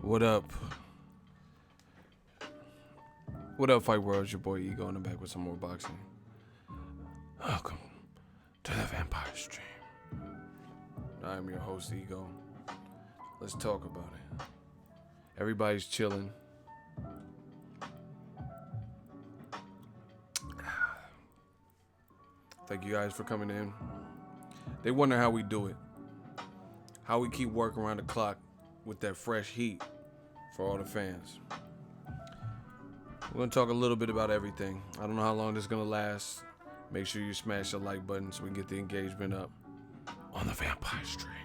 What up? What up, Fight World? It's your boy Ego in the back with some more boxing. Welcome to the Vampire Stream. I am your host, Ego. Let's talk about it. Everybody's chilling. Thank you guys for coming in. They wonder how we do it. How we keep working around the clock with that fresh heat for all the fans. We're going to talk a little bit about everything. I don't know how long this is going to last. Make sure you smash the like button so we can get the engagement up on the Vampire Stream.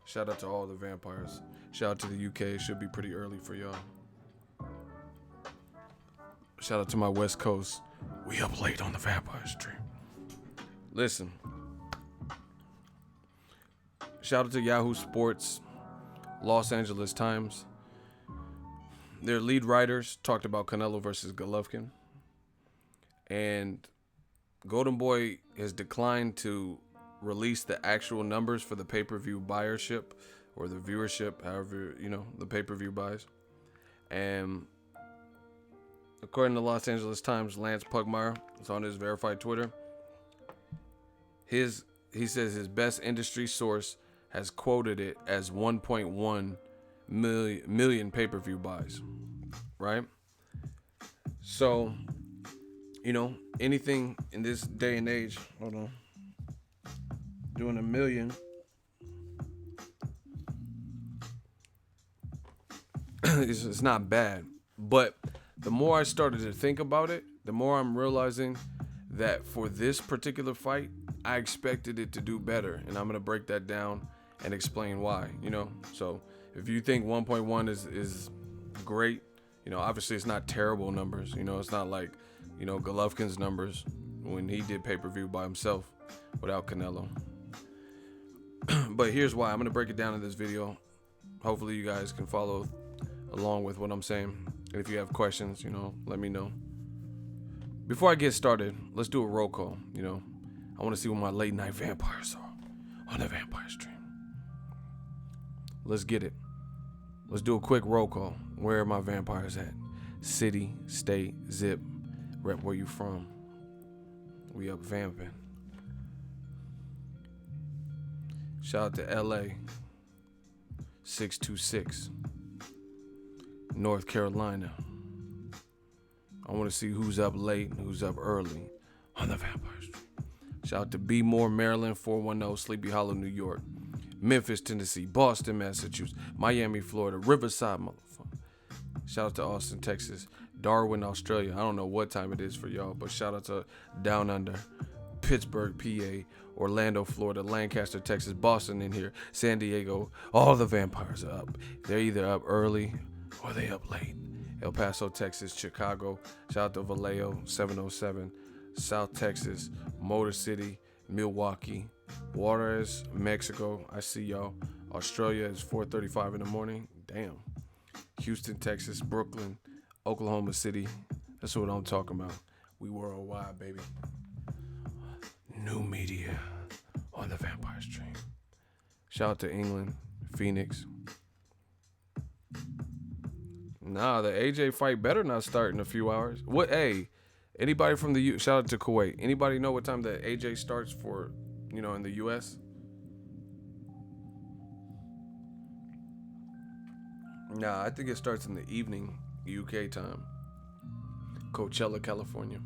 Shout out to all the vampires. Shout out to the UK. It should be pretty early for y'all. Shout out to my West Coast. We up late on the Vampire Stream. Listen. Shout out to Yahoo Sports, Los Angeles Times. Their lead writers talked about Canelo versus Golovkin. And Golden Boy has declined to release the actual numbers for the pay-per-view buyership or the viewership, however, the pay-per-view buys. And according to Los Angeles Times, Lance Pugmire, it's on his verified Twitter, he says his best industry source has quoted it as 1.1 million pay-per-view buys, right? So, anything in this day and age, hold on, doing a million, it's not bad. But the more I started to think about it, the more I'm realizing that for this particular fight, I expected it to do better. And I'm going to break that down and explain why, So if you think 1.1 is great, obviously it's not terrible numbers. It's not like, Golovkin's numbers when he did pay-per-view by himself without Canelo. But here's why. I'm going to break it down in this video. Hopefully you guys can follow along with what I'm saying. And if you have questions, let me know. Before I get started, let's do a roll call. I want to see what my late night vampires are on the Vampire Stream. Let's get it. Let's do a quick roll call. Where are my vampires at? City, state, zip, rep where you from. We up vamping. Shout out to LA, 626. North Carolina. I want to see who's up late and who's up early on the Vampire Stream. Shout out to B More, Maryland, 410, Sleepy Hollow, New York. Memphis, Tennessee, Boston, Massachusetts, Miami, Florida, Riverside, motherfucker. Shout out to Austin, Texas, Darwin, Australia. I don't know what time it is for y'all, but shout out to Down Under, Pittsburgh, PA, Orlando, Florida, Lancaster, Texas, Boston in here, San Diego. All the vampires are up. They're either up early or they up late. El Paso, Texas, Chicago. Shout out to Vallejo, 707, South Texas, Motor City, Milwaukee, Juarez, Mexico. I see y'all. Australia is 4:35 in the morning. Damn. Houston, Texas, Brooklyn, Oklahoma City. That's what I'm talking about. We worldwide, baby. New media on the Vampire Stream. Shout out to England, Phoenix. Nah, the AJ fight better not start in a few hours. What? Hey, anybody from the shout out to Kuwait. Anybody know what time the AJ starts for, in the US? Nah, I think it starts in the evening, UK time. Coachella, California.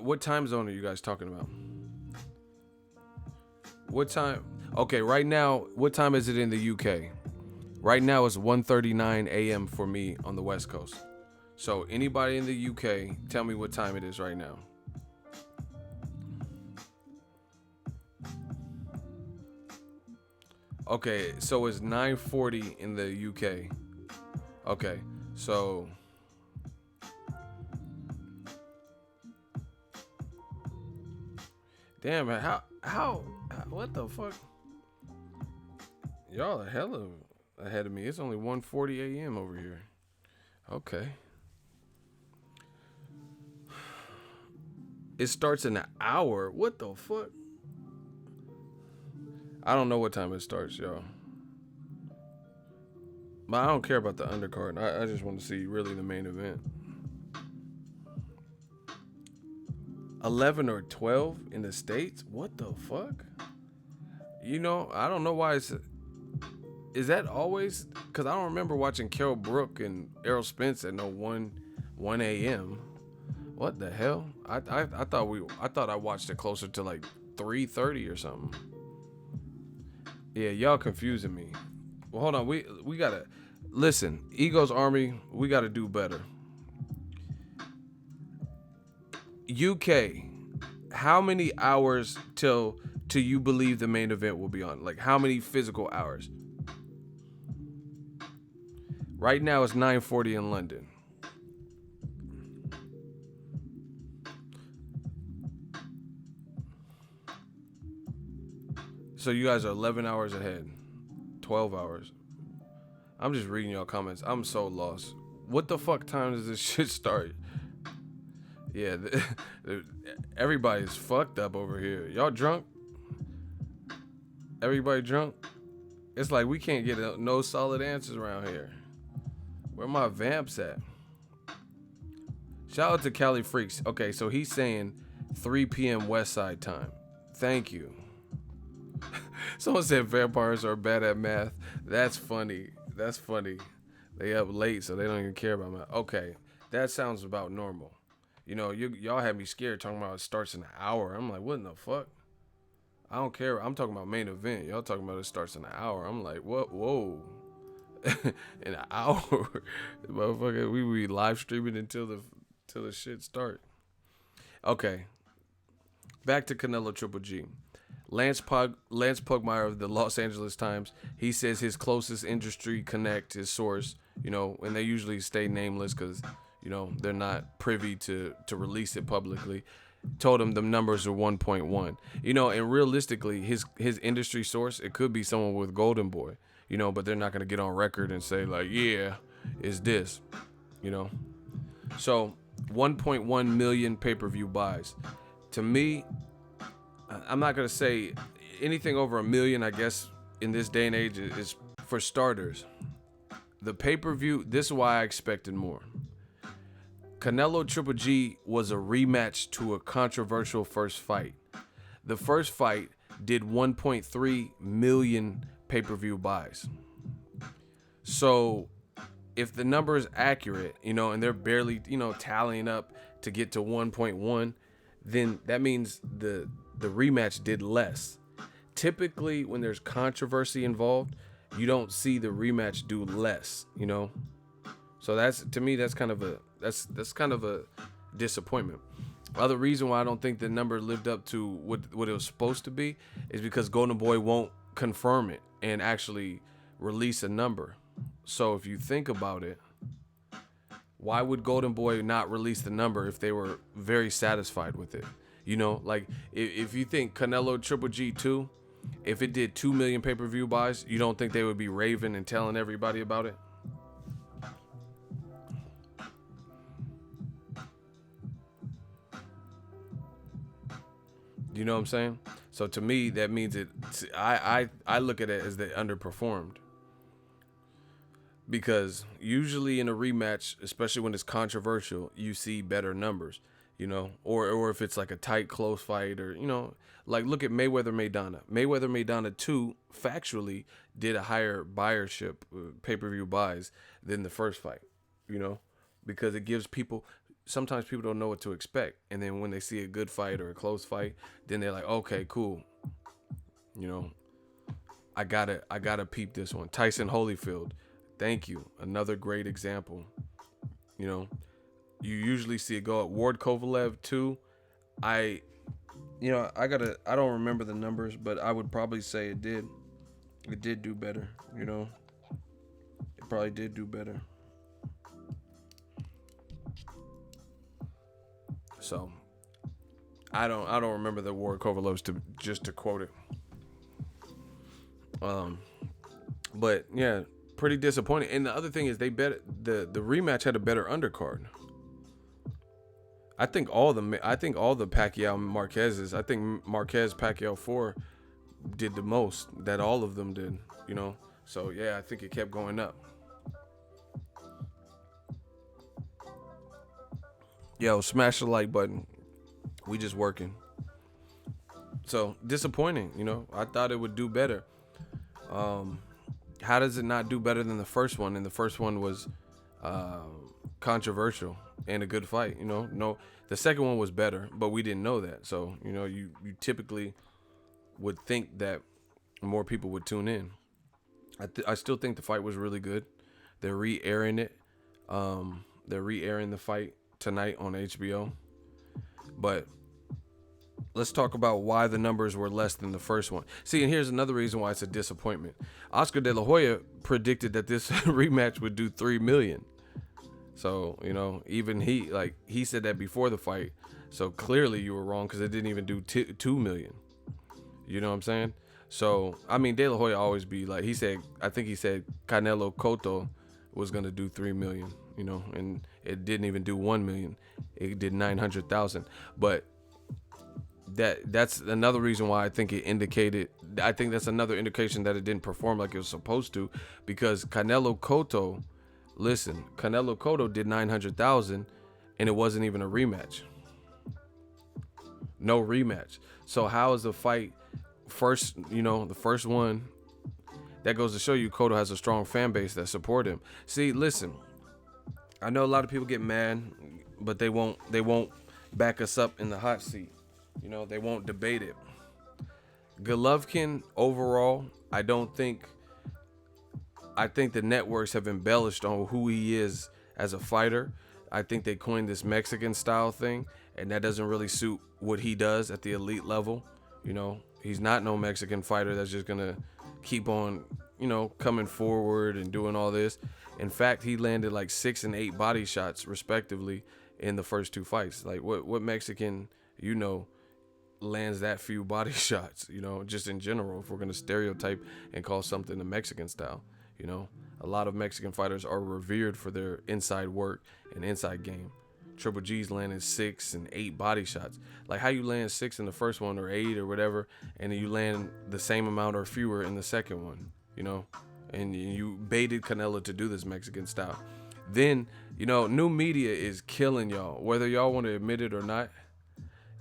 What time zone are you guys talking about? What time? Okay, right now, what time is it in the UK? Right now it's 1:39 a.m. for me on the West Coast. So anybody in the UK, tell me what time it is right now. Okay, so it's 9:40 in the UK. Okay, so damn, how what the fuck? Y'all are hella ahead of me. It's only 1:40 a.m. over here. Okay. It starts in an hour. What the fuck? I don't know what time it starts, y'all. But I don't care about the undercard. I just want to see really the main event. 11 or 12 in the States? What the fuck? I don't know why it's... Is that always... Because I don't remember watching Kell Brook and Errol Spence at no 1 a.m. What the hell? I thought I watched it closer to like 3:30 or something. Yeah, y'all confusing me. Well, hold on. We gotta... Listen, Ego's Army, we gotta do better. UK, how many hours till you believe the main event will be on? Like, how many physical hours? Right now it's 9:40 in London. So you guys are 11 hours ahead. 12 hours. I'm just reading y'all comments. I'm so lost. What the fuck time does this shit start? Yeah, everybody's fucked up over here. Y'all drunk? Everybody drunk? It's like we can't get no solid answers around here. Where my vamps at? Shout out to Cali Freaks. Okay, so he's saying 3 p.m. West Side time. Thank you. Someone said vampires are bad at math. That's funny. That's funny. They up late, so they don't even care about math. Okay, that sounds about normal. Y'all had me scared talking about it starts in an hour. I'm like, what in the fuck? I don't care. I'm talking about main event. Y'all talking about it starts in an hour. I'm like, what? Whoa. In an hour? Motherfucker, we be live streaming until the shit start. Okay. Back to Canelo Triple G. Lance Pugmire of the Los Angeles Times, he says his closest industry connect, his source, and they usually stay nameless because, they're not privy to release it publicly, told him the numbers are 1.1. And realistically, his industry source, it could be someone with Golden Boy, but they're not going to get on record and say, like, yeah, it's this, So 1.1 million pay-per-view buys. To me, I'm not going to say anything over 1 million, I guess, in this day and age is for starters. The pay-per-view, this is why I expected more. Canelo Triple G was a rematch to a controversial first fight. The first fight did 1.3 million pay-per-view buys. So if the number is accurate, and they're barely, tallying up to get to 1.1, then that means the rematch did less. Typically, when there's controversy involved, you don't see the rematch do less, So that's, to me, that's kind of a disappointment. Other reason why I don't think the number lived up to what it was supposed to be is because Golden Boy won't confirm it and actually release a number. So if you think about it, why would Golden Boy not release the number if they were very satisfied with it? Like if you think Canelo Triple G 2, if it did 2 million pay-per-view buys, you don't think they would be raving and telling everybody about it? You know what I'm saying? So to me, that means I look at it as they underperformed. Because usually in a rematch, especially when it's controversial, you see better numbers, or if it's like a tight, close fight, or, like look at Mayweather-Maidana. Mayweather-Maidana 2 factually did a higher buyership, pay-per-view buys than the first fight, because it gives people, sometimes people don't know what to expect. And then when they see a good fight or a close fight, then they're like, okay, cool. I gotta peep this one. Tyson Holyfield. Thank you. Another great example. You usually see it go up. Ward Kovalev 2. I don't remember the numbers, but I would probably say it did do better, It probably did do better. So I don't remember the Ward Kovalevs to quote it. But yeah, pretty disappointing. And the other thing is they bet the rematch had a better undercard. I think all the Pacquiao Marquezes. I think Marquez Pacquiao 4 did the most that all of them did. You know. So yeah, I think it kept going up. Yo, smash the like button. We just working. So disappointing. You know, I thought it would do better. Um, how does it not do better than the first one? And the first one was uh, controversial and a good fight. You know, no, the second one was better, but we didn't know that. So you know, you typically would think that more people would tune in. I still think the fight was really good. They're re-airing it. They're re-airing the fight tonight on HBO. But let's talk about why the numbers were less than the first one. See, and here's another reason why it's a disappointment. Oscar De La Hoya predicted that this rematch would do 3 million. So you know, even he said that before the fight. So clearly you were wrong because it didn't even do 2 million. You know what I'm saying? So I mean, De La Hoya always be like he said. I think he said Canelo Cotto was gonna do 3 million. You know, and it didn't even do 1 million. It did 900,000. But that's another reason why I think it indicated. I think that's another indication that it didn't perform like it was supposed to, because Canelo Cotto, listen, Canelo Cotto did 900,000, and it wasn't even a rematch. No rematch. So how is the fight first? You know, the first one. That goes to show you Cotto has a strong fan base that support him. See, listen, I know a lot of people get mad, but they won't back us up in the hot seat. You know, they won't debate it. Golovkin overall, I think the networks have embellished on who he is as a fighter. I think they coined this Mexican style thing, and that doesn't really suit what he does at the elite level. You know, he's not no Mexican fighter that's just gonna keep on, you know, coming forward and doing all this. In fact, he landed like 6 and 8 body shots respectively in the first two fights. Like what Mexican, you know, lands that few body shots, you know, just in general, if we're going to stereotype and call something the Mexican style, you know. A lot of Mexican fighters are revered for their inside work and inside game. Triple G's landed 6 and 8 body shots. Like how you land 6 in the first one or 8 or whatever, and then you land the same amount or fewer in the second one, you know. And you baited Canelo to do this Mexican style. Then, you know, new media is killing y'all, whether y'all want to admit it or not,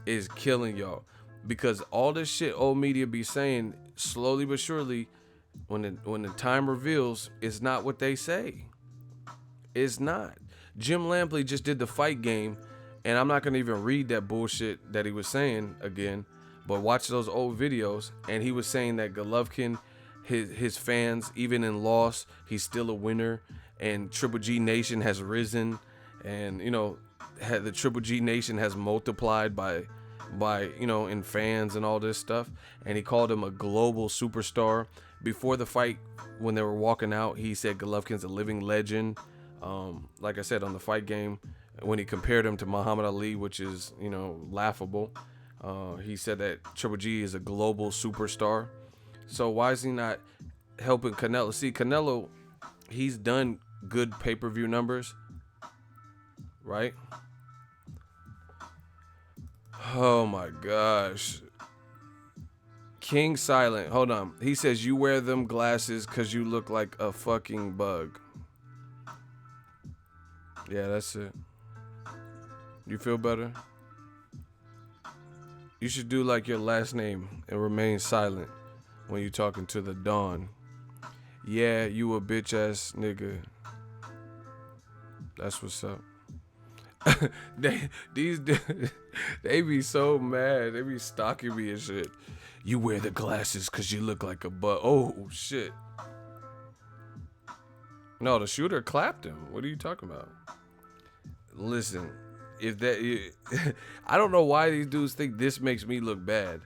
is killing y'all. Because all this shit old media be saying, slowly but surely, when the time reveals, it's not what they say. It's not. Jim Lampley just did the fight game, and I'm not gonna even read that bullshit that he was saying again, but watch those old videos, and he was saying that Golovkin, his fans, even in loss, he's still a winner, and Triple G Nation has risen, and you know, the Triple G Nation has multiplied by you know, in fans and all this stuff, and he called him a global superstar. Before the fight, when they were walking out, he said Golovkin's a living legend. Like I said, on the fight game, when he compared him to Muhammad Ali, which is, you know, laughable, he said that Triple G is a global superstar. So why is he not helping Canelo? See, Canelo, he's done good pay-per-view numbers, right? Oh my gosh. King Silent, hold on. He says you wear them glasses because you look like a fucking bug. Yeah, that's it. You feel better? You should do like your last name and remain silent when you talking to the dawn. Yeah, you a bitch ass nigga. That's what's up. these they be so mad. They be stalking me and shit. You wear the glasses cause you look like a butt. Oh shit. No, the shooter clapped him. What are you talking about? Listen, if that, I don't know why these dudes think this makes me look bad.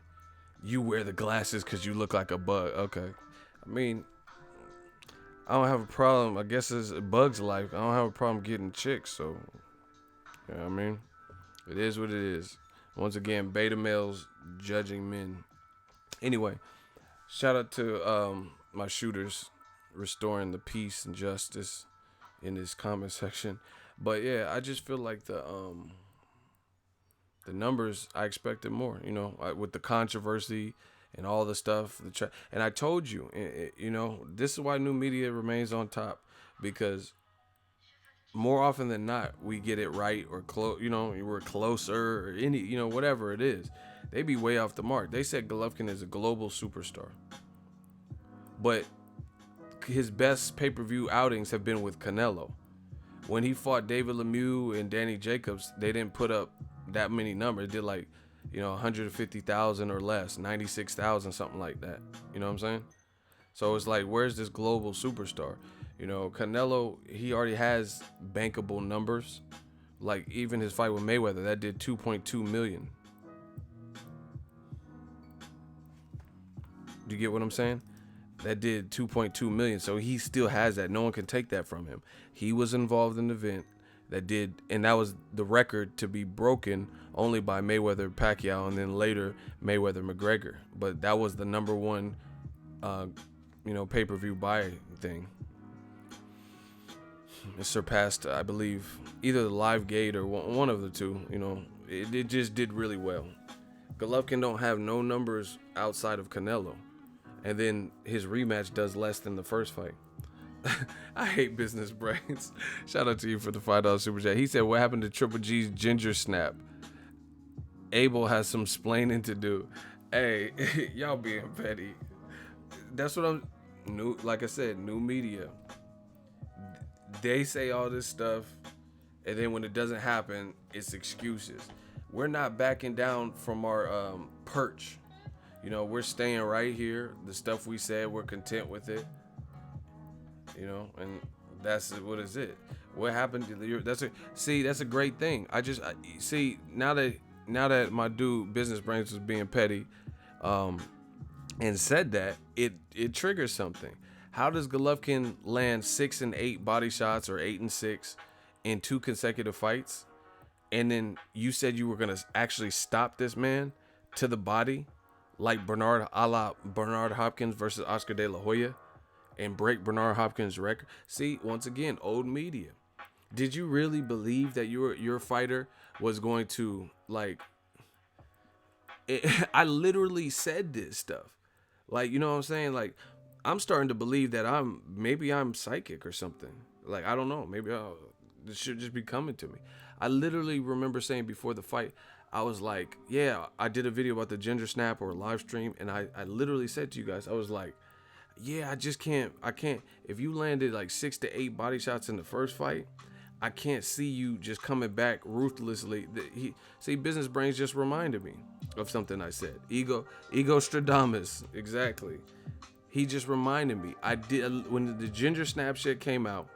You wear the glasses cause you look like a bug. Okay, I mean, I don't have a problem. I guess it's a bug's life. I don't have a problem getting chicks. So, you know what I mean? It is what it is. Once again, beta males judging men. Anyway, shout out to my shooters restoring the peace and justice in this comment section. But yeah, I just feel like The numbers, I expected more. With the controversy and all the stuff. And I told you, this is why new media remains on top, because more often than not, we get it right or close. We're closer or whatever it is. They be way off the mark. They said Golovkin is a global superstar, but his best pay-per-view outings have been with Canelo. When he fought David Lemieux and Danny Jacobs, they didn't put up that many numbers. They did 150,000 or less, 96,000, something like that. You know what I'm saying? So it's like, where's this global superstar? Canelo, he already has bankable numbers. Like even his fight with Mayweather, that did 2.2 million. Do you get what I'm saying? That did 2.2 million. So he still has that. No one can take that from him. He was involved in the event that did, and that was the record to be broken only by Mayweather Pacquiao, and then later Mayweather McGregor. But that was the number one, pay-per-view buy thing. It surpassed, I believe, either the Live Gate or one of the two. It just did really well. Golovkin don't have no numbers outside of Canelo. And then his rematch does less than the first fight. I hate business brains. Shout out to you for the $5 super chat. He said, what happened to Triple G's ginger snap? Abel has some splaining to do. Hey, y'all being petty. That's what I'm... Like I said, new media. They say all this stuff, and then when it doesn't happen, it's excuses. We're not backing down from our perch. We're staying right here. The stuff we said, we're content with it. And that's what is it. What happened to that's a great thing. See now that my dude Business Brains was being petty, and said that, it triggers something. How does Golovkin land 6 and 8 body shots or 8 and 6 in 2 consecutive fights, and then you said you were gonna actually stop this man to the body, like a la Bernard Hopkins versus Oscar De La Hoya, and break Bernard Hopkins' record? See, once again, old media. Did you really believe that your fighter was going to I literally said this stuff. You know what I'm saying? I'm starting to believe that maybe I'm psychic or something. I don't know. Maybe this should just be coming to me. I literally remember saying before the fight, I was like, yeah, I did a video about the ginger snap or a live stream, and I literally said to you guys, I was like, yeah, I can't. If you landed 6 to 8 body shots in the first fight, I can't see you just coming back ruthlessly. Business Brains just reminded me of something I said. Ego Stradamus, exactly. He just reminded me. I did, when the ginger snap shit came out,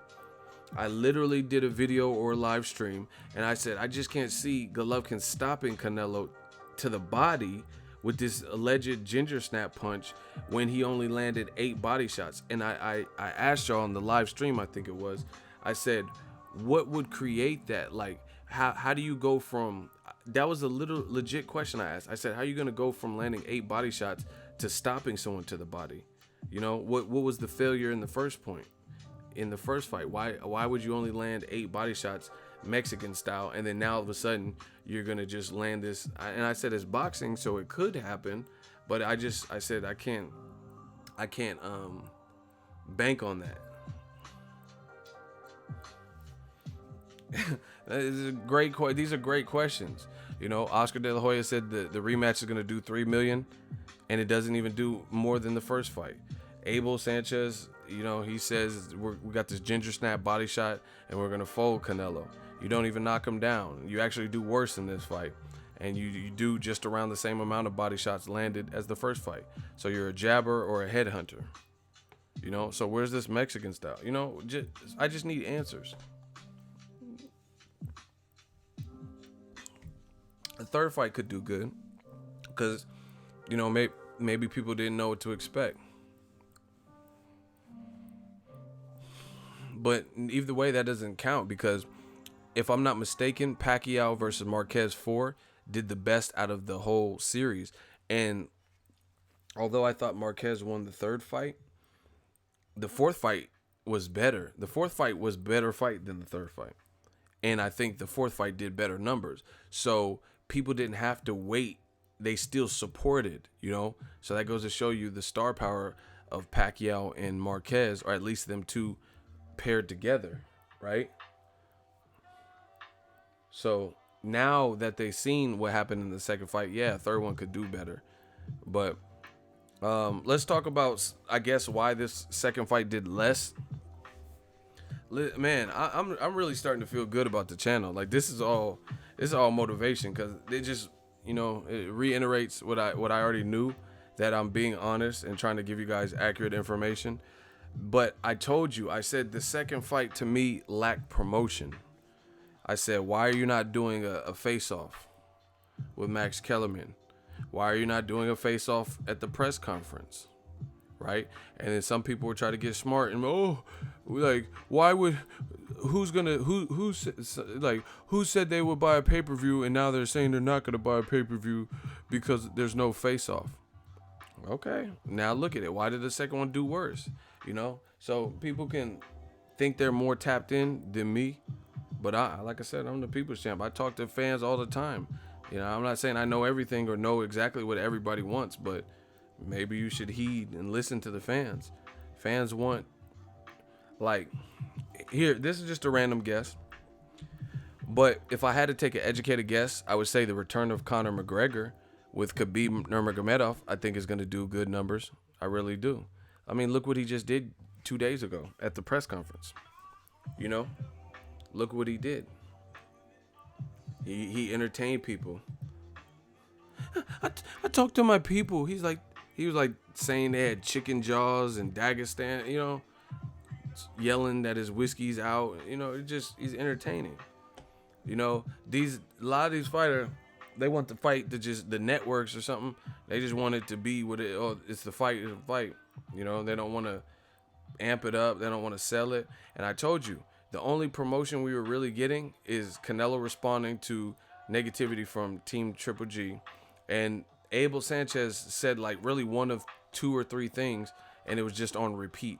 I literally did a video or a live stream, and I said, I just can't see Golovkin stopping Canelo to the body with this alleged ginger snap punch when he only landed 8 body shots. And I asked y'all on the live stream, I think it was, I said, what would create that? How do you go from, that was a little legit question I asked. I said, how are you going to go from landing 8 body shots to stopping someone to the body? What was the failure in the first point? In the first fight, why would you only land 8 body shots Mexican style, and then now all of a sudden you're gonna just land this? And I said it's boxing, so it could happen, but I said I can't bank on that. These are great questions. Oscar De La Hoya said the rematch is gonna do 3 million, and it doesn't even do more than the first fight. Abel Sanchez, he says we got this ginger snap body shot and we're gonna fold Canelo. You don't even knock him down. You actually do worse in this fight, and you do just around the same amount of body shots landed as the first fight. So you're a jabber or a headhunter. So where's this Mexican style? I just need answers. The third fight could do good because maybe people didn't know what to expect. But either way, that doesn't count, because if I'm not mistaken, Pacquiao versus Marquez 4 did the best out of the whole series. And although I thought Marquez won the third fight, the fourth fight was better. The fourth fight was better fight than the third fight. And I think the fourth fight did better numbers. So people didn't have to wait. They still supported, So that goes to show you the star power of Pacquiao and Marquez, or at least them two paired together, right? So now that they've seen what happened in the second fight, yeah, third one could do better. But let's talk about, I guess, why this second fight did less. Man, I'm really starting to feel good about the channel. Like this is all motivation, because it just it reiterates what I already knew, that I'm being honest and trying to give you guys accurate information. But I told you, I said the second fight to me lacked promotion. I said, why are you not doing a face-off with Max Kellerman? Why are you not doing a face-off at the press conference? Right? And then some people were trying to get smart and why would who said they would buy a pay-per-view and now they're saying they're not going to buy a pay-per-view because there's no face-off. Okay, now look at it. Why did the second one do worse? So people can think they're more tapped in than me, but like I said, I'm the people's champ. I talk to fans all the time. I'm not saying I know everything or know exactly what everybody wants, but maybe you should heed and listen to the fans. Fans want, this is just a random guess, but if I had to take an educated guess, I would say the return of Conor McGregor with Khabib Nurmagomedov, I think is going to do good numbers. I really do. I mean, look what he just did 2 days ago at the press conference. Look what he did. He entertained people. I talked to my people. He was like saying they had chicken jaws in Dagestan, yelling that his whiskey's out. He's entertaining. A lot of these fighters, they want the fight to just the networks or something. They just want it to be what it. Oh, it's the fight. It's the fight. They don't want to amp it up. They don't want to sell it. And I told you, the only promotion we were really getting is Canelo responding to negativity from Team Triple G, and Abel Sanchez said really one of 2 or 3 things, and it was just on repeat.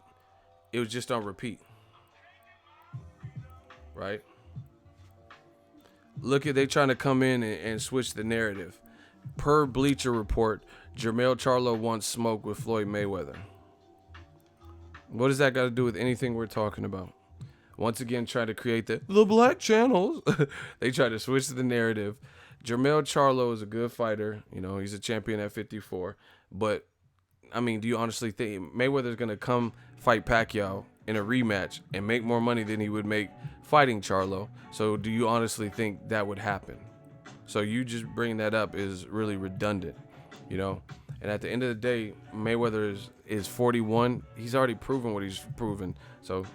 Right? Look at they trying to come in and switch the narrative. Per Bleacher Report, Jermell Charlo wants smoke with Floyd Mayweather. What does that got to do with anything we're talking about? Once again, try to create the black channels. They try to switch the narrative. Jermell Charlo is a good fighter. He's a champion at 54. But, I mean, do you honestly think Mayweather's going to come fight Pacquiao in a rematch and make more money than he would make fighting Charlo? So do you honestly think that would happen? So you just bringing that up is really redundant, And at the end of the day, Mayweather is 41. He's already proven what he's proven. So,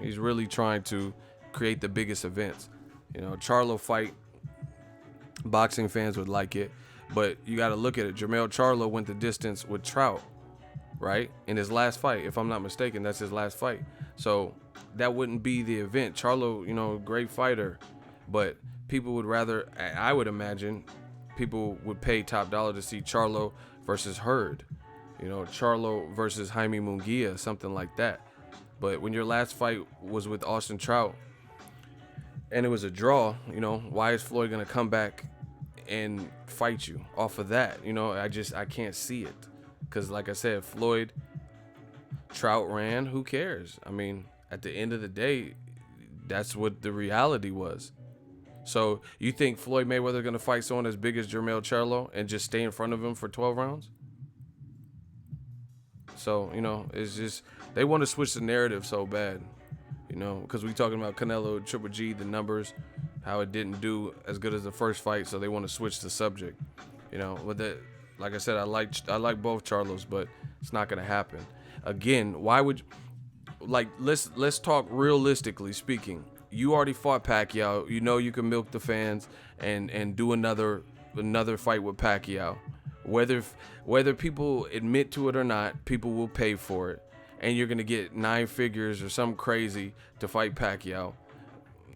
he's really trying to create the biggest events. Charlo fight, boxing fans would like it. But you got to look at it. Jermell Charlo went the distance with Trout, right? In his last fight. If I'm not mistaken, that's his last fight. So that wouldn't be the event. Charlo, great fighter. But people would rather, I would imagine, people would pay top dollar to see Charlo versus Hurd, Charlo versus Jaime Munguia, something like that. But when your last fight was with Austin Trout and it was a draw, why is Floyd going to come back and fight you off of that? I can't see it. Because like I said, Floyd, Trout ran, who cares? I mean, at the end of the day, that's what the reality was. So you think Floyd Mayweather going to fight someone as big as Jermell Charlo and just stay in front of him for 12 rounds? So, it's just, they want to switch the narrative so bad, because we talking about Canelo, Triple G, the numbers, how it didn't do as good as the first fight. So they want to switch the subject, with that. Like I said, I like both Charlos, but it's not going to happen. Again, why would, let's talk realistically speaking. You already fought Pacquiao. You can milk the fans and do another fight with Pacquiao. Whether people admit to it or not, people will pay for it. And you're going to get 9 figures or something crazy to fight Pacquiao.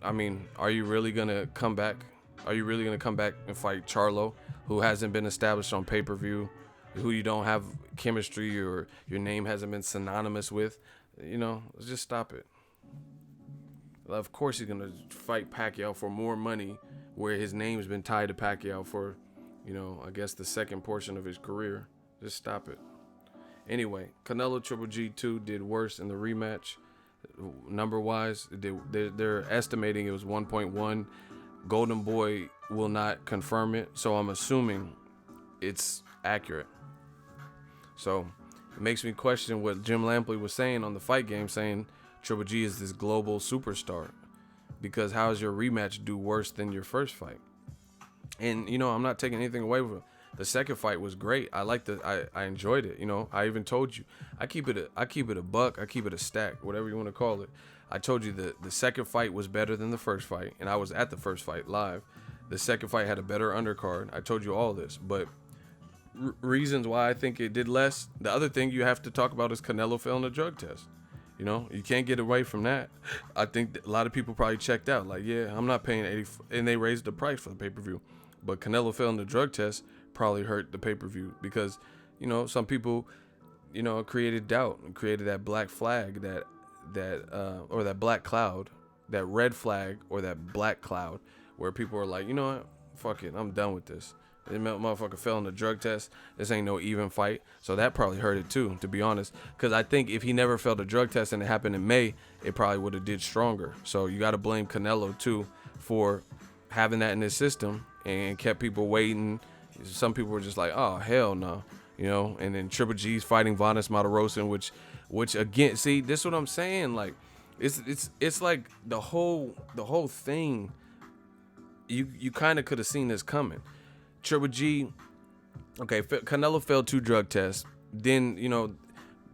I mean, are you really going to come back? Are you really going to come back and fight Charlo, who hasn't been established on pay-per-view, who you don't have chemistry or your name hasn't been synonymous with? Let's just stop it. Of course he's going to fight Pacquiao for more money where his name's been tied to Pacquiao for, I guess the second portion of his career. Just stop it. Anyway, Canelo Triple G2 did worse in the rematch. Number wise, they're estimating it was 1.1. Golden Boy will not confirm it, so I'm assuming it's accurate. So it makes me question what Jim Lampley was saying on the Fight Game, saying Triple G is this global superstar. Because how does your rematch do worse than your first fight? And I'm not taking anything away from it. The second fight was great. I enjoyed it. I even told you I keep it a buck. I keep it a stack, whatever you want to call it. I told you the second fight was better than the first fight, and I was at the first fight live. The second fight had a better undercard. I told you all this, but reasons why I think it did less. The other thing you have to talk about is Canelo failing a drug test. You can't get away from that. I think a lot of people probably checked out. Like, yeah, I'm not paying 80, and they raised the price for the pay-per-view. But Canelo failing the drug test probably hurt the pay-per-view because, some people, created doubt and created that black flag, or that black cloud, that red flag or that black cloud, where people are like, you know what, fuck it, I'm done with this. This motherfucker fell in the drug test. This ain't no even fight. So that probably hurt it too, to be honest. Because I think if he never failed a drug test and it happened in May, it probably would have did stronger. So you got to blame Canelo too for having that in his system and kept people waiting. Some people were just like, oh, hell no. And then Triple G's fighting Vanes Matarosen, which again, see, this is what I'm saying. Like, it's like the whole thing. You kind of could have seen this coming. Triple G, okay, Canelo failed 2 drug tests. Then,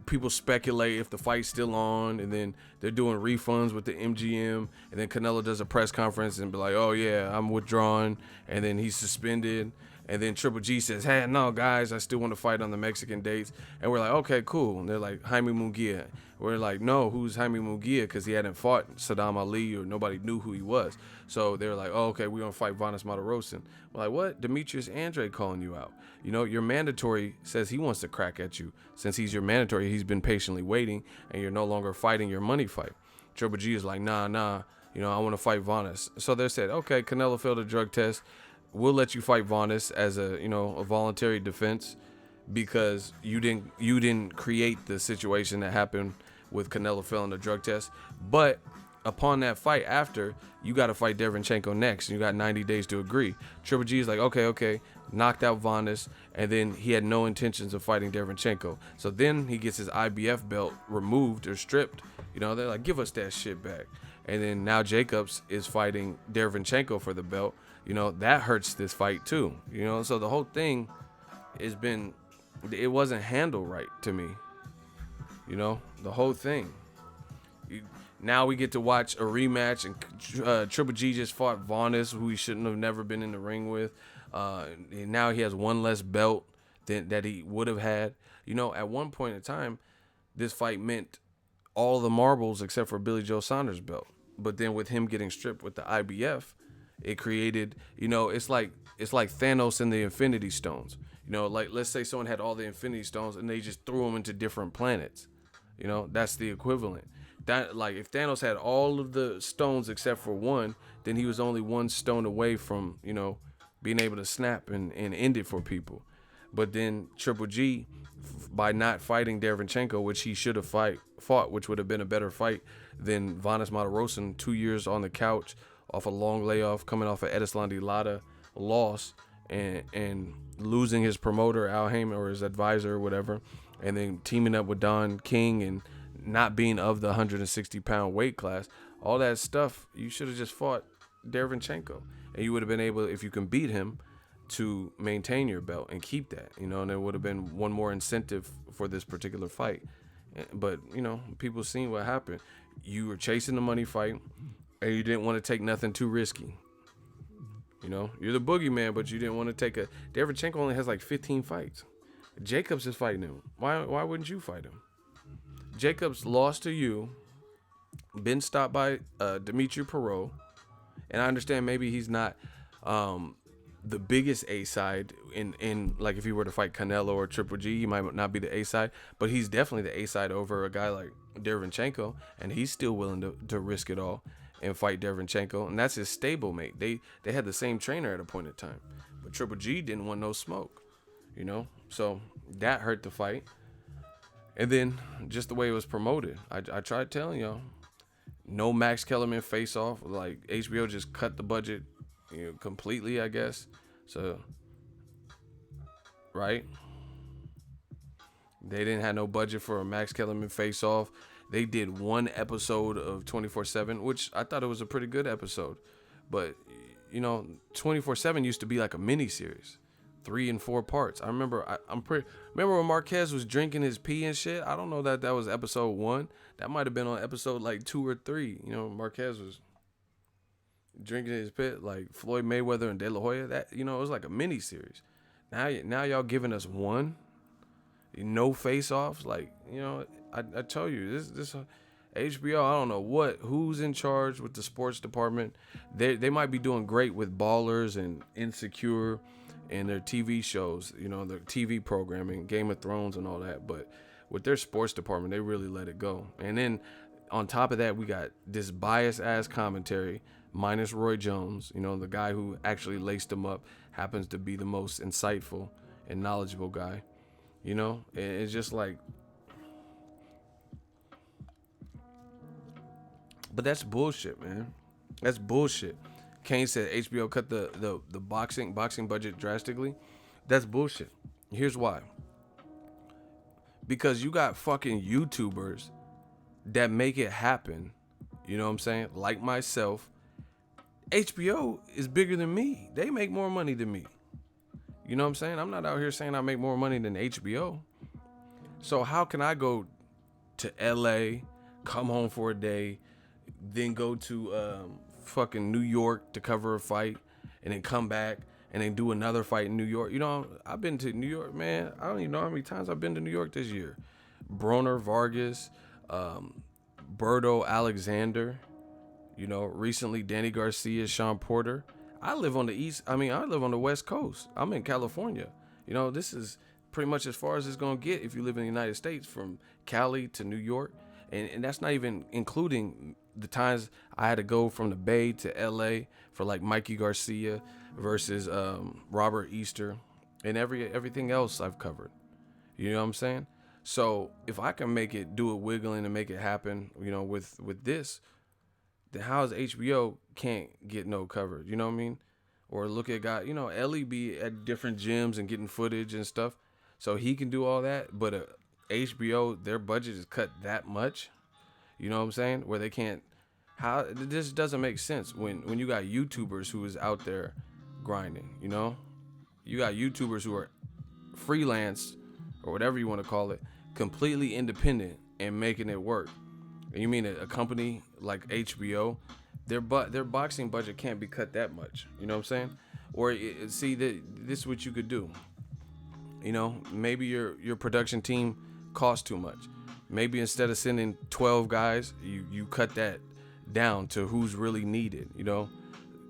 people speculate if the fight's still on, and then they're doing refunds with the MGM, and then Canelo does a press conference and be like, oh yeah, I'm withdrawing, and then he's suspended. And then Triple G says, hey, no, guys, I still want to fight on the Mexican dates. And we're like, okay, cool. And they're like, Jaime Munguia. We're like, no, who's Jaime Munguia? Because he hadn't fought Saddam Ali or nobody knew who he was. So they're like, oh, okay, we're going to fight Vanes Matarosen. We're like, what? Demetrius Andrade calling you out. Your mandatory says he wants to crack at you. Since he's your mandatory, he's been patiently waiting, and you're no longer fighting your money fight. Triple G is like, nah, I want to fight Vanes. So they said, okay, Canelo failed a drug test. We'll let you fight Vanes as a voluntary defense because you didn't create the situation that happened with Canelo failing the drug test. But upon that fight after, you got to fight Derevyanchenko next. You got 90 days to agree. Triple G is like, okay, knocked out Vanes, and then he had no intentions of fighting Derevyanchenko. So then he gets his IBF belt removed or stripped. They're like, give us that shit back. And then now Jacobs is fighting Derevyanchenko for the belt. That hurts this fight too. So the whole thing it wasn't handled right to me. The whole thing. Now we get to watch a rematch, and Triple G just fought Vanes, who he shouldn't have never been in the ring with. And now he has one less belt that he would have had. At one point in time, this fight meant all the marbles except for Billy Joe Saunders' belt. But then with him getting stripped with the IBF, it created, it's like Thanos and the Infinity Stones. Like let's say someone had all the Infinity Stones and they just threw them into different planets. That's the equivalent. That, like, if Thanos had all of the stones except for one, then he was only one stone away from, being able to snap and end it for people. But then Triple G, by not fighting Derevyanchenko, which he should have fought, which would have been a better fight than Vanes Matarosen, 2 years on the couch, off a long layoff, coming off of Edislandi Lara loss, and losing his promoter, Al Heyman, or his advisor or whatever, and then teaming up with Don King and not being of the 160-pound weight class, all that stuff, you should have just fought Derevyanchenko. And you would have been able, if you can beat him, to maintain your belt and keep that, and there would have been one more incentive for this particular fight. But, people seen what happened. You were chasing the money fight, and you didn't want to take nothing too risky. You're the boogeyman, but you didn't want to take a... Derevyanchenko only has like 15 fights. Jacobs is fighting him. Why wouldn't you fight him? Jacobs lost to you, been stopped by Dimitri Perot, and I understand maybe he's not the biggest A-side in like if he were to fight Canelo or Triple G, he might not be the A-side, but he's definitely the A-side over a guy like Derevyanchenko, and he's still willing to risk it all. and fight Derevyanchenko, and that's his stablemate. They had the same trainer at a point in time, but Triple G didn't want no smoke, you know. So that hurt the fight. And then just the way it was promoted, I tried telling y'all, no Max Kellerman face off. Like HBO just cut the budget, completely, I guess. So, right? They didn't have no budget for a Max Kellerman face off. They did one episode of 24/7, which I thought it was a pretty good episode. But 24/7 used to be like a mini series, 3 and 4 parts. I remember. Remember when Marquez was drinking his pee and shit. I don't know that was episode 1. That might have been on episode like 2 or 3. Marquez was drinking his pit like Floyd Mayweather and De La Hoya. That it was like a mini series. Now y'all giving us one. No face offs, like I tell you, this HBO, I don't know who's in charge with the sports department. They might be doing great with Ballers and Insecure and their TV shows, their TV programming, Game of Thrones and all that, but with their sports department, they really let it go. And then on top of that, we got this biased ass commentary minus Roy Jones, the guy who actually laced them up happens to be the most insightful and knowledgeable guy. It's just like, but that's bullshit, man. That's bullshit. Kane said HBO cut the boxing budget drastically. That's bullshit. Here's why. Because you got fucking YouTubers that make it happen. You know what I'm saying? Like myself. HBO is bigger than me. They make more money than me. You know what I'm saying? I'm not out here saying I make more money than HBO. So how can I go to LA, come home for a day, then go to fucking New York to cover a fight, and then come back and then do another fight in New York? I've been to New York, man. I don't even know how many times I've been to New York this year. Broner Vargas, Berto Alexander, recently Danny Garcia, Sean Porter. I live on the West Coast. I'm in California. This is pretty much as far as it's going to get if you live in the United States, from Cali to New York. And that's not even including the times I had to go from the Bay to LA for like Mikey Garcia versus Robert Easter and everything else I've covered. You know what I'm saying? So if I can do it wiggling and make it happen, with this, then how is HBO can't get no coverage? You know what I mean? Or look at guy, Ellie be at different gyms and getting footage and stuff, so he can do all that. But HBO, their budget is cut that much. You know what I'm saying? Where they can't. How this doesn't make sense when you got YouTubers who is out there grinding. You got YouTubers who are freelance or whatever you want to call it, completely independent and making it work. And you mean a company like HBO, their boxing budget can't be cut that much. You know what I'm saying? Or see that this is what you could do. Maybe your production team costs too much. Maybe instead of sending 12 guys, you cut that down to who's really needed.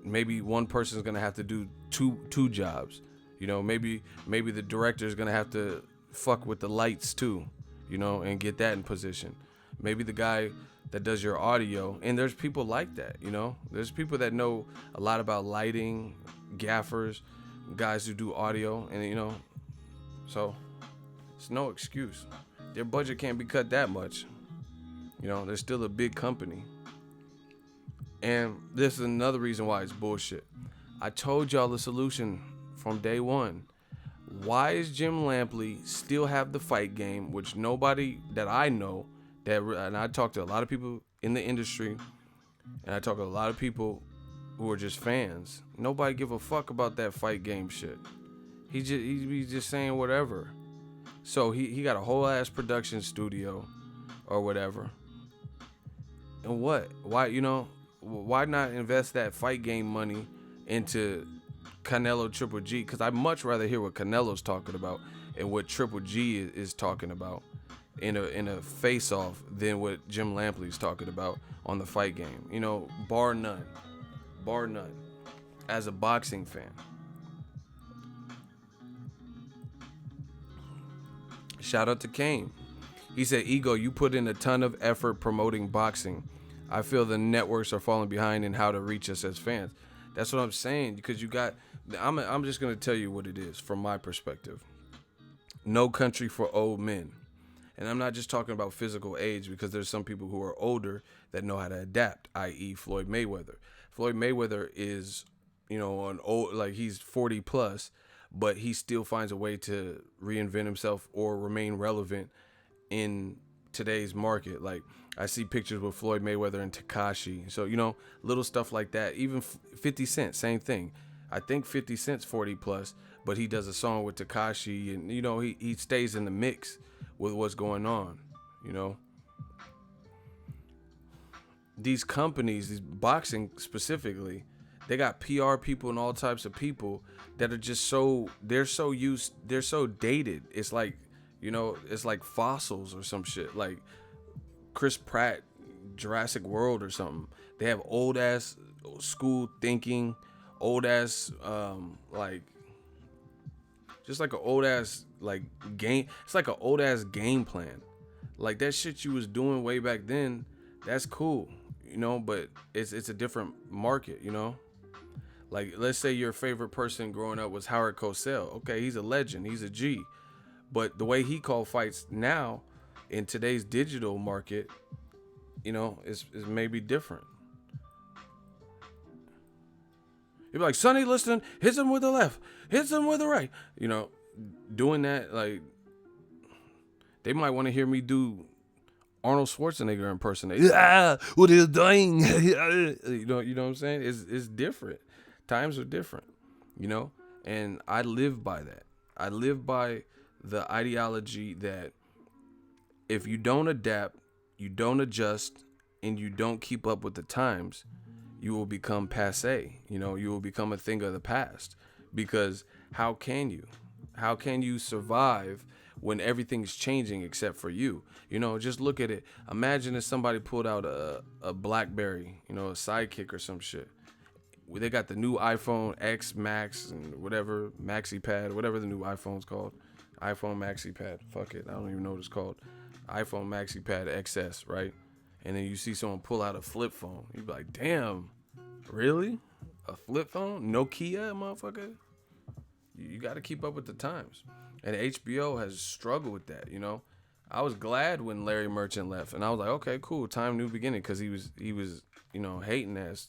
Maybe one person's gonna have to do two jobs. Maybe the director is gonna have to fuck with the lights too. And get that in position. Maybe the guy that does your audio, and there's people like that, There's people that know a lot about lighting, gaffers, guys who do audio, and so it's no excuse. Their budget can't be cut that much. They're still a big company. And this is another reason why it's bullshit. I told y'all the solution from day one. Why is Jim Lampley still have the fight game, which nobody that I know, and I talk to a lot of people in the industry, and I talk to a lot of people who are just fans. Nobody give a fuck about that fight game shit. He's just saying whatever. So he got a whole ass production studio or whatever. And what? Why not invest that fight game money into Canelo Triple G? Because I'd much rather hear what Canelo's talking about and what Triple G is talking about in a face-off than what Jim Lampley's talking about on the fight game. Bar none. As a boxing fan. Shout out to Kane. He said, Ego, you put in a ton of effort promoting boxing. I feel the networks are falling behind in how to reach us as fans. That's what I'm saying, because you got, I'm just going to tell you what it is from my perspective. No Country for Old Men. And I'm not just talking about physical age, because there's some people who are older that know how to adapt, i.e. Floyd Mayweather. Floyd Mayweather is, an old, like, he's 40 plus, but he still finds a way to reinvent himself or remain relevant in today's market. Like, I see pictures with Floyd Mayweather and Tekashi. So, little stuff like that. Even 50 Cent, same thing. I think 50 Cent's 40 plus, but he does a song with Tekashi, and, he stays in the mix with what's going on, These companies, these boxing specifically, they got PR people and all types of people that are just they're so dated. It's like, it's like fossils or some shit. Like Chris Pratt, Jurassic World or something. They have old ass school thinking, old ass just like an old ass game. It's like an old ass game plan. Like that shit you was doing way back then, that's cool, but it's a different market, Like, let's say your favorite person growing up was Howard Cosell. Okay, he's a legend, he's a G. But the way he called fights now in today's digital market, is maybe different. You'd be like, Sonny Liston hits him with the left, hits him with the right. Doing that, like, they might want to hear me do Arnold Schwarzenegger impersonation. What are you doing? you know what I'm saying? It's different. Times are different, and I live by that. I live by the ideology that if you don't adapt, you don't adjust, and you don't keep up with the times, you will become passé. You will become a thing of the past. Because how can you? How can you survive when everything's changing except for you? Just look at it. Imagine if somebody pulled out a BlackBerry, a Sidekick or some shit. They got the new iPhone X Max and whatever, Maxi Pad, whatever the new iPhone's called. iPhone Maxi Pad. Fuck it. I don't even know what it's called. iPhone Maxi Pad XS, right? And then you see someone pull out a flip phone. You'd be like, damn, really? A flip phone? Nokia, motherfucker? You got to keep up with the times. And HBO has struggled with that, I was glad when Larry Merchant left. And I was like, okay, cool, time new beginning. Because he was hating ass.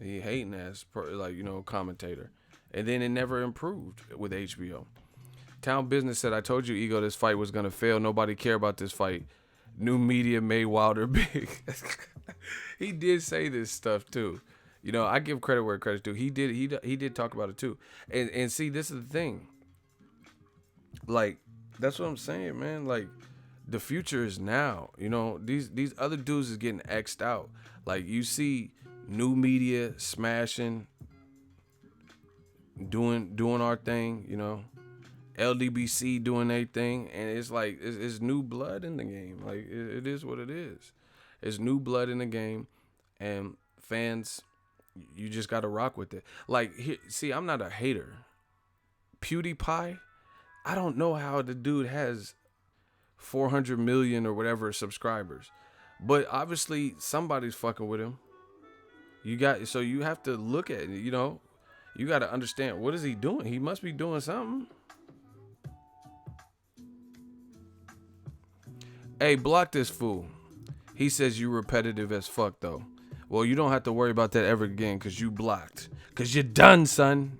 He hating ass, commentator. And then it never improved with HBO. Town Business said, I told you, Ego, this fight was going to fail. Nobody care about this fight. New media made Wilder big. He did say this stuff, too. I give credit where credit's due. He did talk about it, too. And see, this is the thing. Like, that's what I'm saying, man. Like, the future is now. These other dudes is getting X'd out. Like, you see new media smashing, doing our thing, LDBC doing their thing, and it's like it's new blood in the game. Like it is what it is. It's new blood in the game, and fans, you just gotta rock with it. Like, see, I'm not a hater. PewDiePie, I don't know how the dude has 400 million or whatever subscribers, but obviously somebody's fucking with him. So you have to look at it. You got to understand, what is he doing? He must be doing something. Hey, block this fool. He says you repetitive as fuck, though. Well, you don't have to worry about that ever again, because you blocked. Because you're done, son.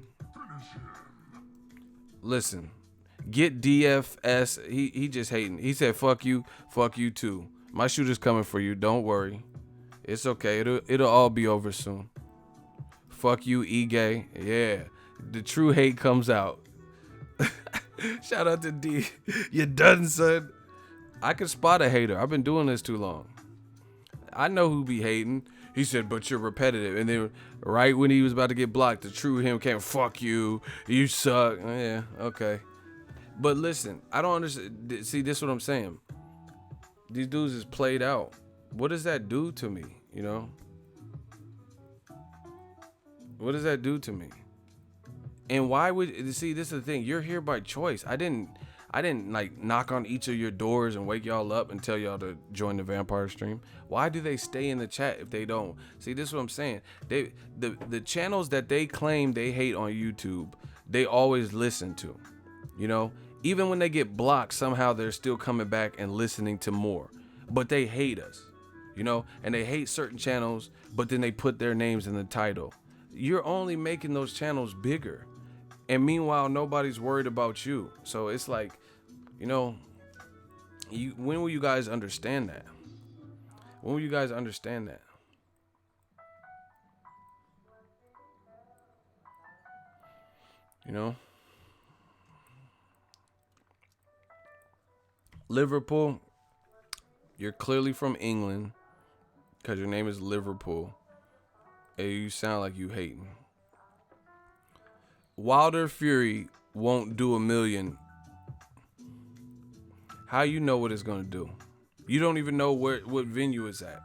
Listen, get DFS. He just hating. He said, fuck you too. My shooter's coming for you. Don't worry. It's okay. It'll all be over soon. Fuck you, E-Gay. Yeah. The true hate comes out. Shout out to D. You done, son. I can spot a hater. I've been doing this too long. I know who be hating. He said, but you're repetitive. And then right when he was about to get blocked, the true him came, fuck you. You suck. Yeah, okay. But listen, I don't understand. See, this is what I'm saying. These dudes is played out. What does that do to me? What does that do to me? And why would, see, this is the thing. You're here by choice. I didn't I didn't like knock on each of your doors and wake y'all up and tell y'all to join the vampire stream. Why do they stay in the chat if they don't? See, this is what I'm saying. The channels that they claim they hate on YouTube, they always listen to. You know, even when they get blocked, somehow they're still coming back and listening to more. But they hate us, you know, and they hate certain channels, but then they put their names in the title. You're only making those channels bigger. And meanwhile, nobody's worried about you. So it's like, you know, when will you guys understand that? When will you guys understand that? You know? Liverpool, you're clearly from England because your name is Liverpool. Hey, you sound like you hating. Wilder Fury won't do a million. How you know what it's gonna do? You don't even know what venue it's at.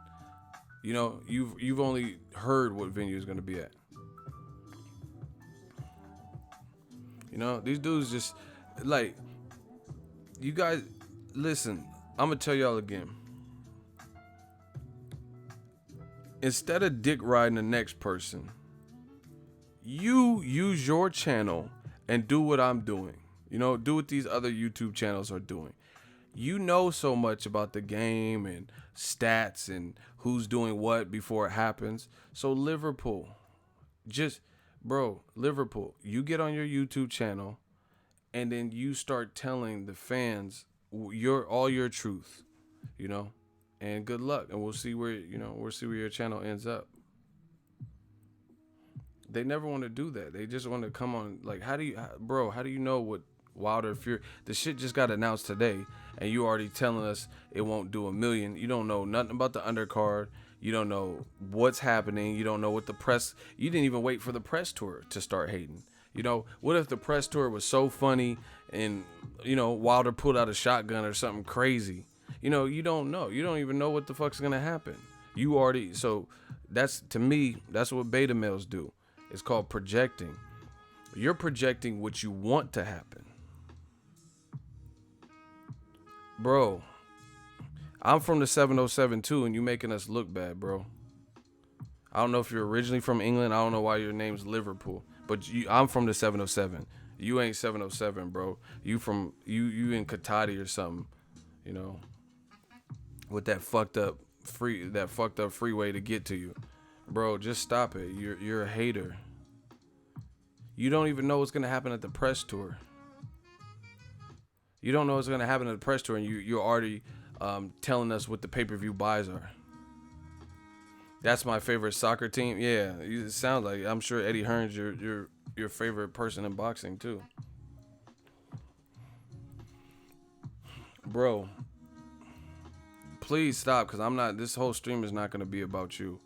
You know, you've only heard what venue it's gonna be at. You know, these dudes just like, you guys listen, I'm gonna tell y'all again. Instead of dick riding the next person, you use your channel and do what I'm doing. You know, do what these other YouTube channels are doing. You know so much about the game and stats and who's doing what before it happens. So Liverpool, Liverpool, you get on your YouTube channel and then you start telling the fans all your truth, you know, and good luck. And we'll see where your channel ends up. They never want to do that. They just want to come on. Like, how do you know what Wilder Fury? The shit just got announced today, and you already telling us it won't do a million. You don't know nothing about the undercard. You don't know what's happening. You don't know what the press. You didn't even wait for the press tour to start hating. You know, what if the press tour was so funny and, you know, Wilder pulled out a shotgun or something crazy? You know, you don't know. You don't even know what the fuck's gonna happen. So that's, to me, that's what beta males do. It's called projecting. You're projecting what you want to happen. Bro, I'm from the 707 too, and you making us look bad, bro. I don't know if you're originally from England. I don't know why your name's Liverpool. But I'm from the 707. You ain't 707, bro. You in Katati or something, you know, with that fucked up freeway to get to you. Bro, just stop it. You're a hater. You don't even know what's gonna happen at the press tour. You don't know what's gonna happen at the press tour, and you're already telling us what the pay-per-view buys are. That's my favorite soccer team. Yeah, it sounds like, I'm sure Eddie Hearn's your favorite person in boxing too. Bro, please stop, because this whole stream is not gonna be about you.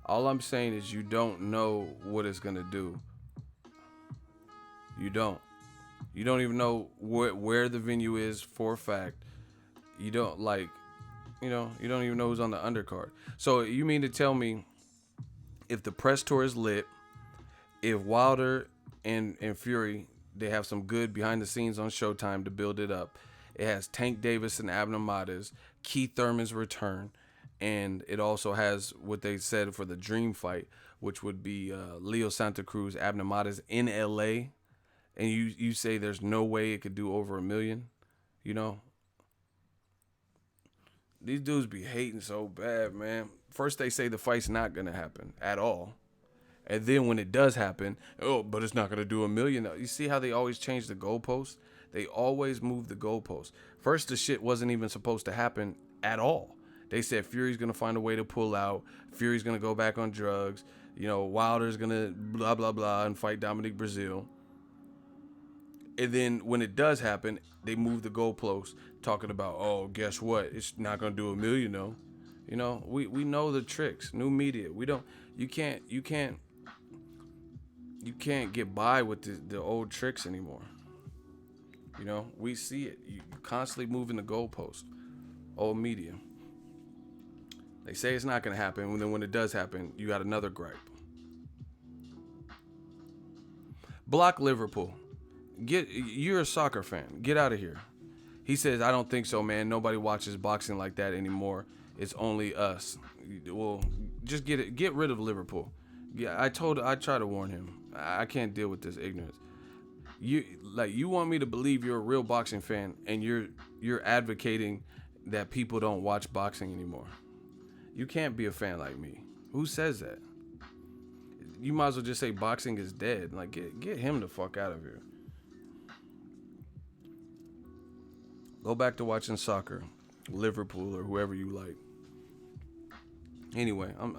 All I'm saying is you don't know what it's gonna do. You don't even know where the venue is for a fact. You don't you don't even know who's on the undercard. So you mean to tell me, if the press tour is lit, if Wilder and Fury, they have some good behind the scenes on Showtime to build it up, it has Tank Davis and Abner Mares, Keith Thurman's return, and it also has what they said for the dream fight, which would be Leo Santa Cruz, Abner Mares in LA, and you say there's no way it could do over 1 million, you know? These dudes be hating so bad, man. First they say the fight's not gonna happen at all, and then when it does happen, but it's not gonna do 1 million. You see how they always change the goalposts? They always move the goalposts. First, the shit wasn't even supposed to happen at all. They said Fury's gonna find a way to pull out. Fury's gonna go back on drugs. You know, Wilder's gonna blah blah blah and fight Dominic Brazil. And then when it does happen, they move the goalposts, talking about, guess what? It's not gonna do 1 million though. You know, we know the tricks. New media. You can't get by with the old tricks anymore. You know, we see it. You constantly moving the goalpost. Old media. They say it's not gonna happen, and then when it does happen, you got another gripe. Block Liverpool. You're a soccer fan. Get out of here. He says, I don't think so, man. Nobody watches boxing like that anymore. It's only us. Well, just get rid of Liverpool. Yeah, I tried to warn him. I can't deal with this ignorance. You want me to believe you're a real boxing fan, and you're advocating that people don't watch boxing anymore. You can't be a fan like me. Who says that? You might as well just say boxing is dead. Like, get him the fuck out of here. Go back to watching soccer, Liverpool or whoever you like. Anyway, I'm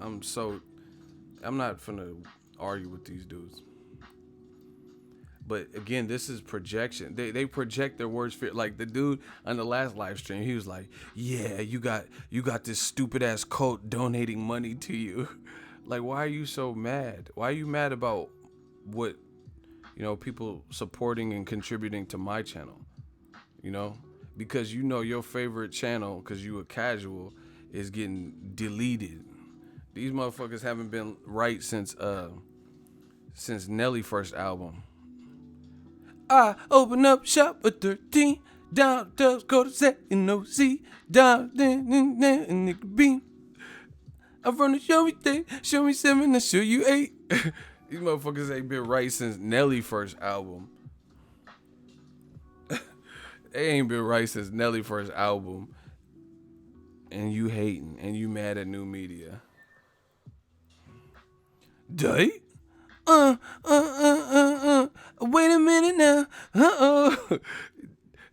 not finna argue with these dudes. But again, this is projection. They project their words. Like the dude on the last live stream, he was like, "Yeah, you got this stupid ass cult donating money to you." Like, why are you so mad? Why are you mad about what, people supporting and contributing to my channel? Because your favorite channel, because you a casual, is getting deleted. These motherfuckers haven't been right since Nelly first album. I open up shop at 13, down to go to second OC, down in the beam. I run to show me 7, I show you 8. These motherfuckers ain't been right since Nelly first album. They ain't been right since Nelly first album. And you hating, and you mad at new media. Day? Wait a minute now.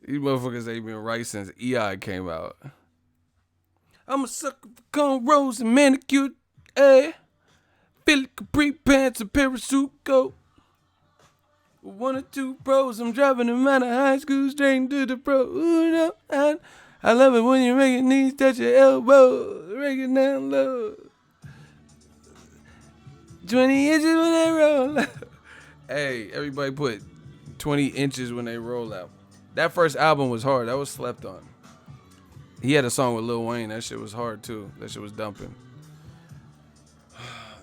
These motherfuckers ain't been right since EI came out. I'm a sucker for cornrows and manicured, Philly capri pants and parachute coat. With 1 or 2 pros, I'm driving them out of high school straight to the pro. Ooh, no, I love it when you make your knees touch your elbow, break it down low. 20 inches when they roll. Hey, everybody put 20 inches when they roll out. That first album was hard. That was slept on. He had a song with Lil Wayne. That shit was hard too. That shit was dumping.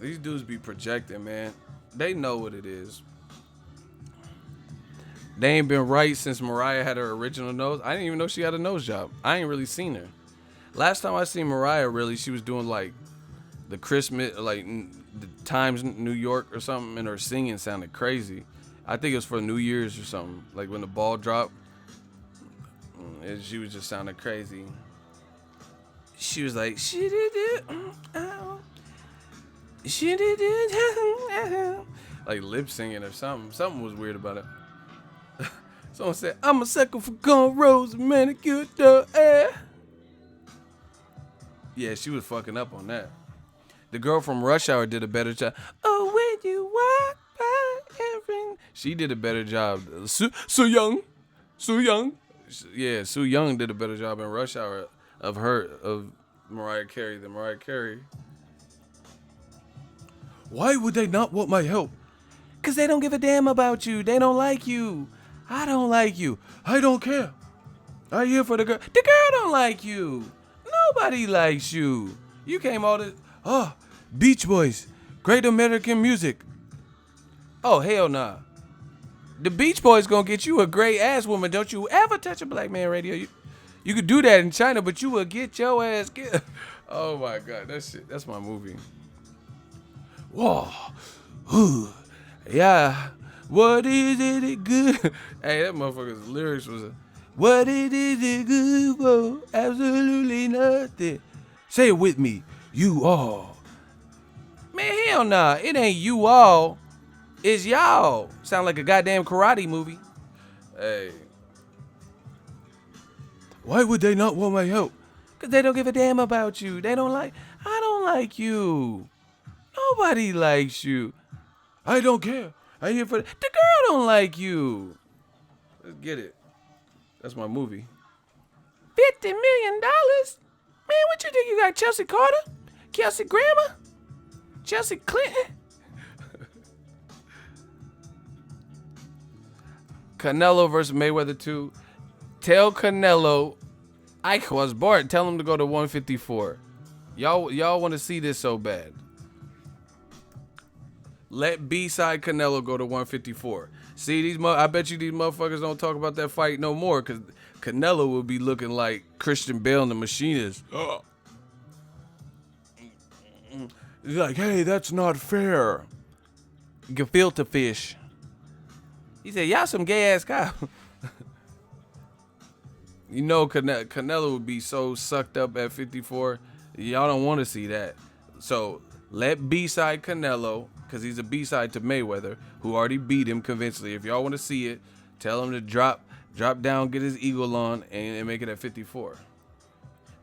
These dudes be projecting, man. They know what it is. They ain't been right since Mariah had her original nose. I didn't even know she had a nose job. I ain't really seen her. Last time I seen Mariah, really, she was doing like the Christmas, like the Times New York or something, and her singing sounded crazy. I think it was for New Year's or something. Like when the ball dropped, and she was just sounding crazy. She was like, she did it, like lip singing or something. Something was weird about it. Someone said, I'm a sucker for cornrows and manicured air. Yeah, she was fucking up on that. The girl from Rush Hour did a better job. Oh, when you walk by everything. She did a better job. Soo Young. Yeah, Soo Young did a better job in Rush Hour of Mariah Carey than Mariah Carey. Why would they not want my help? Because they don't give a damn about you. They don't like you. I don't like you. I don't care. I'm here for the girl. The girl don't like you. Nobody likes you. You came all this. Oh, Beach Boys. Great American music. Oh, hell nah. The Beach Boys gonna get you a great ass woman. Don't you ever touch a black man radio. You could do that in China, but you will get your ass killed. Oh my God, that's my movie. Whoa. Ooh. Yeah. What is it good? Hey, that motherfucker's lyrics was what is it good for? Absolutely nothing. Say it with me. You all. Man, hell nah. It ain't you all. It's y'all. Sound like a goddamn karate movie. Hey. Why would they not want my help? Because they don't give a damn about you. I don't like you. Nobody likes you. I don't care. I'm here for the girl don't like you. Let's get it. That's my movie. $50 million? Man, what you think you got? Chelsea Carter? Kelsey Grammer? Chelsea Clinton? Canelo versus Mayweather 2. Tell Canelo, I was bored. Tell him to go to 154. Y'all want to see this so bad. Let B-side Canelo go to 154. See, I bet you these motherfuckers don't talk about that fight no more because Canelo would be looking like Christian Bale and the Machinist. He's like, hey, that's not fair. Gefilte fish. He said, y'all some gay ass cops. You know, Canelo would be so sucked up at 54. Y'all don't want to see that. So let B-side Canelo, because he's a B-side to Mayweather, who already beat him convincingly. If y'all want to see it, tell him to drop down, get his eagle on, and make it at 54.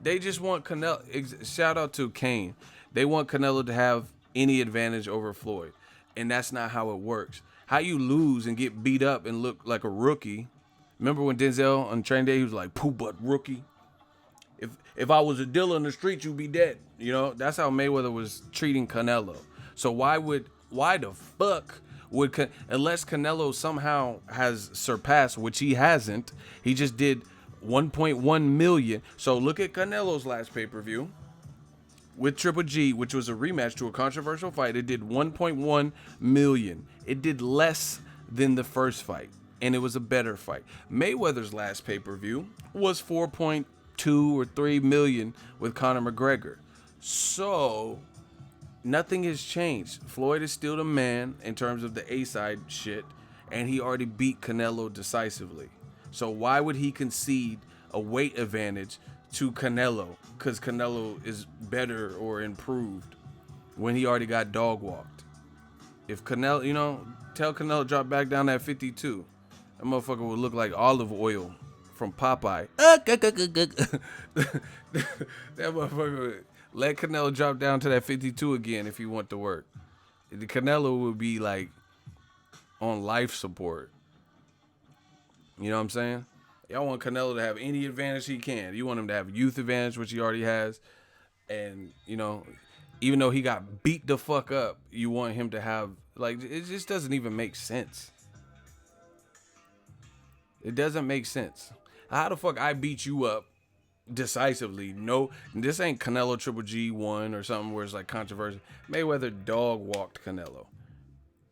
They just want Canelo. Shout out to Kane. They want Canelo to have any advantage over Floyd, and that's not how it works. How you lose and get beat up and look like a rookie? Remember when Denzel on Training Day, he was like, "Pooh, but rookie. If I was a dealer in the street, you'd be dead." You know, that's how Mayweather was treating Canelo. So why the fuck would, unless Canelo somehow has surpassed, which he hasn't, he just did 1.1 million. So look at Canelo's last pay-per-view with Triple G, which was a rematch to a controversial fight. It did 1.1 million. It did less than the first fight, and it was a better fight. Mayweather's last pay-per-view was 4.2 or 3 million with Conor McGregor. So nothing has changed. Floyd is still the man in terms of the A-side shit, and he already beat Canelo decisively. So why would he concede a weight advantage to Canelo? Because Canelo is better or improved when he already got dog walked. If Canelo, tell Canelo drop back down at 52. That motherfucker would look like olive oil from Popeye. That motherfucker would let Canelo drop down to that 52 again if he want to work. The Canelo would be like on life support. You know what I'm saying? Y'all want Canelo to have any advantage he can. You want him to have youth advantage, which he already has. And, even though he got beat the fuck up, you want him to have, it just doesn't even make sense. It doesn't make sense. How the fuck I beat you up decisively? No, this ain't Canelo Triple G 1 or something where it's like controversial. Mayweather dog walked Canelo.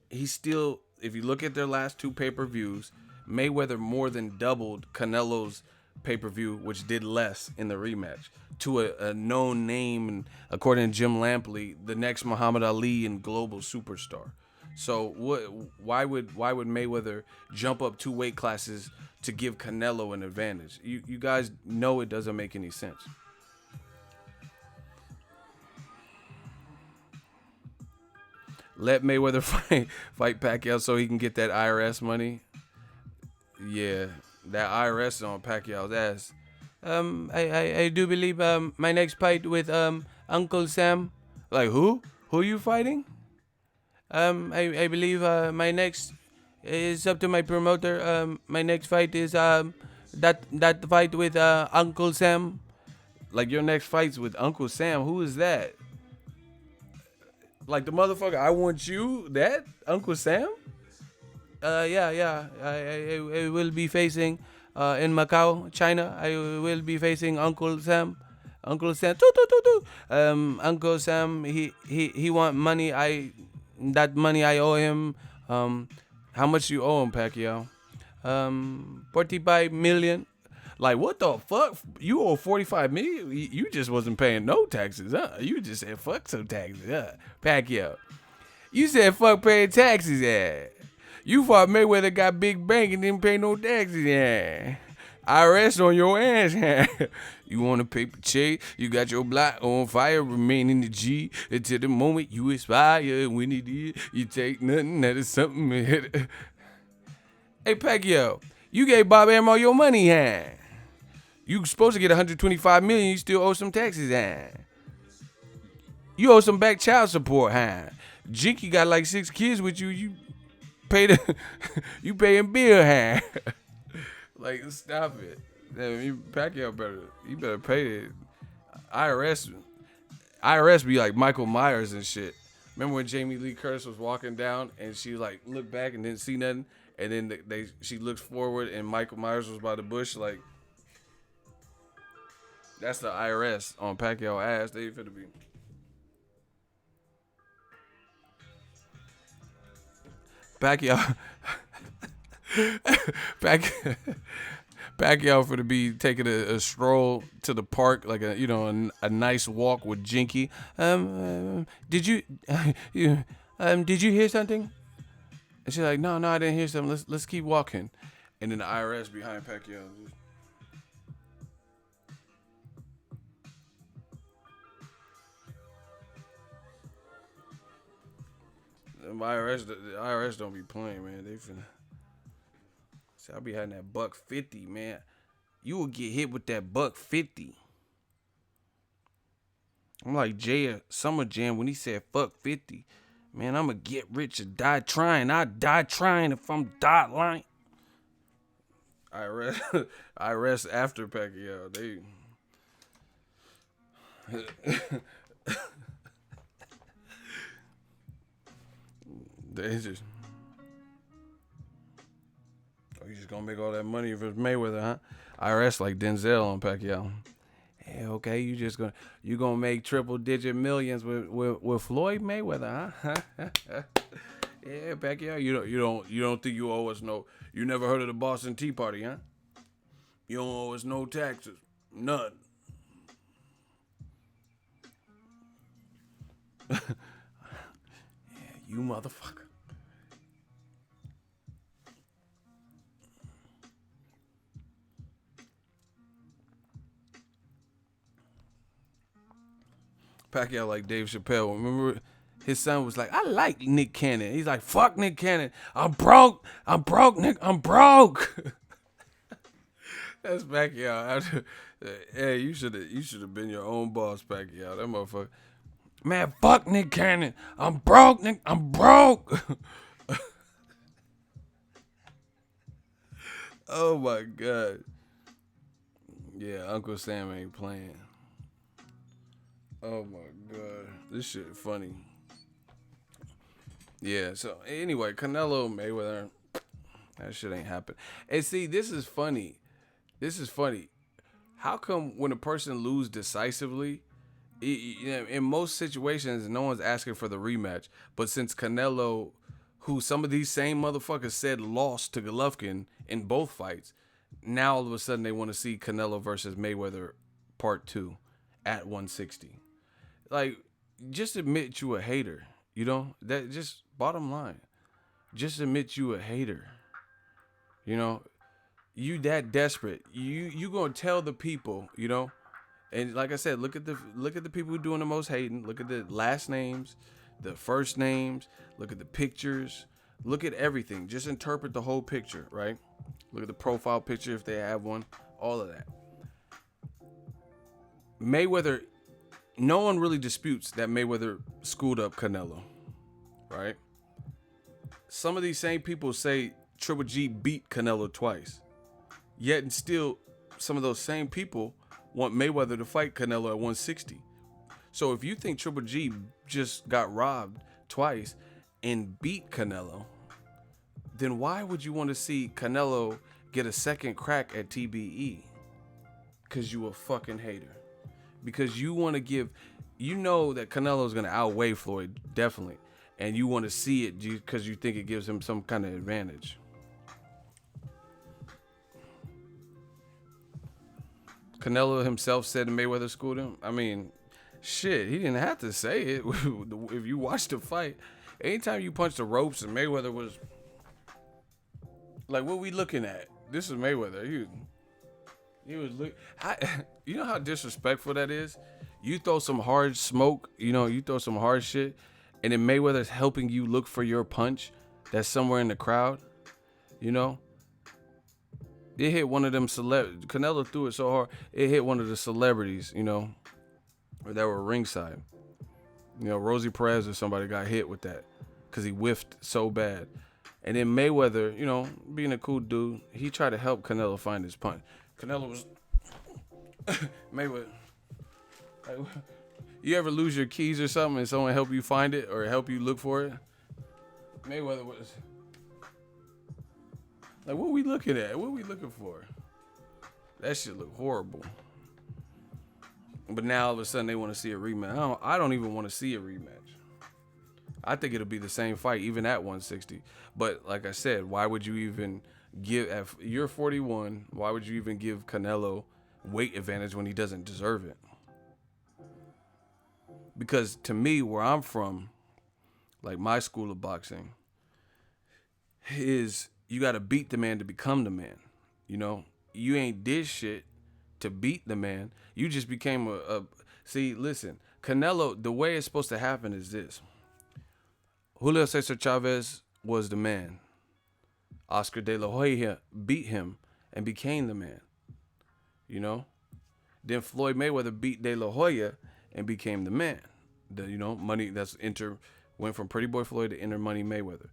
He's still, if you look at their last two pay-per-views, Mayweather more than doubled Canelo's pay-per-view, which did less in the rematch, to a known name, and according to Jim Lampley, the next Muhammad Ali and global superstar. So why would Mayweather jump up 2 weight classes to give Canelo an advantage? You guys know it doesn't make any sense. Let Mayweather fight Pacquiao so he can get that IRS money. Yeah, that IRS is on Pacquiao's ass. I do believe my next fight with Uncle Sam. Like who? Who are you fighting? I believe my next is up to my promoter. My next fight is that fight with Uncle Sam. Like your next fight's with Uncle Sam. Who is that? Like the motherfucker I want you? That Uncle Sam? Yeah. I will be facing in Macau, China. I will be facing Uncle Sam. Uncle Sam. Uncle Sam. He want money. That money I owe him. How much you owe him, Pacquiao? 45 million. Like what the fuck? You owe 45 million? You just wasn't paying no taxes, huh? You just said fuck some taxes, huh? Pacquiao. You said fuck paying taxes, yeah. You thought Mayweather got big bank and didn't pay no taxes, yeah. IRS on your ass, yeah. You want a paper check? You got your block on fire, remain in the G until the moment you expire. When it is, you take nothing. That is something. Hey, Pacquiao, you gave Bob Arum your money, huh? You supposed to get 125 million. You still owe some taxes, huh? You owe some back child support, huh? Jinky got like 6 kids with you. You you paying bill, huh? Like, stop it. Pacquiao better pay it. IRS be like Michael Myers and shit. Remember when Jamie Lee Curtis was walking down and she like looked back and didn't see nothing, and then she looks forward and Michael Myers was by the bush, like that's the IRS on Pacquiao ass. They finna be. Pacquiao for to be taking a stroll to the park, like a nice walk with Jinky. Did you, did you hear something? And she's like, no, I didn't hear something. Let's keep walking. And then the IRS behind Pacquiao. The IRS don't be playing, man. They finna. See, I be having that $150, man. You will get hit with that $150. I'm like Jay Summer Jam when he said fuck 50. Man, I'ma get rich or die trying. I die trying if I'm dot line. IRS after Pacquiao. They just. Oh, you just gonna make all that money if it's Mayweather, huh? IRS like Denzel on Pacquiao. Hey, okay, you gonna make triple digit millions with Floyd Mayweather, huh? Yeah, Pacquiao. You don't think you owe us no? You never heard of the Boston Tea Party, huh? You don't owe us no taxes, none. Yeah, you motherfucker. Pacquiao like Dave Chappelle. Remember, his son was like, I like Nick Cannon. He's like, fuck Nick Cannon. I'm broke. I'm broke, Nick. I'm broke. That's Pacquiao. Hey, you should have been your own boss, Pacquiao. That motherfucker. Man, fuck Nick Cannon. I'm broke, Nick. I'm broke. Oh my god. Yeah, Uncle Sam ain't playing. Oh my god. This shit funny. Yeah, so anyway, Canelo Mayweather, that shit ain't happen. And see, this is funny. This is funny. How come when a person lose decisively, in most situations, no one's asking for the rematch. But since Canelo, who some of these same motherfuckers said lost to Golovkin in both fights, now all of a sudden they want to see Canelo versus Mayweather part 2 at 160. Like, just admit you a hater. You know, that just bottom line. Just admit you a hater. You know, you that desperate. You gonna tell the people, you know. And like I said, look at the people who doing the most hating. Look at the last names, the first names. Look at the pictures. Look at everything. Just interpret the whole picture, right? Look at the profile picture if they have one. All of that. Mayweather. No one really disputes that Mayweather schooled up Canelo, right? Some of these same people say Triple G beat Canelo twice. Yet and still, some of those same people want Mayweather to fight Canelo at 160. So if you think Triple G just got robbed twice and beat Canelo, then why would you want to see Canelo get a second crack at TBE? Because you a fucking hater. Because you want to give, you know that Canelo's going to outweigh Floyd, definitely. And you want to see it because you think it gives him some kind of advantage. Canelo himself said Mayweather schooled him. I mean, shit, he didn't have to say it. If you watch the fight, anytime you punch the ropes and Mayweather was like, what we looking at? This is Mayweather. He was look. You know how disrespectful that is. You throw some hard smoke. You throw some hard shit, and then Mayweather's helping you look for your punch that's somewhere in the crowd. You know. It hit one of them Canelo threw it so hard, it hit one of the celebrities, that were ringside. Rosie Perez or somebody got hit with that because he whiffed so bad. And then Mayweather, being a cool dude, he tried to help Canelo find his punch. Canelo was Mayweather. Like, you ever lose your keys or something and someone help you find it or help you look for it? Mayweather was like, what we looking at? What we looking for? That shit look horrible. But now all of a sudden they want to see a rematch. I don't even want to see a rematch. I think it'll be the same fight even at 160. But like I said, why would you even you're 41. Why would you even give Canelo weight advantage when he doesn't deserve it? Because to me, where I'm from, like my school of boxing, is you got to beat the man to become the man. You know, you ain't did shit to beat the man. You just became a see, listen, Canelo, the way it's supposed to happen is this. Julio Cesar Chavez was the man. Oscar De La Hoya beat him and became the man. You know? Then Floyd Mayweather beat De La Hoya and became the man. Money went from Pretty Boy Floyd to Enter Money Mayweather.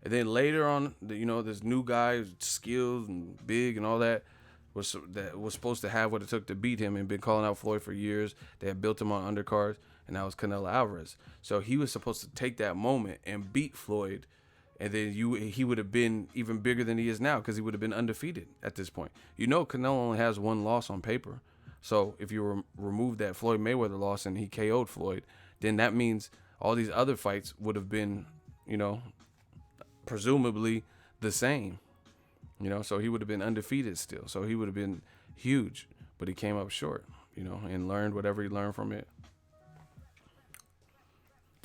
And then later on, this new guy, skilled and big and all that was supposed to have what it took to beat him and been calling out Floyd for years. They had built him on undercards, and that was Canelo Alvarez. So he was supposed to take that moment and beat Floyd, and then he would have been even bigger than he is now because he would have been undefeated at this point. Canelo only has one loss on paper. So if you remove that Floyd Mayweather loss and he KO'd Floyd, then that means all these other fights would have been, presumably the same. So he would have been undefeated still. So he would have been huge, but he came up short, and learned whatever he learned from it.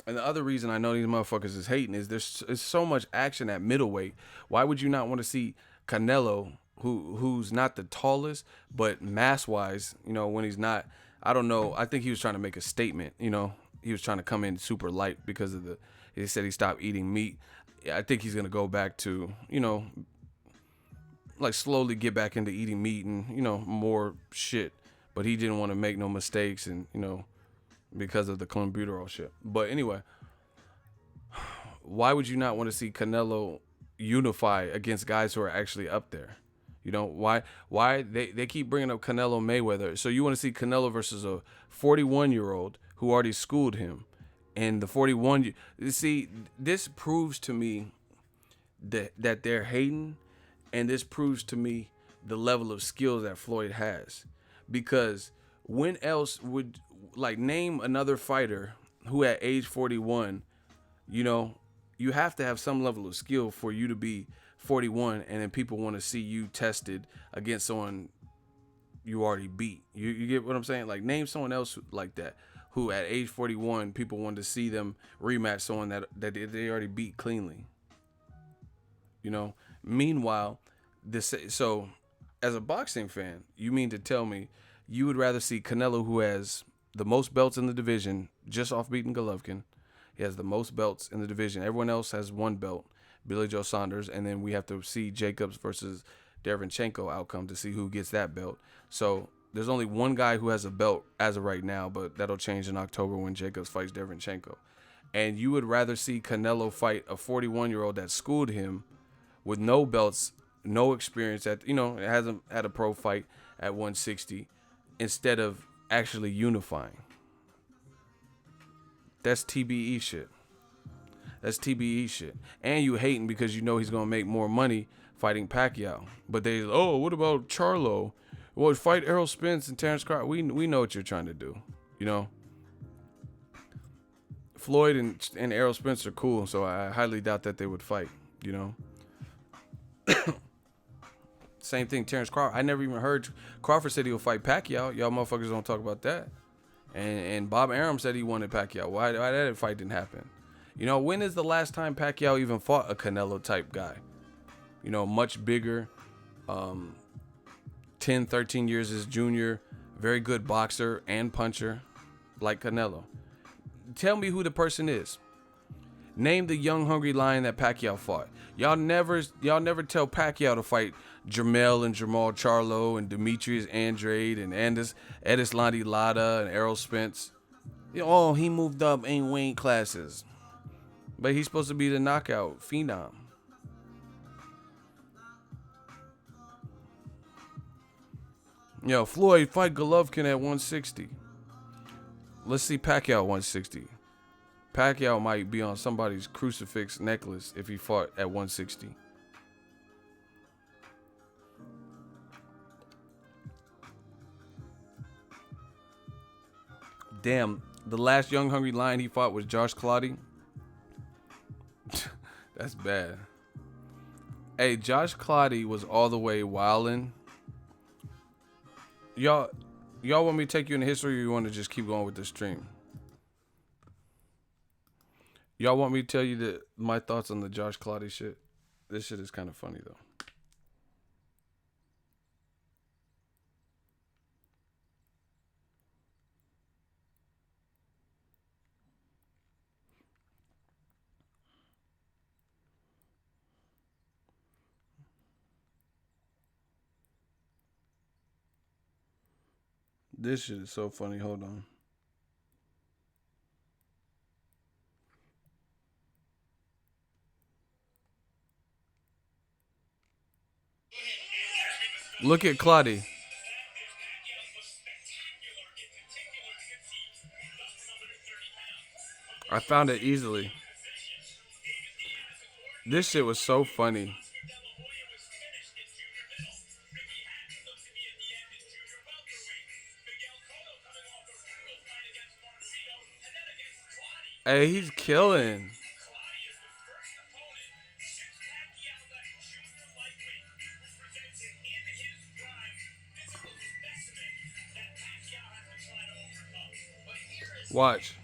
And the other reason I know these motherfuckers is hating is there's so much action at middleweight. Why would you not want to see Canelo, who's not the tallest, but mass-wise, when he's not, I don't know. I think he was trying to make a statement, He was trying to come in super light because of he said he stopped eating meat. I think he's going to go back to, like slowly get back into eating meat and, more shit. But he didn't want to make no mistakes and, because of the clenbuterol shit. But anyway, why would you not want to see Canelo unify against guys who are actually up there? Why they keep bringing up Canelo Mayweather. So you want to see Canelo versus a 41-year-old who already schooled him. And the 41, see, this proves to me that they're hating, and this proves to me the level of skills that Floyd has. Because when else would, name another fighter who at age 41, you have to have some level of skill for you to be 41, and then people want to see you tested against someone you already beat. You get what I'm saying? Like, name someone else like that, who at age 41, people wanted to see them rematch someone that they already beat cleanly. Meanwhile, so as a boxing fan, you mean to tell me you would rather see Canelo, who has the most belts in the division, just off beating Golovkin. He has the most belts in the division. Everyone else has one belt, Billy Joe Saunders, and then we have to see Jacobs versus Derevyanchenko outcome to see who gets that belt. So there's only one guy who has a belt as of right now, but that'll change in October when Jacobs fights Derevyanchenko. And you would rather see Canelo fight a 41-year-old that schooled him with no belts, no experience it hasn't had a pro fight at 160, instead of actually unifying. That's TBE shit. That's TBE shit. And you hating because he's going to make more money fighting Pacquiao. But what about Charlo? Well, fight Errol Spence and Terrence Crawford. We know what you're trying to do. Floyd and Errol Spence are cool, so I highly doubt that they would fight. Same thing, Terrence Crawford. I never even heard Crawford said he'll fight Pacquiao. Y'all motherfuckers don't talk about that. And Bob Arum said he wanted Pacquiao. Why that fight didn't happen? When is the last time Pacquiao even fought a Canelo type guy? Much bigger, 10, 13 years his junior, very good boxer and puncher like Canelo. Tell me who the person is. Name the young hungry lion that Pacquiao fought. Y'all never tell Pacquiao to fight Jermell and Jamal Charlo and Demetrius Andrade and Edislandi Lara and Errol Spence. He moved up in weight classes. But he's supposed to be the knockout phenom. Floyd fight Golovkin at 160. Let's see Pacquiao 160. Pacquiao might be on somebody's crucifix necklace if he fought at 160. Damn, the last young hungry lion he fought was Josh Clottey. That's bad. Hey, Josh Clottey was all the way wildin'. Y'all, y'all want me to take you in history, or you want to just keep going with the stream? Y'all want me to tell you my thoughts on the Josh Clottey shit? This shit is kind of funny though. This shit is so funny. Hold on. Look at Clottey. I found it easily. This shit was so funny. Hey, he's killing. Watch.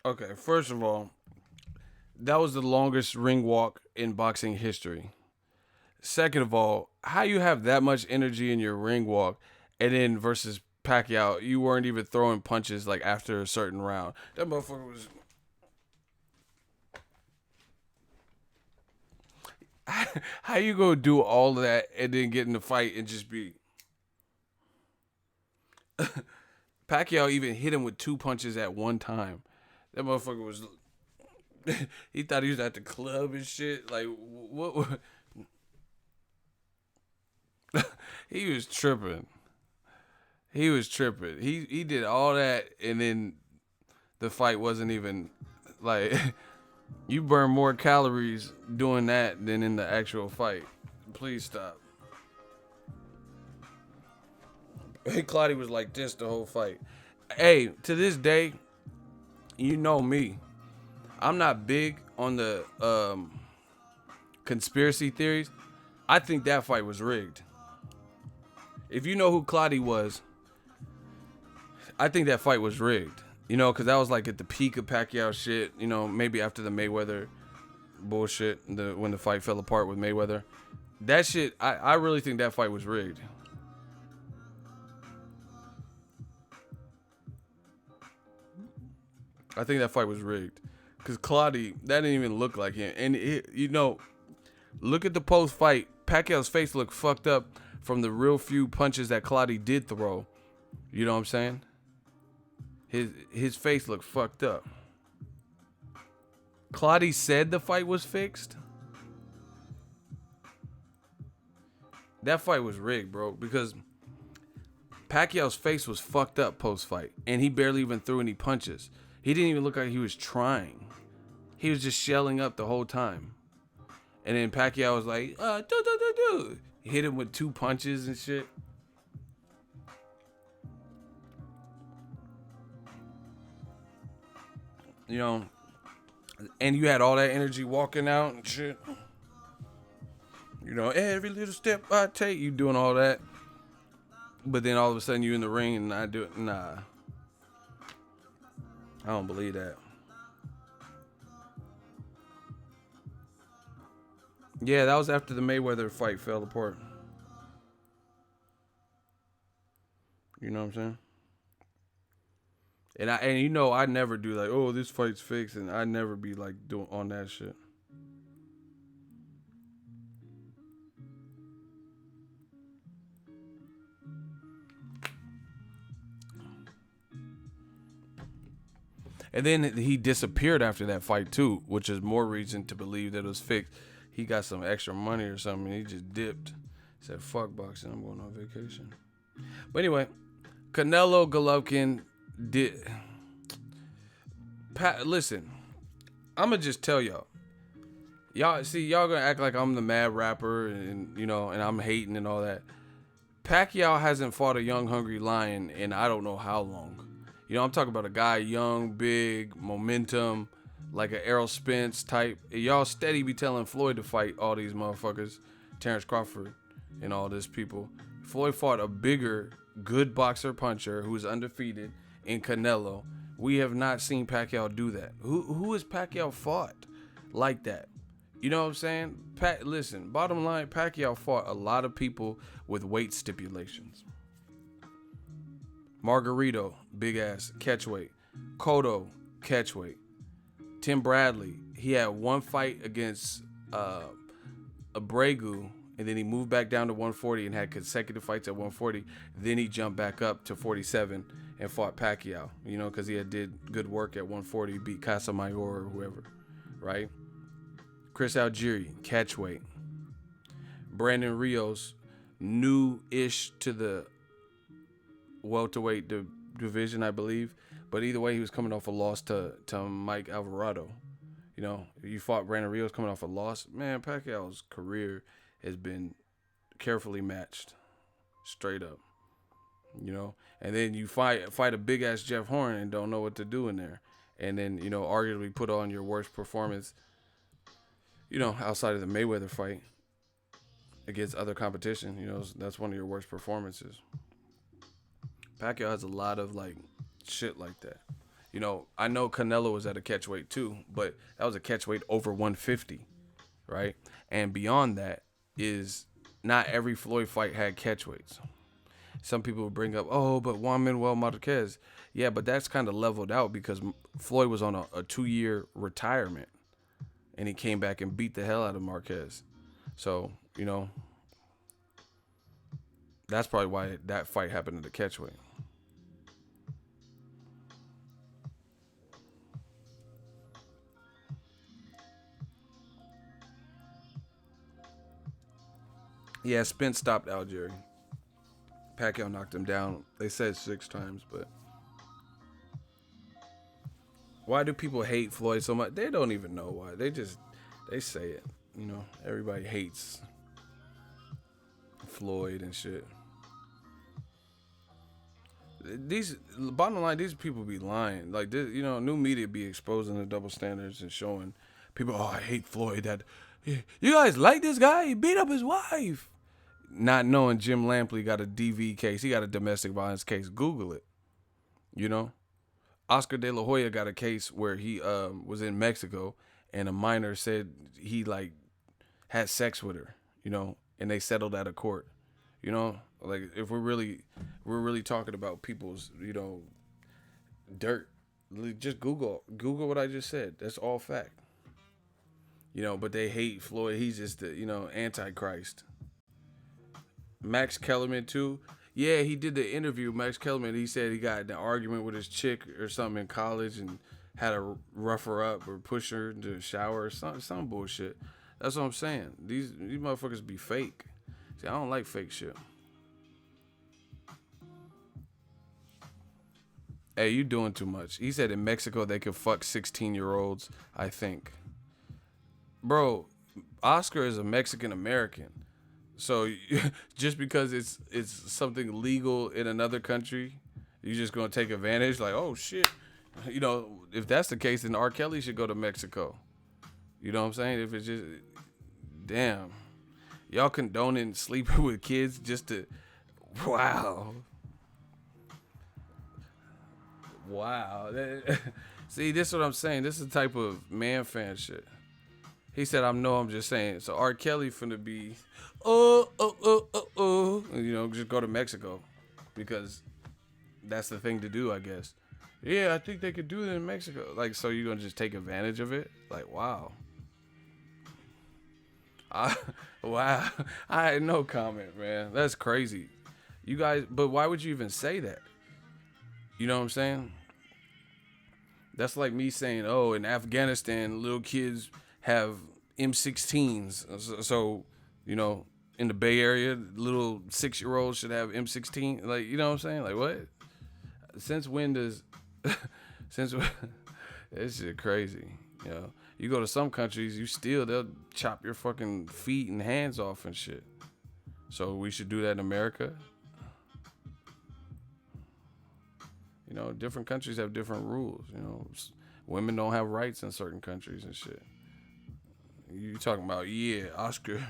Okay, first of all, that was the longest ring walk in boxing history. Second of all, how you have that much energy in your ring walk, and then versus Pacquiao, you weren't even throwing punches like after a certain round. That motherfucker was. How you gonna do all of that and then get in the fight and just be? Pacquiao even hit him with two punches at one time. That motherfucker was. He thought he was at the club and shit. Like what? He was tripping. He was tripping. He did all that, and then the fight wasn't even like you burn more calories doing that than in the actual fight. Please stop. Hey, Claudia was like this the whole fight. Hey, to this day, you know me. I'm not big on the conspiracy theories. I think that fight was rigged. If you know who Claudia was, I think that fight was rigged. You know, because that was like at the peak of Pacquiao shit. You know, maybe after the Mayweather bullshit, when the fight fell apart with Mayweather. That shit, I really think that fight was rigged. I think that fight was rigged. Because Claudia, that didn't even look like him. And, you know, look at the post-fight. Pacquiao's face looked fucked up from the real few punches that Claudia did throw. You know what I'm saying? His face looked fucked up. Claudia said the fight was fixed. That fight was rigged, bro, because Pacquiao's face was fucked up post-fight, and he barely even threw any punches. He didn't even look like he was trying. He was just shelling up the whole time. And then Pacquiao was like, do. Hit him with two punches and shit. You know, and you had all that energy walking out and shit. You know, every little step I take, you doing all that. But then all of a sudden you in the ring and I do it. Nah. I don't believe that. Yeah, that was after the Mayweather fight fell apart. You know what I'm saying? And you know I never do like, oh, this fight's fixed, and I never be like doing on that shit. And then he disappeared after that fight too, which is more reason to believe that it was fixed. He got some extra money or something, and he just dipped. Said, fuck boxing, I'm going on vacation. But anyway, Canelo Golovkin did. Listen, I'm going to just tell y'all. Y'all gonna act like I'm the mad rapper and, and I'm hating and all that. Pacquiao hasn't fought a young, hungry lion in I don't know how long. I'm talking about a guy young, big, momentum, like an Errol Spence type. Y'all steady be telling Floyd to fight all these motherfuckers, Terrence Crawford and all these people. Floyd fought a bigger, good boxer puncher who's undefeated in Canelo. We have not seen Pacquiao do that. Who has Pacquiao fought like that? You know what I'm saying? Listen, bottom line, Pacquiao fought a lot of people with weight stipulations. Margarito, big ass, catchweight. Cotto, catchweight. Tim Bradley, he had one fight against Abregu, and then he moved back down to 140 and had consecutive fights at 140. Then he jumped back up to 47 and fought Pacquiao, because he had did good work at 140, beat Casamayor or whoever, right? Chris Algieri, catchweight. Brandon Rios, new-ish to the welterweight division, I believe. But either way, he was coming off a loss to Mike Alvarado. You fought Brandon Rios coming off a loss. Man, Pacquiao's career has been carefully matched, straight up. And then you fight a big-ass Jeff Horn and don't know what to do in there. And then, arguably put on your worst performance, outside of the Mayweather fight against other competition. That's one of your worst performances. Pacquiao has a lot of, shit like that. I know Canelo was at a catchweight too, but that was a catchweight over 150, right? And beyond that is not every Floyd fight had catchweights. Some people would bring up, but Juan Manuel Marquez. Yeah, but that's kind of leveled out because Floyd was on a 2-year retirement, and he came back and beat the hell out of Marquez. So, that's probably why that fight happened at the catchweight. Yeah, Spence stopped Algieri. Pacquiao knocked him down. They said 6 times, but why do people hate Floyd so much? They don't even know why. They say it. Everybody hates Floyd and shit. Bottom line, these people be lying. Like this, new media be exposing the double standards and showing people, I hate Floyd. That you guys like this guy? He beat up his wife. Not knowing Jim Lampley got a DV case. He got a domestic violence case. Google it. Oscar De La Hoya got a case where he was in Mexico and a minor said he had sex with her, and they settled out of court. If we're really talking about people's, dirt, just Google what I just said. That's all fact. But they hate Floyd. He's just the, Antichrist. Max Kellerman too. Yeah, he did the interview. Max Kellerman, he said he got in an argument with his chick or something in college and had to rough her up or push her into the shower or some bullshit. That's what I'm saying. These motherfuckers be fake. See, I don't like fake shit. Hey, you doing too much. He said in Mexico they could fuck 16-year-olds, I think. Bro, Oscar is a Mexican American. So just because it's something legal in another country, you're just gonna take advantage? Like, oh shit. If that's the case, then R. Kelly should go to Mexico. You know what I'm saying? If it's just, damn. Y'all condoning sleeping with kids just to, wow. See, this is what I'm saying. This is the type of man fan shit. He said, I'm just saying. So R. Kelly finna be, just go to Mexico because that's the thing to do, I guess. Yeah, I think they could do it in Mexico. So you're going to just take advantage of it? Wow. Wow. I had no comment, man. That's crazy. You guys, but why would you even say that? You know what I'm saying? That's like me saying, oh, in Afghanistan, little kids have M16s. So, you know, in the Bay Area, little 6-year-olds should have M16. Like, you know what I'm saying? Like, what? Since when does, since this shit crazy? You know, you go to some countries, they'll chop your fucking feet and hands off and shit. So we should do that in America. You know, different countries have different rules. You know, women don't have rights in certain countries and shit. You talking about, yeah, Oscar,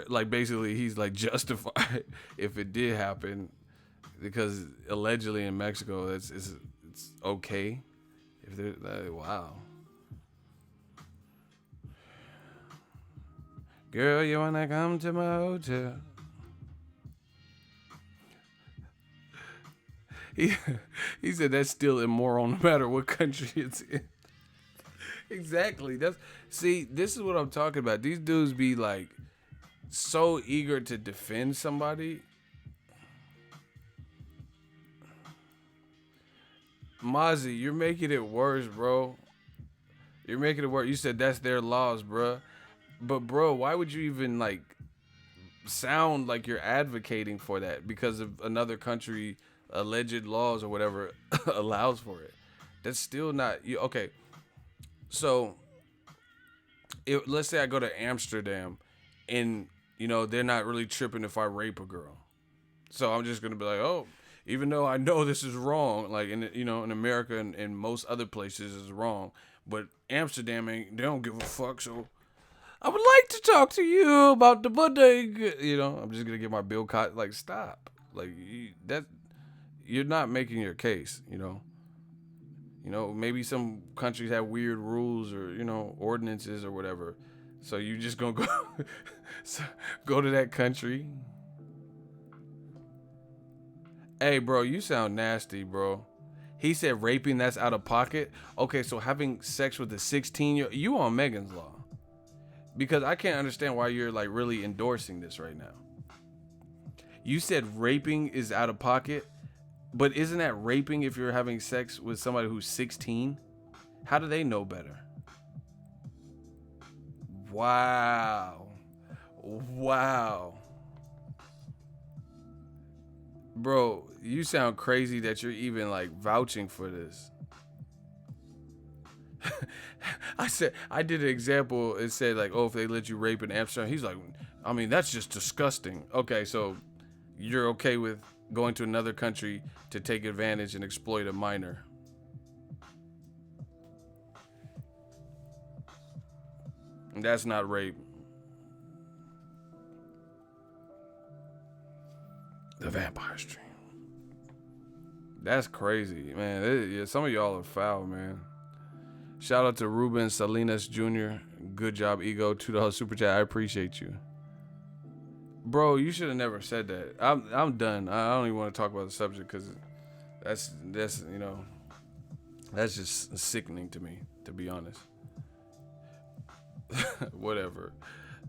like basically he's like justified if it did happen because allegedly in Mexico it's okay if they're like, wow. Girl, you wanna come to my hotel? He, he said that's still immoral no matter what country it's in. Exactly. This is what I'm talking about. These dudes be like so eager to defend somebody. Mozzie, you're making it worse, bro. You're making it worse. You said that's their laws, bro. But bro, why would you even like sound like you're advocating for that because of another country alleged laws or whatever allows for it? That's still not you. Okay, so let's say I go to Amsterdam, and you know they're not really tripping if I rape a girl. So I'm just gonna be like, oh, even though I know this is wrong, like in America and most other places is wrong, but Amsterdam they don't give a fuck. So I would like to talk to you about the bodega. You know, I'm just gonna get my bill cut. Like, stop. Like you're not making your case. You know, maybe some countries have weird rules or ordinances or whatever. So you just gonna go go to that country. Hey, bro, you sound nasty, bro. He said raping, that's out of pocket. Okay, so having sex with a 16-year-old, you on Megan's Law. Because I can't understand why you're like really endorsing this right now. You said raping is out of pocket, but isn't that raping if you're having sex with somebody who's 16? How do they know better? Wow. Bro, you sound crazy that you're even like vouching for this. I did an example. It said like, oh, if they let you rape in Amsterdam, he's like, I mean, that's just disgusting. Okay, so you're okay with going to another country to take advantage and exploit a minor? That's not rape. The Vampire Stream. That's crazy, man. Some of y'all are foul, man. Shout out to Ruben Salinas Jr. Good job, Ego. $2 super chat. I appreciate you. Bro, you should have never said that. I'm done. I don't even want to talk about the subject because that's that's just sickening to me, to be honest. Whatever.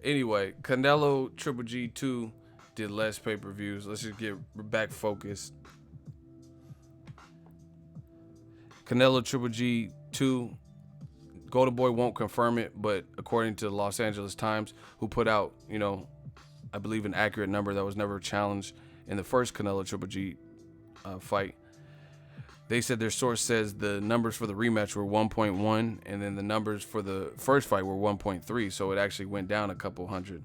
Anyway, Canelo Triple G 2 did less pay-per-views. Let's just get back focused. Canelo Triple G 2, Golden Boy won't confirm it, but according to the Los Angeles Times, who put out, I believe an accurate number that was never challenged in the first Canelo Triple G fight, they said their source says the numbers for the rematch were 1.1, and then the numbers for the first fight were 1.3, so it actually went down a couple hundred.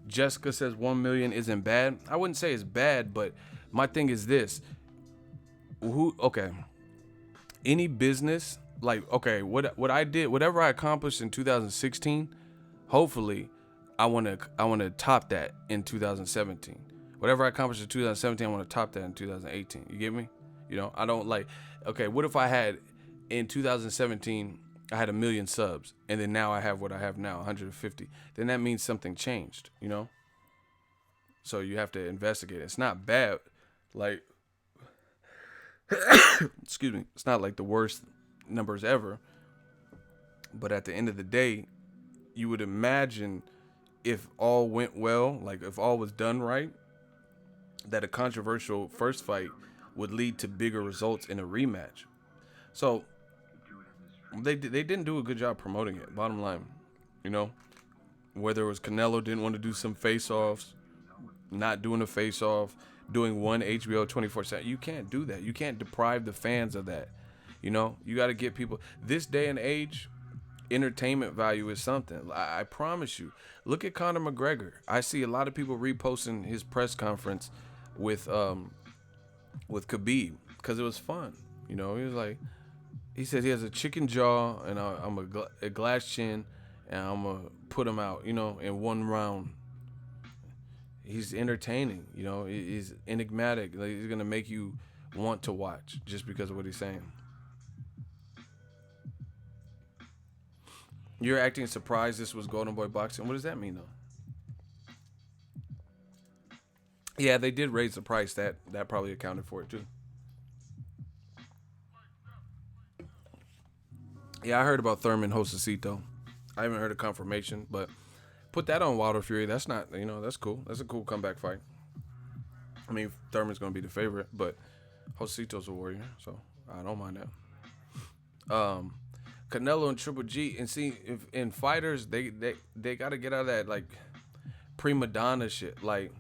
Jessica says 1 million isn't bad. I wouldn't say it's bad, but my thing is this. Any business, like, okay, what I did, whatever I accomplished in 2016, hopefully I want to top that in 2017. Whatever I accomplished in 2017, I want to top that in 2018. You get me? I don't like, okay, what if I had in 2017, I had 1 million subs, and then now I have what I have now, 150. Then that means something changed, So you have to investigate it. It's not bad. Like, excuse me. It's not like the worst numbers ever. But at the end of the day, you would imagine if all went well, like if all was done right, that a controversial first fight would lead to bigger results in a rematch. So they didn't do a good job promoting it. Bottom line, you know, whether it was Canelo didn't want to do some face-offs, not doing a face-off, doing one HBO 24/7. You can't do that. You can't deprive the fans of that. You know, you got to get people. This day and age, entertainment value is something. I promise you. Look at Conor McGregor. I see a lot of people reposting his press conference with Khabib because it was fun. You know, he was like, he said he has a chicken jaw and I'm a glass chin, and I'm gonna put him out. You know, in one round. He's entertaining. You know, he's enigmatic. Like, he's gonna make you want to watch just because of what he's saying. You're acting surprised this was Golden Boy Boxing. What does that mean, though? Yeah, they did raise the price. That probably accounted for it too. Yeah, I heard about Thurman Josecito. I haven't heard a confirmation, but put that on Wilder Fury. That's not, that's cool. That's a cool comeback fight. I mean, Thurman's gonna be the favorite, but Josecito's a warrior, so I don't mind that. Canelo and Triple G, and see, if in fighters, they got to get out of that like prima donna shit. Like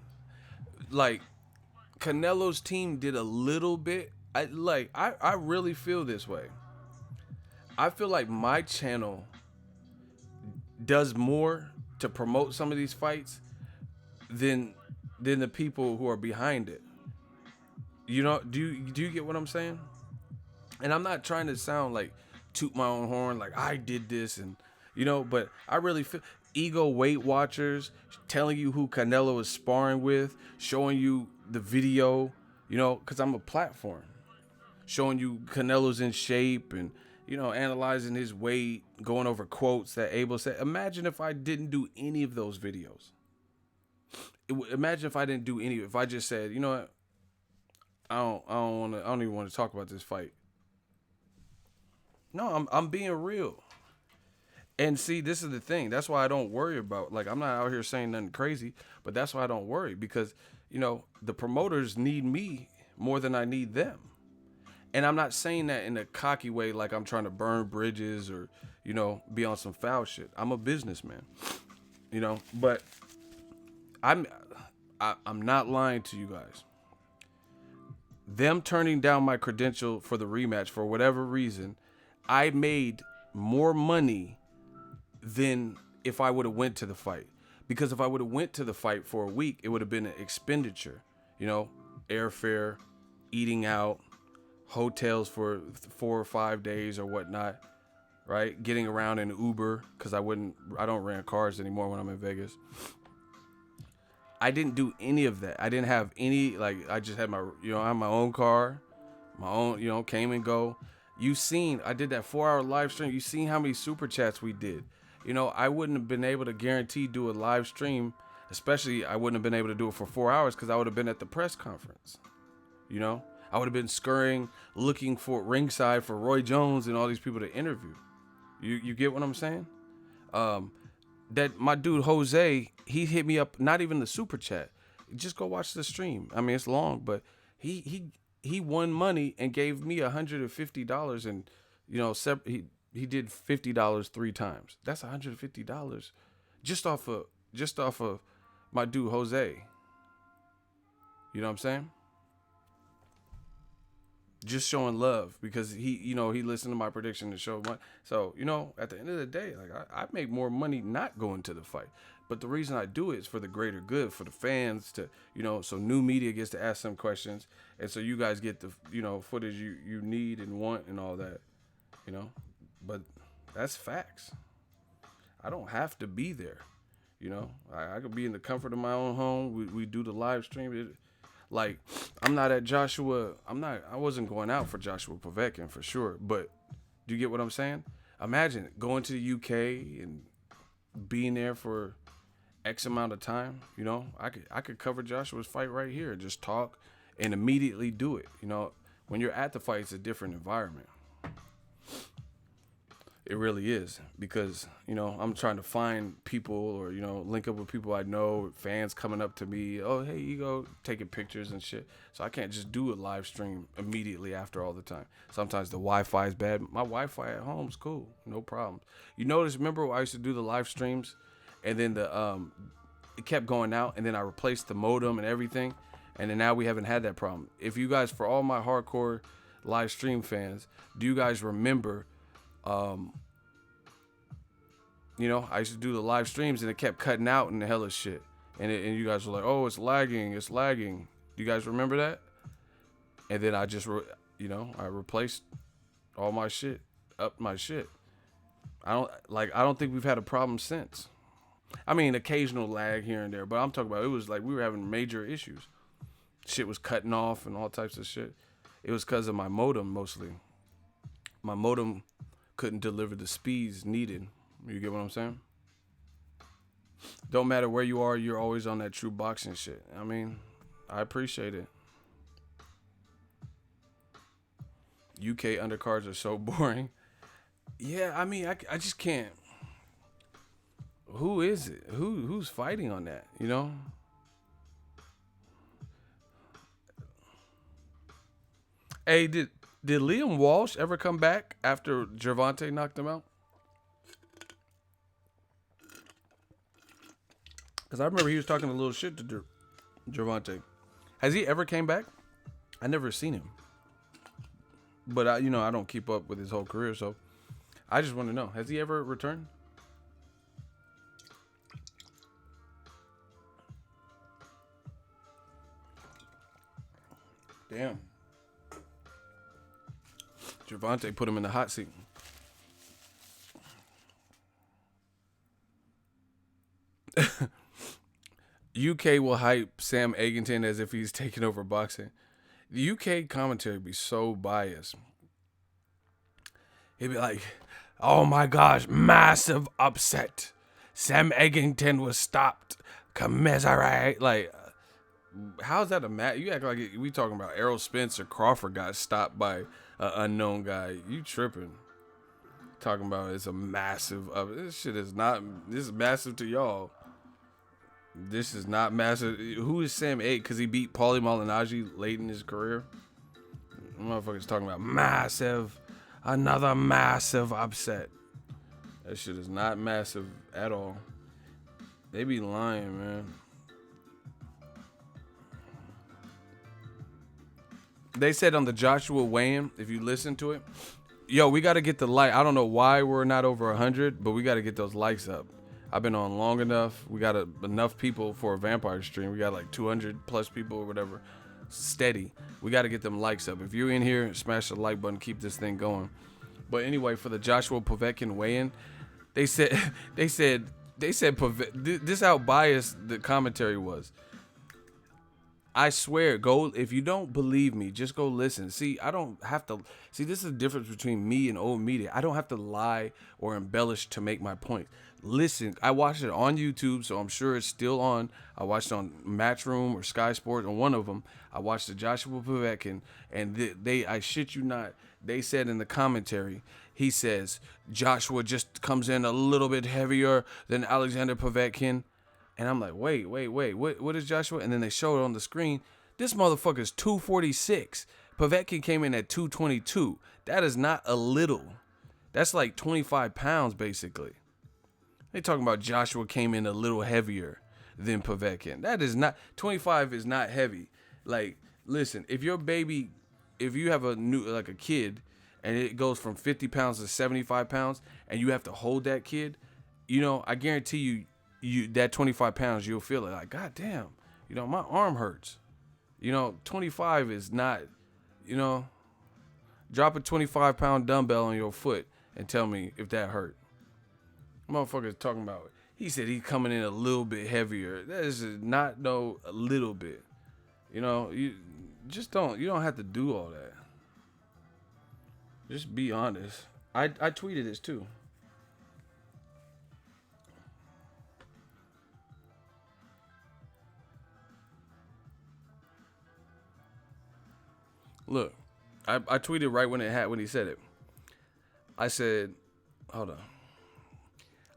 Canelo's team did a little bit. I really feel this way. I feel like my channel does more to promote some of these fights than the people who are behind it. You know, do you get what I'm saying? And I'm not trying to sound like toot my own horn, like I did this, and but I really feel ego Weight Watchers telling you who Canelo is sparring with, showing you the video, because I'm a platform, showing you Canelo's in shape and analyzing his weight, going over quotes that Abel said. Imagine if I didn't do any of those videos. Imagine if I didn't do any. If I just said, you know what, I don't even want to talk about this fight. No, I'm being real. And see, this is the thing. That's why I don't worry about, like, I'm not out here saying nothing crazy, but that's why I don't worry, because, the promoters need me more than I need them. And I'm not saying that in a cocky way, like I'm trying to burn bridges or, be on some foul shit. I'm a businessman, but I'm not lying to you guys. Them turning down my credential for the rematch for whatever reason, I made more money than if I would have went to the fight. Because if I would have went to the fight for a week, it would have been an expenditure, airfare, eating out, hotels for 4 or 5 days or whatnot, right? Getting around in Uber, because I don't rent cars anymore when I'm in Vegas. I didn't do any of that. I didn't have any, I just had I have my own car, my own, came and go. You seen, I did that 4-hour live stream. You seen how many super chats we did. I wouldn't have been able to guarantee do a live stream, especially I wouldn't have been able to do it for 4 hours because I would have been at the press conference. I would have been scurrying, looking for ringside for Roy Jones and all these people to interview. You get what I'm saying? That my dude Jose, he hit me up, not even the super chat. Just go watch the stream. I mean, it's long, but he won money and gave me $150, and he did $50 3 times. That's $150 just off of my dude Jose. You know what I'm saying? Just showing love because he listened to my prediction and showed my. So at the end of the day, like I make more money not going to the fight, but the reason I do it is for the greater good, for the fans to so new media gets to ask some questions, and so you guys get the footage you need and want and all that, but that's facts. I don't have to be there, I could be in the comfort of my own home. We do the live stream. Like, I'm not at Joshua. I wasn't going out for Joshua Povetkin for sure. But do you get what I'm saying? Imagine going to the UK and being there for X amount of time. I could cover Joshua's fight right here, just talk and immediately do it. When you're at the fight, it's a different environment. It really is because I'm trying to find people or link up with people I know, fans coming up to me. Oh, hey, Ego, taking pictures and shit. So I can't just do a live stream immediately after all the time. Sometimes the Wi-Fi is bad. My Wi-Fi at home is cool, no problem. You notice? Remember, I used to do the live streams, and then it kept going out, and then I replaced the modem and everything, and then now we haven't had that problem. If you guys, for all my hardcore live stream fans, do you guys remember? I used to do the live streams and it kept cutting out and the hell of shit. And you guys were like, "Oh, it's lagging, it's lagging." Do you guys remember that? And then I just, I replaced all my shit, up my shit. I don't think we've had a problem since. I mean, occasional lag here and there, but I'm talking about it was like we were having major issues. Shit was cutting off and all types of shit. It was because of my modem mostly. My modem couldn't deliver the speeds needed. You get what I'm saying? Don't matter where you are, you're always on that true boxing shit. I mean, I appreciate it. UK undercards are so boring. Yeah, I mean, I just can't. Who is it? Who's fighting on that? Hey, did Liam Walsh ever come back after Gervonta knocked him out? Because I remember he was talking a little shit to Gervonta. Has he ever came back? I never seen him. But I don't keep up with his whole career, so I just want to know: has he ever returned? Damn. Gervonta put him in the hot seat. UK will hype Sam Eggington as if he's taking over boxing. The UK commentary be so biased. He'd be like, "Oh my gosh, massive upset. Sam Eggington was stopped. Commiserate." Like, how's that a match? You act like we talking about Errol Spence or Crawford got stopped by an unknown guy. You tripping. Talking about it's a massive this shit is not. This is massive to y'all. This is not massive. Who is Sam Egg? Because he beat Paulie Malignaggi late in his career. Motherfuckers talking about massive. Another massive upset. That shit is not massive at all. They be lying, man. They said on the Joshua weigh-in, if you listen to it, yo, we got to get the like. I don't know why we're not over 100, but we got to get those likes up. I've been on long enough. We got enough people for a vampire stream. We got like 200 plus people or whatever. Steady. We got to get them likes up. If you're in here, smash the like button. Keep this thing going. But anyway, for the Joshua Povetkin weigh-in, they said this is how biased the commentary was. I swear, go, if you don't believe me, just go listen. See, I don't have to, see, this is the difference between me and old media. I don't have to lie or embellish to make my point. Listen, I watched it on YouTube, so I'm sure it's still on. I watched it on Matchroom or Sky Sports, on one of them. I watched the Joshua Povetkin, and they, I shit you not, they said in the commentary, he says, Joshua just comes in a little bit heavier than Alexander Povetkin. And I'm like, wait, what is Joshua? And then they show it on the screen. This motherfucker's 246. Povetkin came in at 222. That is not a little. That's like 25 pounds, basically. They talking about Joshua came in a little heavier than Povetkin. That is not, 25 is not heavy. Like, listen, if your baby, if you have a kid, and it goes from 50 pounds to 75 pounds, and you have to hold that kid, I guarantee you that 25 pounds, you'll feel it like, God damn, my arm hurts. 25 is not, drop a 25-pound dumbbell on your foot and tell me if that hurt. Motherfuckers talking about, he said he's coming in a little bit heavier. That is not a little bit. You just don't, you don't have to do all that. Just be honest. I tweeted this too. Look, I tweeted right when he said it. I said, Hold on.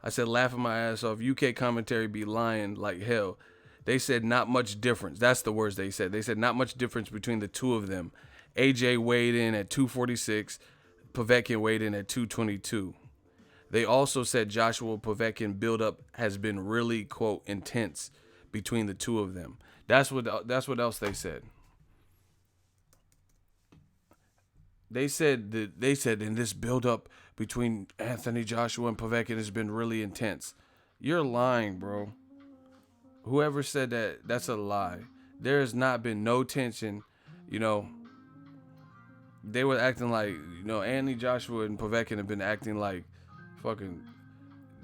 I said laughing my ass off. UK commentary be lying like hell. They said not much difference. That's the words they said. They said not much difference between the two of them. AJ weighed in at 246. Povetkin weighed in at 222. They also said Joshua Povetkin buildup has been really, quote, intense between the two of them. That's what else they said. They said in this buildup between Anthony Joshua and Povetkin has been really intense. You're lying, bro. Whoever said that, that's a lie. There has not been no tension. You know, they were acting like, Anthony Joshua and Povetkin have been acting like fucking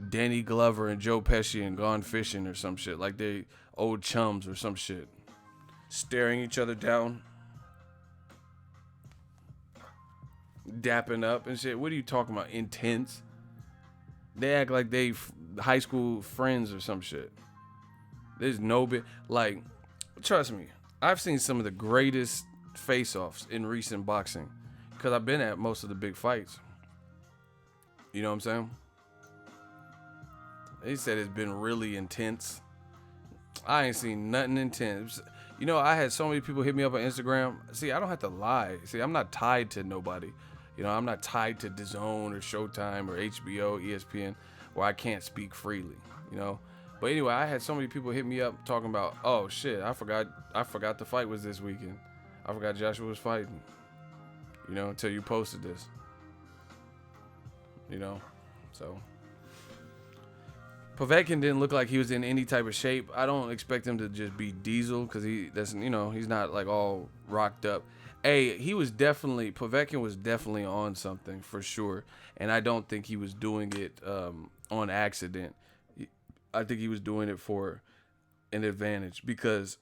Danny Glover and Joe Pesci and Gone Fishing or some shit. Like they old chums or some shit. Staring each other down. Dapping up and shit. What are you talking about? Intense? They act like they high school friends or some shit. There's no bit. Like, trust me. I've seen some of the greatest face-offs in recent boxing. Because I've been at most of the big fights. You know what I'm saying? They said it's been really intense. I ain't seen nothing intense. I had so many people hit me up on Instagram. See, I don't have to lie. See, I'm not tied to nobody. I'm not tied to DAZN or Showtime or HBO, ESPN, where I can't speak freely, But anyway, I had so many people hit me up talking about, oh shit, I forgot the fight was this weekend. I forgot Joshua was fighting, until you posted this. So Povetkin didn't look like he was in any type of shape. I don't expect him to just be diesel because he's not like all rocked up. Hey, Povetkin was definitely on something for sure, and I don't think he was doing it on accident. I think he was doing it for an advantage because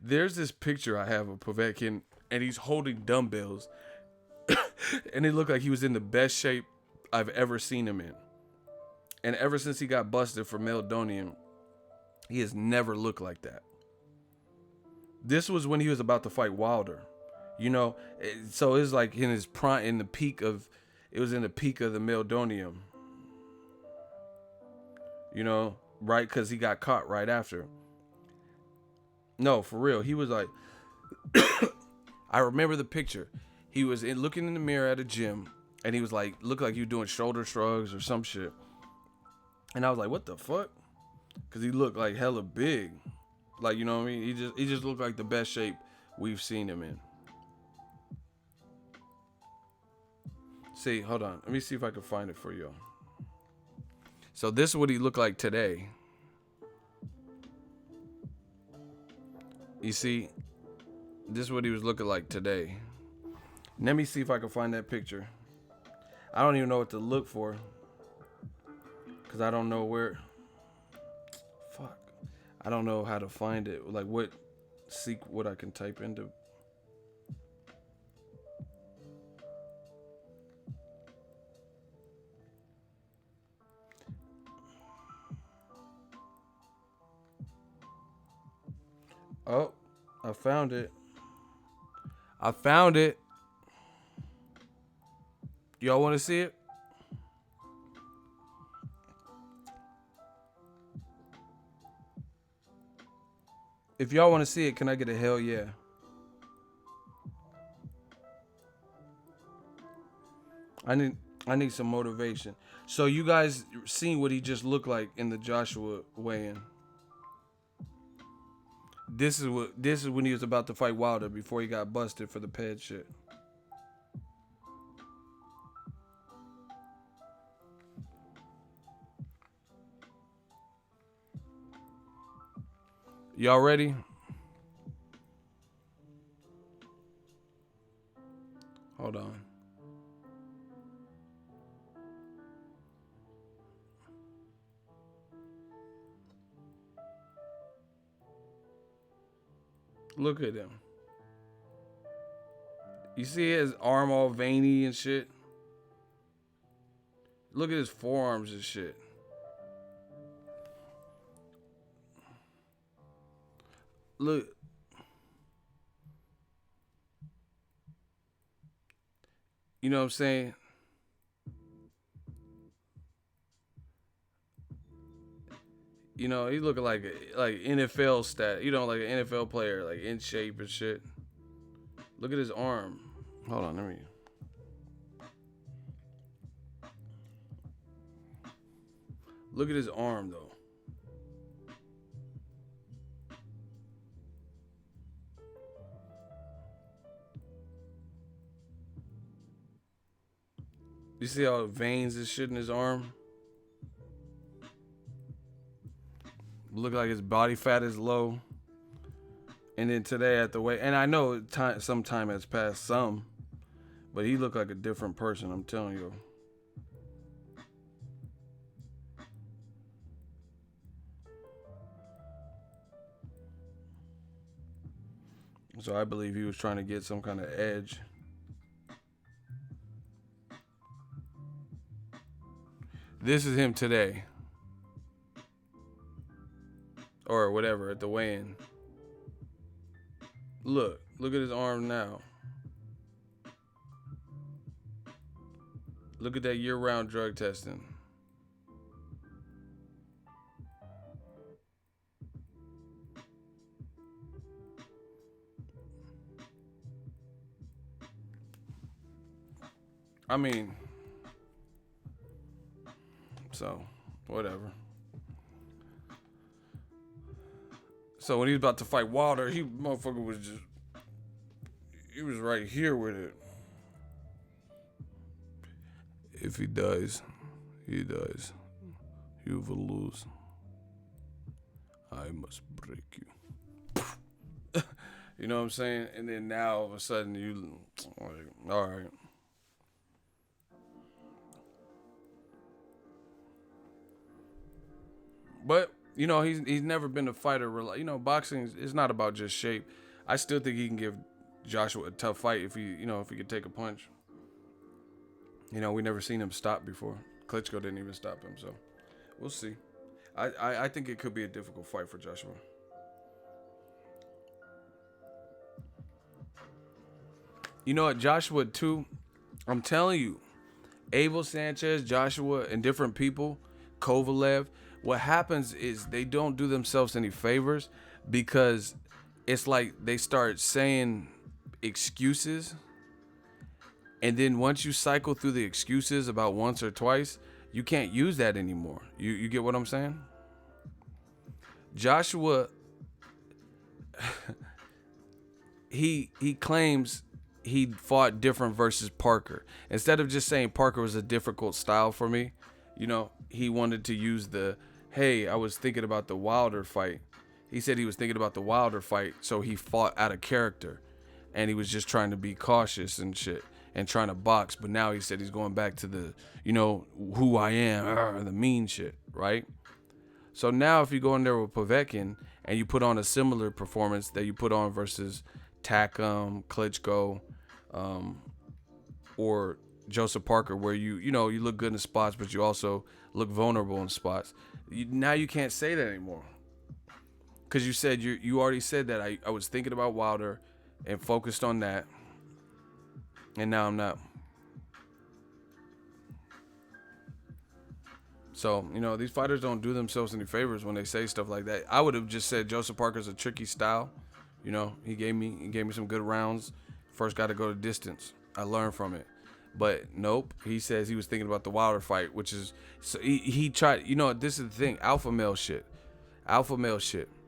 there's this picture I have of Povetkin and he's holding dumbbells and it looked like he was in the best shape I've ever seen him in. And ever since he got busted for meldonium, he has never looked like that. This was when he was about to fight Wilder, so it was like in his prime, in the peak of the meldonium, right? Because he got caught right after. No, for real, he was like, I remember the picture. He was looking in the mirror at a gym, and he was like, looked like he was doing shoulder shrugs or some shit. And I was like, what the fuck? Because he looked like hella big. Like, you know what I mean? He just looked like the best shape we've seen him in. See, hold on. Let me see if I can find it for you. So this is what he looked like today. You see, this is what he was looking like today. Let me see if I can find that picture. I don't even know what to look for. Because I don't know where. Fuck. I don't know how to find it. Like what I can type into. Oh, I found it. Y'all want to see it? If y'all want to see it, can I get a hell yeah? I need some motivation. So you guys seen what he just looked like in the Joshua weigh-in. This is when he was about to fight Wilder before he got busted for the ped shit. Y'all ready? Hold on. Look at him. You see his arm all veiny and shit? Look at his forearms and shit. Look. You know what I'm saying? You know, he looking like NFL stat. You know, like an NFL player, like in shape and shit. Look at his arm. Hold on, let me. Look at his arm though. You see how veins and shit in his arm? Look like his body fat is low. And then today at the weight, and I know some time has passed, but he looked like a different person. I'm telling you. So I believe he was trying to get some kind of edge. This is him today, or whatever at the weigh-in. Look at his arm now. Look at that year-round drug testing. I mean, so whatever. So when he was about to fight Wilder, motherfucker was he was right here with it. If he dies, he dies. You will lose. I must break you. You know what I'm saying? And then now all of a sudden you like, all right. But you know he's never been a fighter. You know, boxing is not about just shape. I still think he can give Joshua a tough fight if he could take a punch. You know, we never seen him stop before. Klitschko didn't even stop him, so we'll see. I think it could be a difficult fight for Joshua. You know what, Joshua too. I'm telling you, Abel Sanchez, Joshua, and different people, Kovalev. What happens is they don't do themselves any favors because it's like they start saying excuses. And then once you cycle through the excuses about once or twice, you can't use that anymore. You get what I'm saying? Joshua, he claims he fought different versus Parker. Instead of just saying Parker was a difficult style for me, you know, he wanted to use hey, I was thinking about the Wilder fight. He said he was thinking about the Wilder fight, so he fought out of character. And he was just trying to be cautious and shit and trying to box. But now he said he's going back to the, who I am, the mean shit, right? So now if you go in there with Povetkin and you put on a similar performance that you put on versus Takam, Klitschko, or Joseph Parker, where you look good in spots, but you also look vulnerable in spots. Now you can't say that anymore. Because you said you already said that I was thinking about Wilder and focused on that, and now I'm not. So, these fighters don't do themselves any favors when they say stuff like that. I would have just said Joseph Parker's a tricky style. He gave me some good rounds. First got to go to distance. I learned from it. But nope, he says he was thinking about the Wilder fight, which is, so he tried, this is the thing, alpha male shit.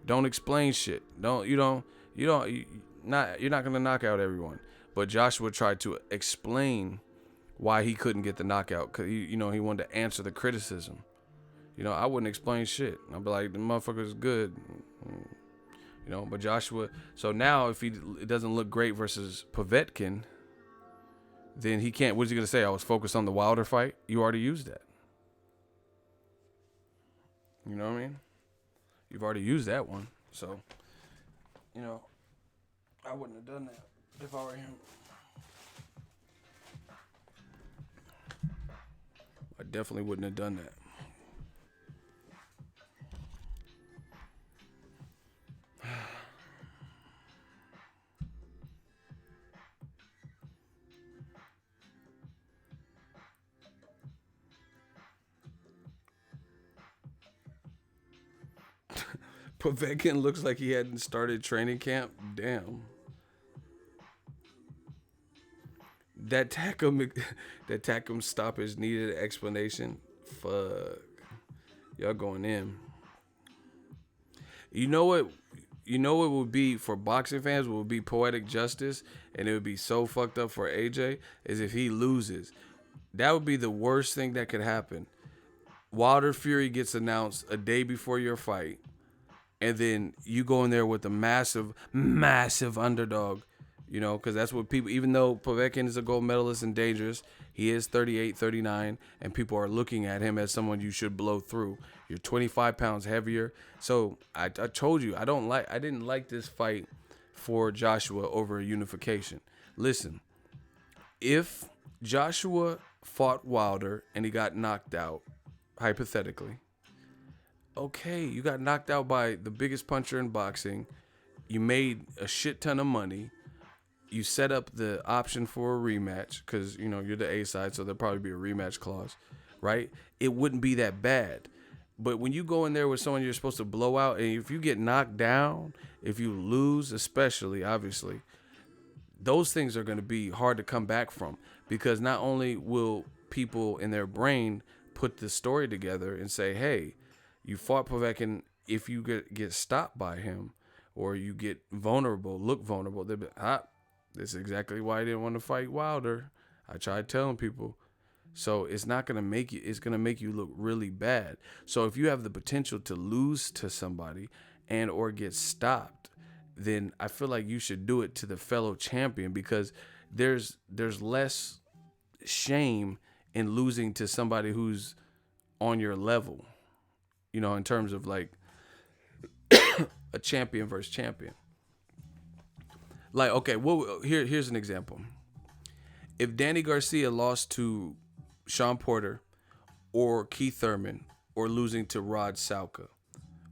Don't explain shit. You're not going to knock out everyone. But Joshua tried to explain why he couldn't get the knockout, because he wanted to answer the criticism. I wouldn't explain shit. I'd be like, the motherfucker's good. But Joshua, so now if it doesn't look great versus Povetkin, then he can't, what's he going to say? I was focused on the Wilder fight? You already used that. You know what I mean? You've already used that one. So, I wouldn't have done that if I were him. I definitely wouldn't have done that. Povetkin looks like he hadn't started training camp. Damn. That Tackam that Tackam stoppage needed an explanation. Fuck. Y'all going in. You know what? You know what would be for boxing fans? What would be poetic justice, and it would be so fucked up for AJ is if he loses. That would be the worst thing that could happen. Wilder Fury gets announced a day before your fight, and then you go in there with a massive, massive underdog. You know, because that's what people, even though Povetkin is a gold medalist and dangerous, he is 38, 39, and people are looking at him as someone you should blow through. You're 25 pounds heavier. So I told you, I didn't like this fight for Joshua over a unification. Listen, if Joshua fought Wilder and he got knocked out, hypothetically, okay, you got knocked out by the biggest puncher in boxing. You made a shit ton of money. You set up the option for a rematch because, you know, you're the A side, so there'll probably be a rematch clause, right? It wouldn't be that bad. But when you go in there with someone you're supposed to blow out, and if you get knocked down, if you lose, especially, obviously, those things are going to be hard to come back from, because not only will people in their brain put the story together and say, hey, you fought Povetkin, if you get stopped by him or you get vulnerable, look vulnerable, they'll be, this is exactly why I didn't want to fight Wilder. I tried telling people. So it's not going to make you, it's going to make you look really bad. So if you have the potential to lose to somebody and or get stopped, then I feel like you should do it to the fellow champion, because there's less shame in losing to somebody who's on your level, you know, in terms of like a champion versus champion. Like, okay, well, here's an example. If Danny Garcia lost to Sean Porter or Keith Thurman, or losing to Rod Salka,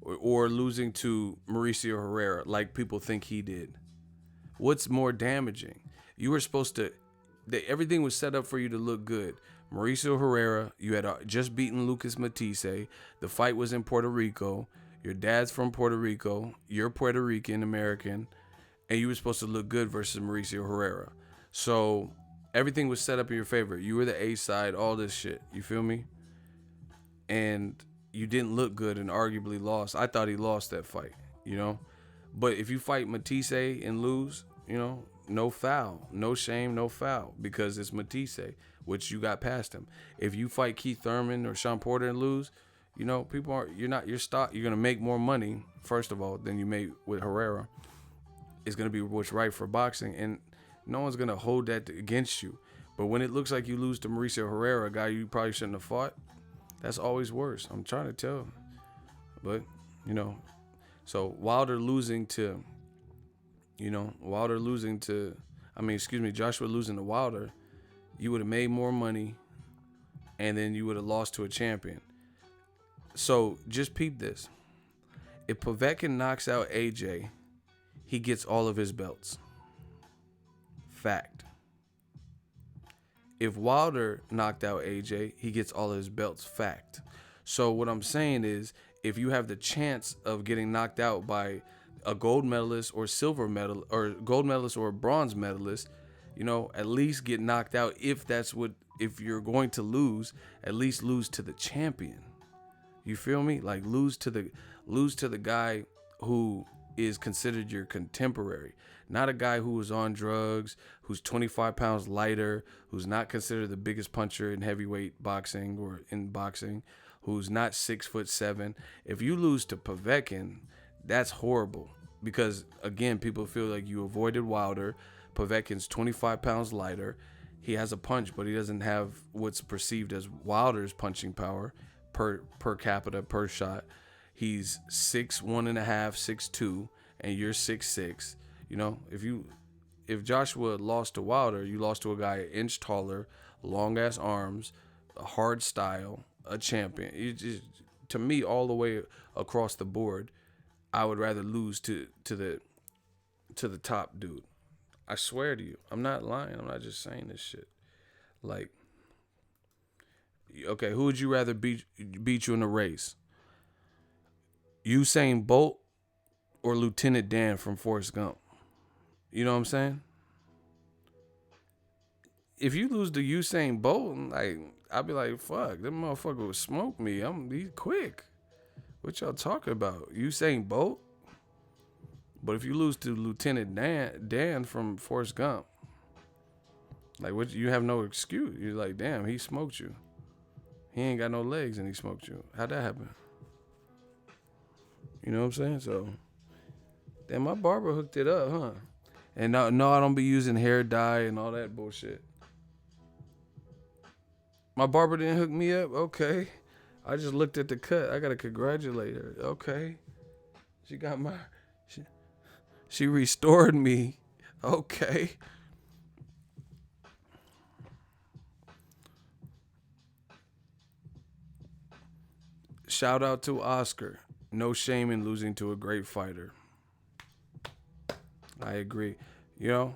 or losing to Mauricio Herrera, like people think he did, what's more damaging? You were supposed to, everything was set up for you to look good. Mauricio Herrera, you had just beaten Lucas Matisse. The fight was in Puerto Rico. Your dad's from Puerto Rico. You're Puerto Rican American. And you were supposed to look good versus Mauricio Herrera. So everything was set up in your favor. You were the A side, all this shit. You feel me? And you didn't look good and arguably lost. I thought he lost that fight, you know? But if you fight Matisse and lose, you know, no foul. No shame, no foul. Because it's Matisse, which you got past him. If you fight Keith Thurman or Sean Porter and lose, you know, you're going to make more money, first of all, than you made with Herrera. It's going to be what's right for boxing, and no one's going to hold that against you. But when it looks like you lose to Mauricio Herrera, a guy you probably shouldn't have fought, that's always worse. I'm trying to tell. But, you know, so Joshua losing to Wilder, you would have made more money, and then you would have lost to a champion. So just peep this. If Povetkin knocks out AJ, he gets all of his belts. Fact. If Wilder knocked out AJ, he gets all of his belts. Fact. So what I'm saying is, if you have the chance of getting knocked out by a gold medalist or silver medal, or gold medalist or a bronze medalist, you know, at least get knocked out. If you're going to lose, at least lose to the champion. You feel me? Like lose to the guy who is considered your contemporary, not a guy who was on drugs, who's 25 pounds lighter, who's not considered the biggest puncher in heavyweight boxing or in boxing, who's not 6'7". If you lose to Povetkin, that's horrible, because again, people feel like you avoided Wilder. Povetkin's 25 pounds lighter. He has a punch, but he doesn't have what's perceived as Wilder's punching power per capita, per shot. He's 6'1.5", 6'2", and you're 6'6". You know, if Joshua lost to Wilder, you lost to a guy an inch taller, long ass arms, a hard style, a champion. To me, all the way across the board, I would rather lose to the top dude. I swear to you, I'm not lying. I'm not just saying this shit. Like, okay, who would you rather beat you in a race? Usain Bolt or Lieutenant Dan from Forrest Gump. You know what I'm saying? If you lose to Usain Bolt, like I'd be like, fuck, that motherfucker would smoke me. He's quick. What y'all talking about? Usain Bolt? But if you lose to Lieutenant Dan from Forrest Gump, like what, you have no excuse. You're like, damn, he smoked you. He ain't got no legs and he smoked you. How'd that happen? You know what I'm saying? So, damn, my barber hooked it up, huh? And no, I don't be using hair dye and all that bullshit. My barber didn't hook me up? Okay. I just looked at the cut. I gotta congratulate her. Okay. She got my... She restored me. Okay. Shout out to Oscar. No shame in losing to a great fighter. I agree. You know,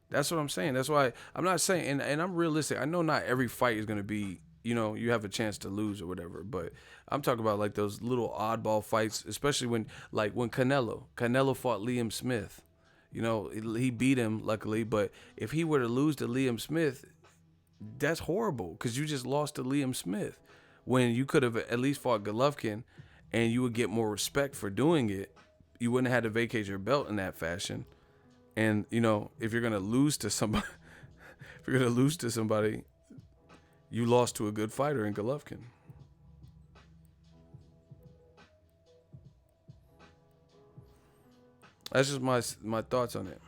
that's what I'm saying. That's why I'm not saying, and I'm realistic. I know not every fight is going to be, you know, you have a chance to lose or whatever, but I'm talking about like those little oddball fights, especially when Canelo fought Liam Smith. You know, he beat him, luckily, but if he were to lose to Liam Smith, that's horrible because you just lost to Liam Smith when you could have at least fought Golovkin and you would get more respect for doing it. You wouldn't have had to vacate your belt in that fashion. And, you know, if you're going to lose to somebody, you lost to a good fighter in Golovkin. That's just my thoughts on it.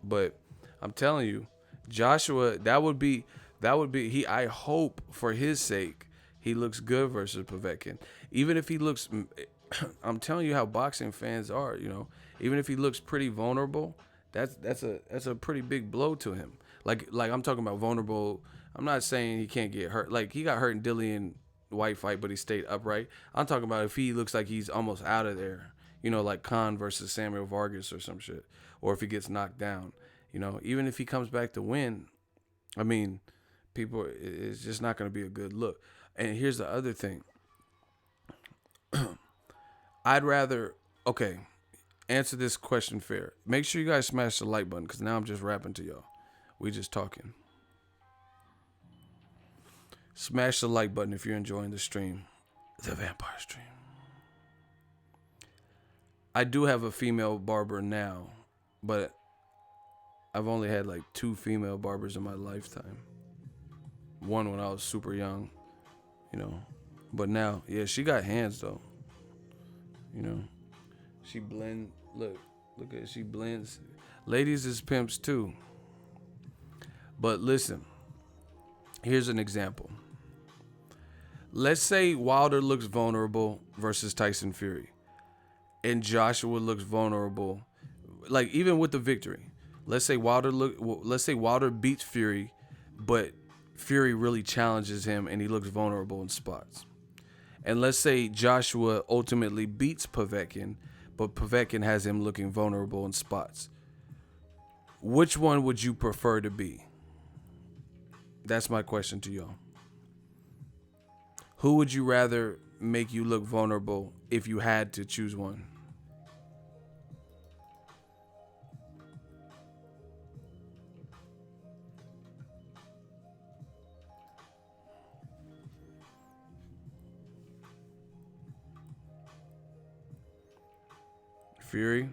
But I'm telling you, Joshua, that would be he. I hope for his sake he looks good versus Povetkin. Even if he looks, I'm telling you how boxing fans are. You know, even if he looks pretty vulnerable, that's a pretty big blow to him. Like I'm talking about vulnerable. I'm not saying he can't get hurt. Like he got hurt in Dillian White fight, but he stayed upright. I'm talking about if he looks like he's almost out of there. You know, like Khan versus Samuel Vargas or some shit. Or if he gets knocked down. You know, even if he comes back to win, I mean, people, it's just not going to be a good look. And here's the other thing. I'd rather, okay, answer this question fair. Make sure you guys smash the like button because now I'm just rapping to y'all. We just talking. Smash the like button if you're enjoying the stream. The Vampire Stream. I do have a female barber now, but I've only had like 2 female barbers in my lifetime. One when I was super young, you know. But now, yeah, she got hands though. You know, she blend. Look at it, she blends. Ladies is pimps too. But listen, here's an example. Let's say Wilder looks vulnerable versus Tyson Fury. And Joshua looks vulnerable, like even with the victory. Let's say Wilder beats Fury, but Fury really challenges him and he looks vulnerable in spots. And let's say Joshua ultimately beats Povetkin, but Povetkin has him looking vulnerable in spots. Which one would you prefer to be? That's my question to y'all. Who would you rather make you look vulnerable if you had to choose one? Fury,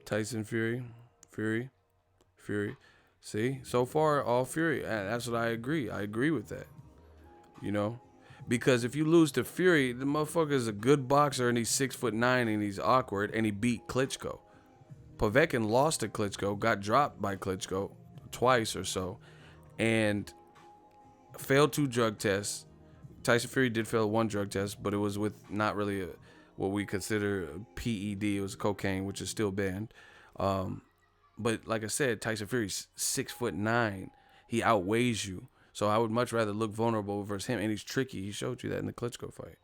Tyson Fury. See, so far all Fury. That's what I agree. I agree with that. You know, because if you lose to Fury, the motherfucker is a good boxer and he's 6'9" and he's awkward and he beat Klitschko. Povetkin lost to Klitschko, got dropped by Klitschko twice or so, and failed 2 drug tests. Tyson Fury did fail 1 drug test, but it was with not really what we consider a PED. It was cocaine, which is still banned. But like I said, Tyson Fury's 6'9". He outweighs you. So I would much rather look vulnerable versus him. And he's tricky. He showed you that in the Klitschko fight.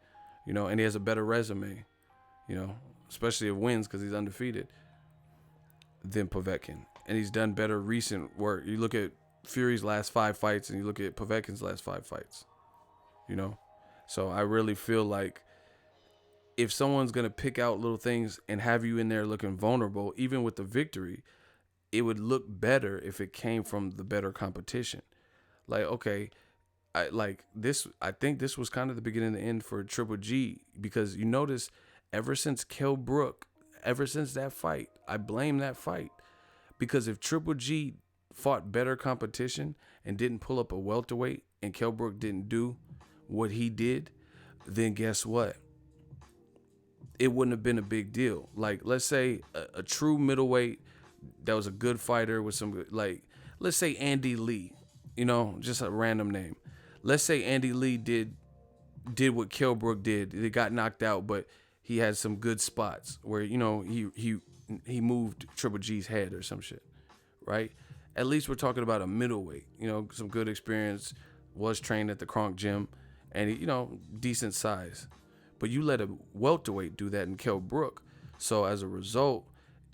You know, and he has a better resume, you know, especially if wins because he's undefeated, than Povetkin. And he's done better recent work. You look at Fury's last 5 fights and you look at Povetkin's last 5 fights. You know, so I really feel like if someone's gonna pick out little things and have you in there looking vulnerable, even with the victory, it would look better if it came from the better competition. Like, okay, I like this. I think this was kind of the beginning and the end for Triple G, because you notice ever since Kell Brook, ever since that fight, I blame that fight, because if Triple G fought better competition and didn't pull up a welterweight and Kell Brook didn't do what he did, then guess what? It wouldn't have been a big deal. Like, let's say a true middleweight that was a good fighter with some, like, let's say Andy Lee, just a random name. Let's say Andy Lee did what Kell Brook did. They got knocked out, but he had some good spots where, he moved Triple G's head or some shit, right? At least we're talking about a middleweight, some good experience, was trained at the Kronk gym, and decent size. But you let a welterweight do that in Kell Brook. So as a result,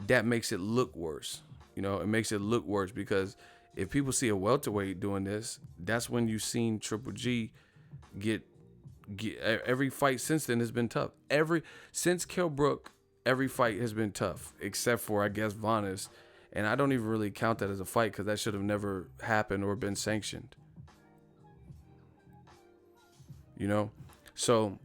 that makes it look worse. It makes it look worse because if people see a welterweight doing this, that's when you've seen Triple G get every fight since then has been tough. Since Kell Brook, every fight has been tough, except for, I guess, Vanes. And I don't even really count that as a fight because that should have never happened or been sanctioned. So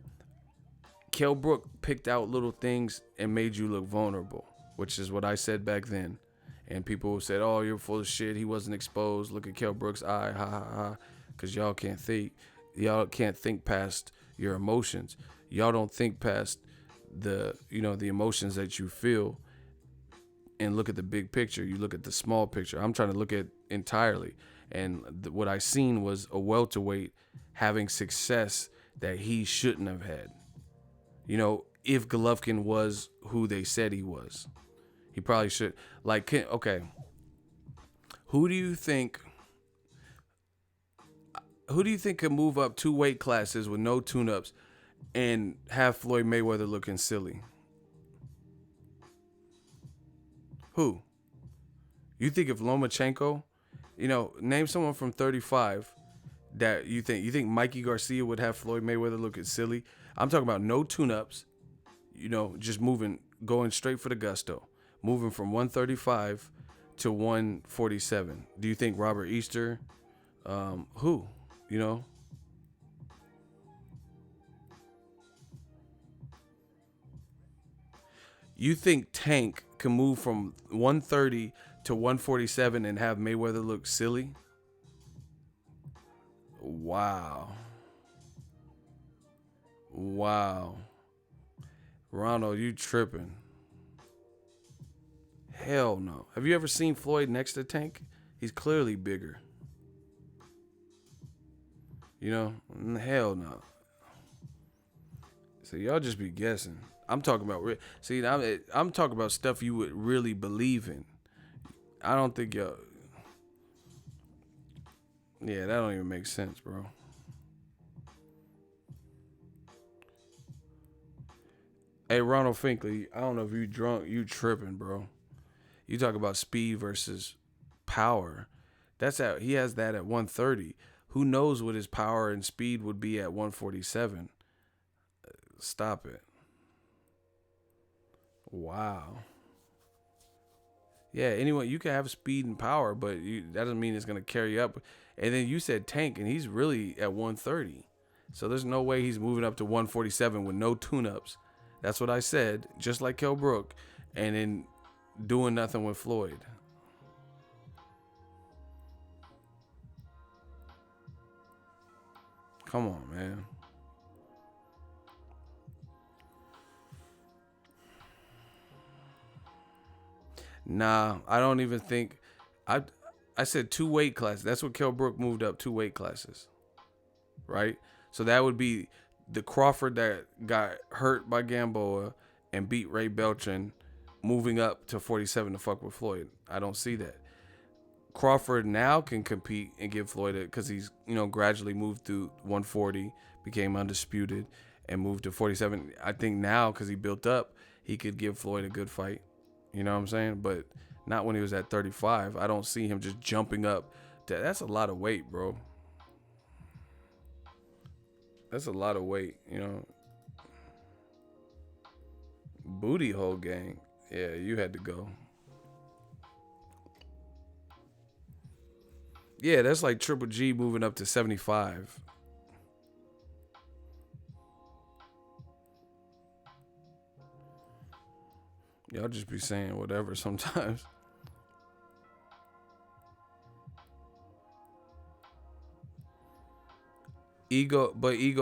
Kell Brook picked out little things and made you look vulnerable, which is what I said back then. And people said, "Oh, you're full of shit. He wasn't exposed. Look at Kell Brook's eye, ha ha ha." Because y'all can't think. Y'all can't think past your emotions. Y'all don't think past the emotions that you feel and look at the big picture. You look at the small picture. I'm trying to look at entirely. And what I seen was a welterweight having success that he shouldn't have had. If Golovkin was who they said he was, he probably should. Like, okay, who do you think could move up 2 weight classes with no tune-ups and have Floyd Mayweather looking silly? Who? You think if Lomachenko, name someone from 35 that you think Mikey Garcia would have Floyd Mayweather looking silly? I'm talking about no tune-ups, just going straight for the gusto, moving from 135 to 147. Do you think Robert Easter, who, You think Tank can move from 130 to 147 and have Mayweather look silly? Wow. Ronald, you tripping. Hell no. Have you ever seen Floyd next to Tank? He's clearly bigger. Hell no. So y'all just be guessing. I'm talking about I'm talking about stuff you would really believe in. I don't think y'all. Yeah, that don't even make sense, bro. Hey, Ronald Finkley, I don't know if you drunk, you tripping, bro. You talk about speed versus power. He has that at 130. Who knows what his power and speed would be at 147? Stop it. Wow. Yeah, anyway, you can have speed and power, but that doesn't mean it's going to carry up. And then you said Tank, and he's really at 130. So there's no way he's moving up to 147 with no tune-ups. That's what I said, just like Kell Brook, and then doing nothing with Floyd. Come on, man. Nah, I don't even think. I said 2 weight classes. That's what Kell Brook moved up 2 weight classes, right? So that would be the Crawford that got hurt by Gamboa and beat Ray Beltran, moving up to 47 to fuck with Floyd. I don't see that. Crawford now can compete and give Floyd it because he's gradually moved through 140, became undisputed, and moved to 47. I think now because he built up, he could give Floyd a good fight. You know what I'm saying? But not when he was at 35. I don't see him just jumping up. That's a lot of weight, bro. That's a lot of weight, Booty hole gang. Yeah, you had to go. Yeah, that's like Triple G moving up to 75. Y'all just be saying whatever sometimes. Ego,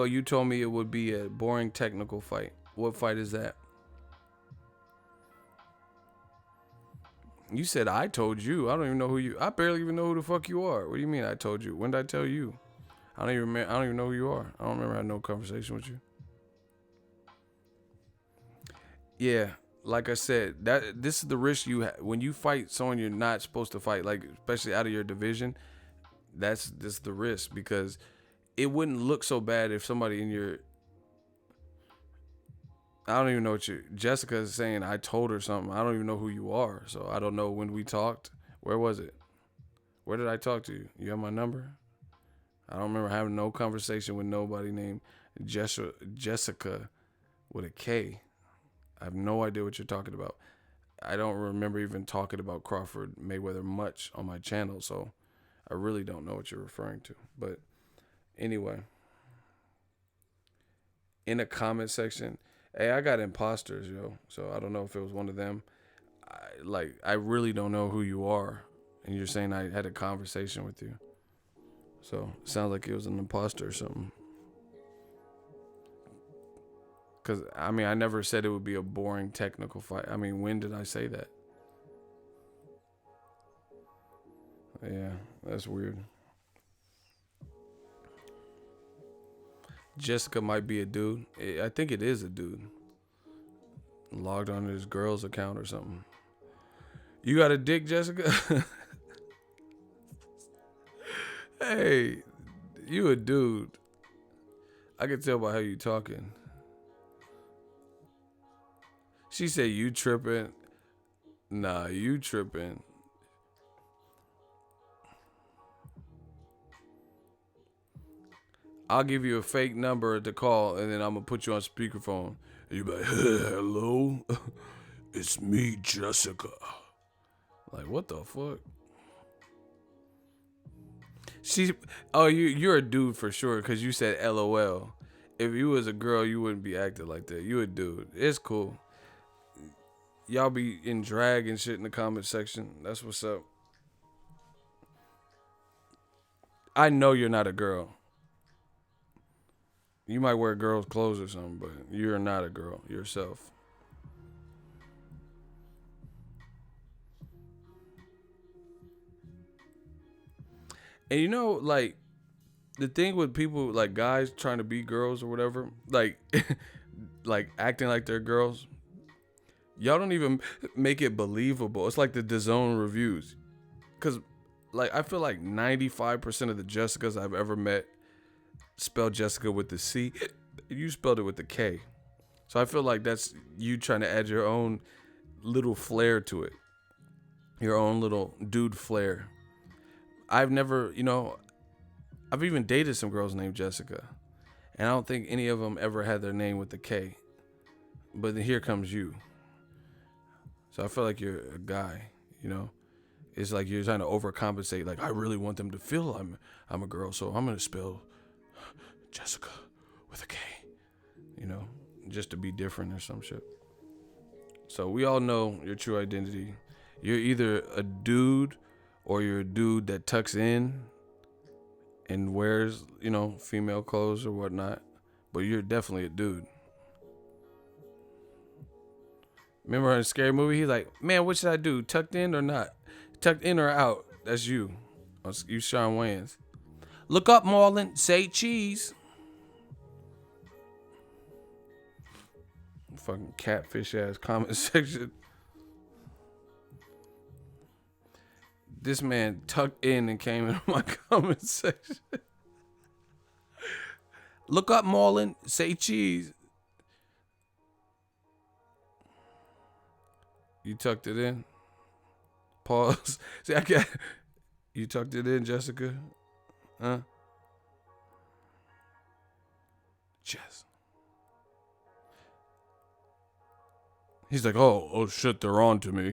you told me it would be a boring technical fight. What fight is that? You said I told you. I don't even know who you. I barely even know who the fuck you are. What do you mean I told you? When did I tell you? I don't even remember. I don't even know who you are. I don't remember having no conversation with you. Yeah, like I said, that this is the risk you have when you fight someone you're not supposed to fight, like especially out of your division. That's just the risk because it wouldn't look so bad if somebody in your I don't even know what you Jessica is saying. I told her something. I don't even know who you are, so I don't know when we talked. Where was it? Where did I talk to you? You have my number? I don't remember having no conversation with nobody named Jessica with a K. I have no idea what you're talking about. I don't remember even talking about Crawford Mayweather much on my channel, so I really don't know what you're referring to. But anyway, in the comment section, hey, I got imposters, yo. So I don't know if it was one of them. I really don't know who you are, and you're saying I had a conversation with you. So it sounds like it was an imposter or something. Because, I mean, I never said it would be a boring technical fight. I mean, when did I say that? Yeah, that's weird. Jessica might be a dude. I think it is a dude. Logged on his girl's account or something. You got a dick, Jessica? Hey, you a dude. I can tell by how you talking. She said you tripping. Nah, you tripping. I'll give you a fake number to call, and then I'm gonna put you on speakerphone. And you be like, "Hello, it's me, Jessica." Like, what the fuck? You're a dude for sure, cause you said LOL. If you was a girl, you wouldn't be acting like that. You a dude. It's cool. Y'all be in drag and shit in the comment section. That's what's up. I know you're not a girl. You might wear girls' clothes or something, but you're not a girl yourself. And you know, like, the thing with people, like guys trying to be girls or whatever, like, like acting like they're girls, y'all don't even make it believable. It's like the DAZN reviews. Because, like, I feel like 95% of the Jessicas I've ever met spell Jessica with the C. You spelled it with the K. So I feel like that's you trying to add your own little flair to it. Your own little dude flair. I've never, I've even dated some girls named Jessica. And I don't think any of them ever had their name with the K. But then here comes you. So I feel like you're a guy, It's like you're trying to overcompensate. Like, I really want them to feel I'm a girl, so I'm going to spell Jessica with a K, just to be different or some shit. So we all know your true identity. You're either a dude or you're a dude that tucks in and wears, female clothes or whatnot. But you're definitely a dude. Remember in a scary movie, he's like, man, what should I do? Tucked in or not? Tucked in or out? That's you. You Sean Wayans. Look up, Marlon. Say cheese. Fucking catfish ass comment section. This man tucked in and came into my comment section. Look up, Marlon. Say cheese. You tucked it in? Pause. See, I got. You tucked it in, Jessica? Huh? Jess. He's like, oh shit, they're on to me.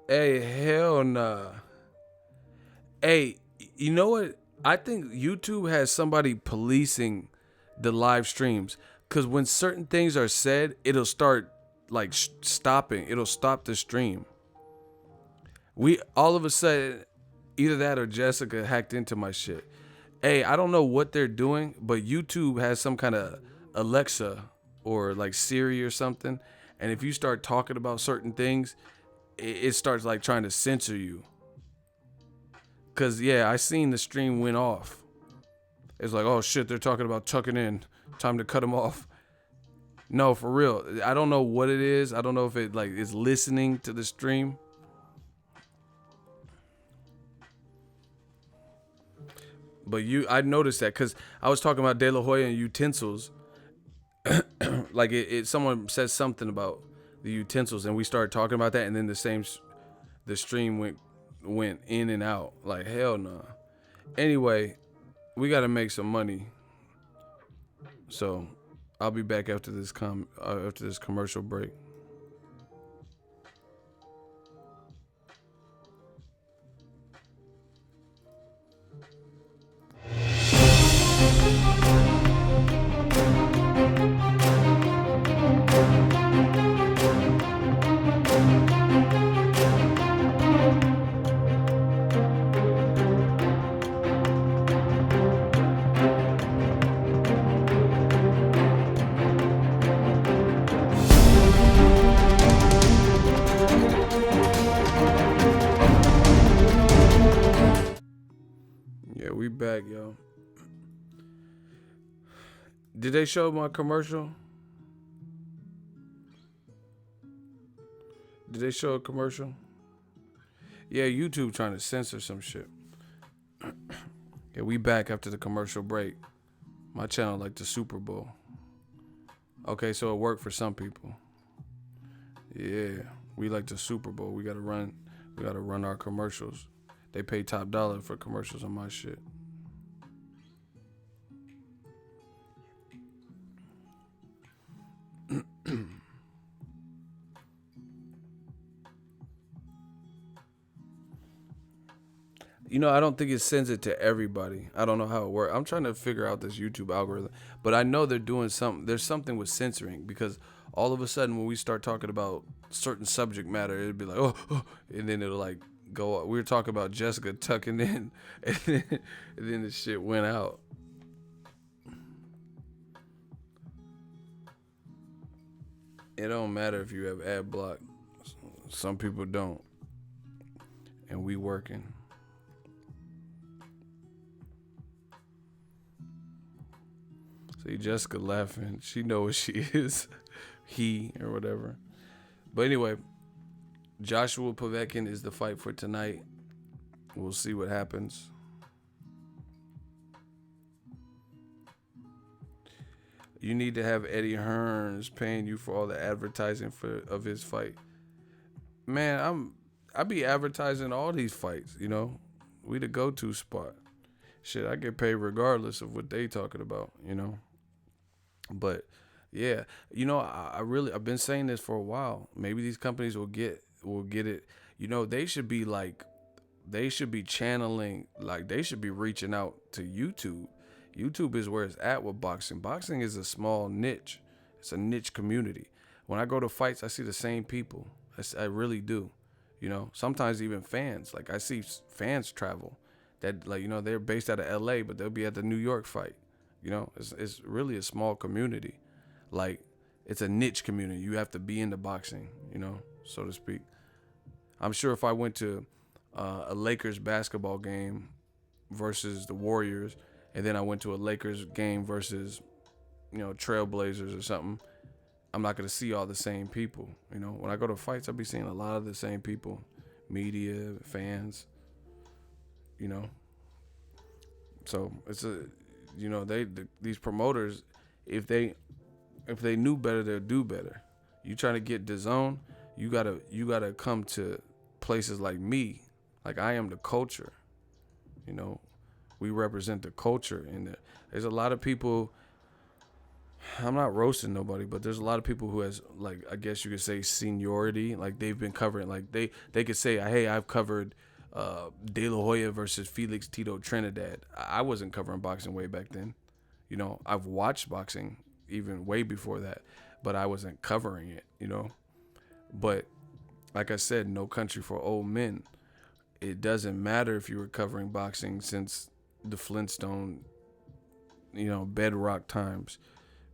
Hey, hell nah. Hey, you know what? I think YouTube has somebody policing the live streams, because when certain things are said, it'll start like stopping. It'll stop the stream. We all of a sudden, either that or Jessica hacked into my shit. Hey, I don't know what they're doing, but YouTube has some kind of Alexa or like Siri or something, and if you start talking about certain things, it starts like trying to censor you. Cause yeah, I seen the stream went off. It's like, oh shit, they're talking about tucking in. Time to cut them off. No, for real. I don't know what it is. I don't know if it like is listening to the stream. But I noticed that because I was talking about De La Hoya and utensils. Like someone said something about the utensils, and we started talking about that, and then the stream went in and out. Like hell no. Nah. Anyway, we got to make some money. So I'll be back after this commercial break. Yeah, we back, yo. Did they show my commercial? Did they show a commercial? Yeah, YouTube trying to censor some shit. Yeah, we back after the commercial break. My channel like the Super Bowl. Okay, so it worked for some people. Yeah, we like the Super Bowl. We gotta run our commercials. They pay top dollar for commercials on my shit. You know, I don't think it sends it to everybody. I don't know how it works. I'm trying to figure out this YouTube algorithm, but I know they're doing something. There's something with censoring, because all of a sudden when we start talking about certain subject matter, it'd be like, oh, and then it'll like go up. We were talking about Jessica tucking in, and then the shit went out. It don't matter if you have ad block. Some people don't, and we working. See Jessica laughing. She know what she is. He or whatever. But anyway, Joshua Povetkin is the fight for tonight. We'll see what happens. You need to have Eddie Hearns paying you for all the advertising of his fight. Man, I be advertising all these fights, you know. We the go-to spot. Shit, I get paid regardless of what they talking about, you know. But yeah, you know, I've been saying this for a while. Maybe these companies will get it. You know, they should be channeling, like they should be reaching out to YouTube. YouTube is where it's at with boxing. Boxing is a small niche. It's a niche community. When I go to fights, I see the same people. I really do. You know, sometimes even fans. Like I see fans travel that, like, you know, they're based out of LA, but they'll be at the New York fight. You know, it's really a small community. Like, it's a niche community. You have to be into boxing, you know, so to speak. I'm sure if I went to a Lakers basketball game versus the Warriors, and then I went to a Lakers game versus, you know, Trailblazers or something, I'm not going to see all the same people. You know, when I go to fights, I'll be seeing a lot of the same people, media, fans, you know. So it's you know, these promoters, if they knew better, they'd do better. You trying to get DAZN, you gotta come to places like me. Like, I am the culture. You know, We represent the culture in there. There's a lot of people. I'm not roasting nobody, but there's a lot of people who has, like, I guess you could say seniority. Like they've been covering, like they could say, hey, I've covered De La Hoya versus Felix Tito Trinidad. I wasn't covering boxing way back then. You know, I've watched boxing even way before that, but I wasn't covering it, you know. But like I said, No Country for Old Men. It doesn't matter if you were covering boxing since the Flintstone, you know, bedrock times,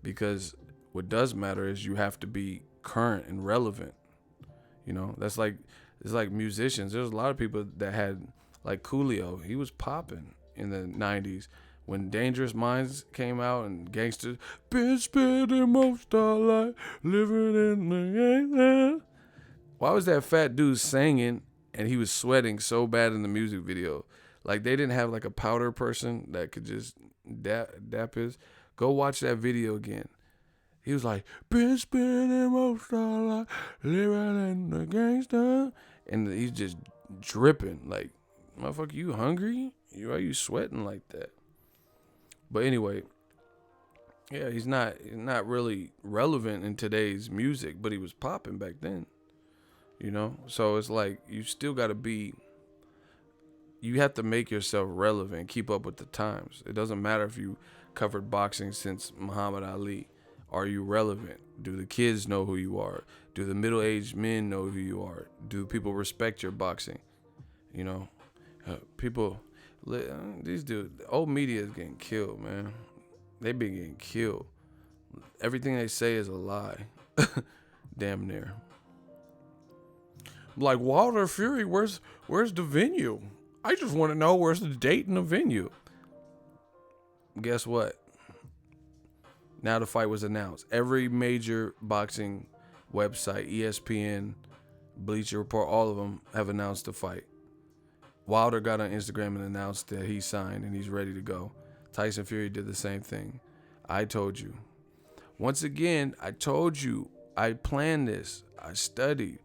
because what does matter is you have to be current and relevant. You know, it's like musicians. There's a lot of people that had, like Coolio. He was popping in the 90s when Dangerous Minds came out and Gangsters. Been spending most our life living in the gangster. Why was that fat dude singing and he was sweating so bad in the music video? Like they didn't have like a powder person that could just dap his. Go watch that video again. He was like, been spending most of our life living in the gangster. And he's just dripping. Like, motherfucker, you hungry? Why are you sweating like that? But anyway, yeah, he's not really relevant in today's music, but he was popping back then. You know? So it's like you still got to be, you have to make yourself relevant, keep up with the times. It doesn't matter if you covered boxing since Muhammad Ali. Are you relevant? Do the kids know who you are? Do the middle-aged men know who you are? Do people respect your boxing? You know, these dudes, old media is getting killed, man. They been getting killed. Everything they say is a lie. Damn near. Like Wilder Fury, where's the venue? I just want to know where's the date and the venue. Guess what? Now the fight was announced. Every major boxing website, ESPN, Bleacher Report, all of them have announced the fight. Wilder got on Instagram and announced that he signed and he's ready to go. Tyson Fury did the same thing. I told you. Once again, I told you. I planned this. I studied.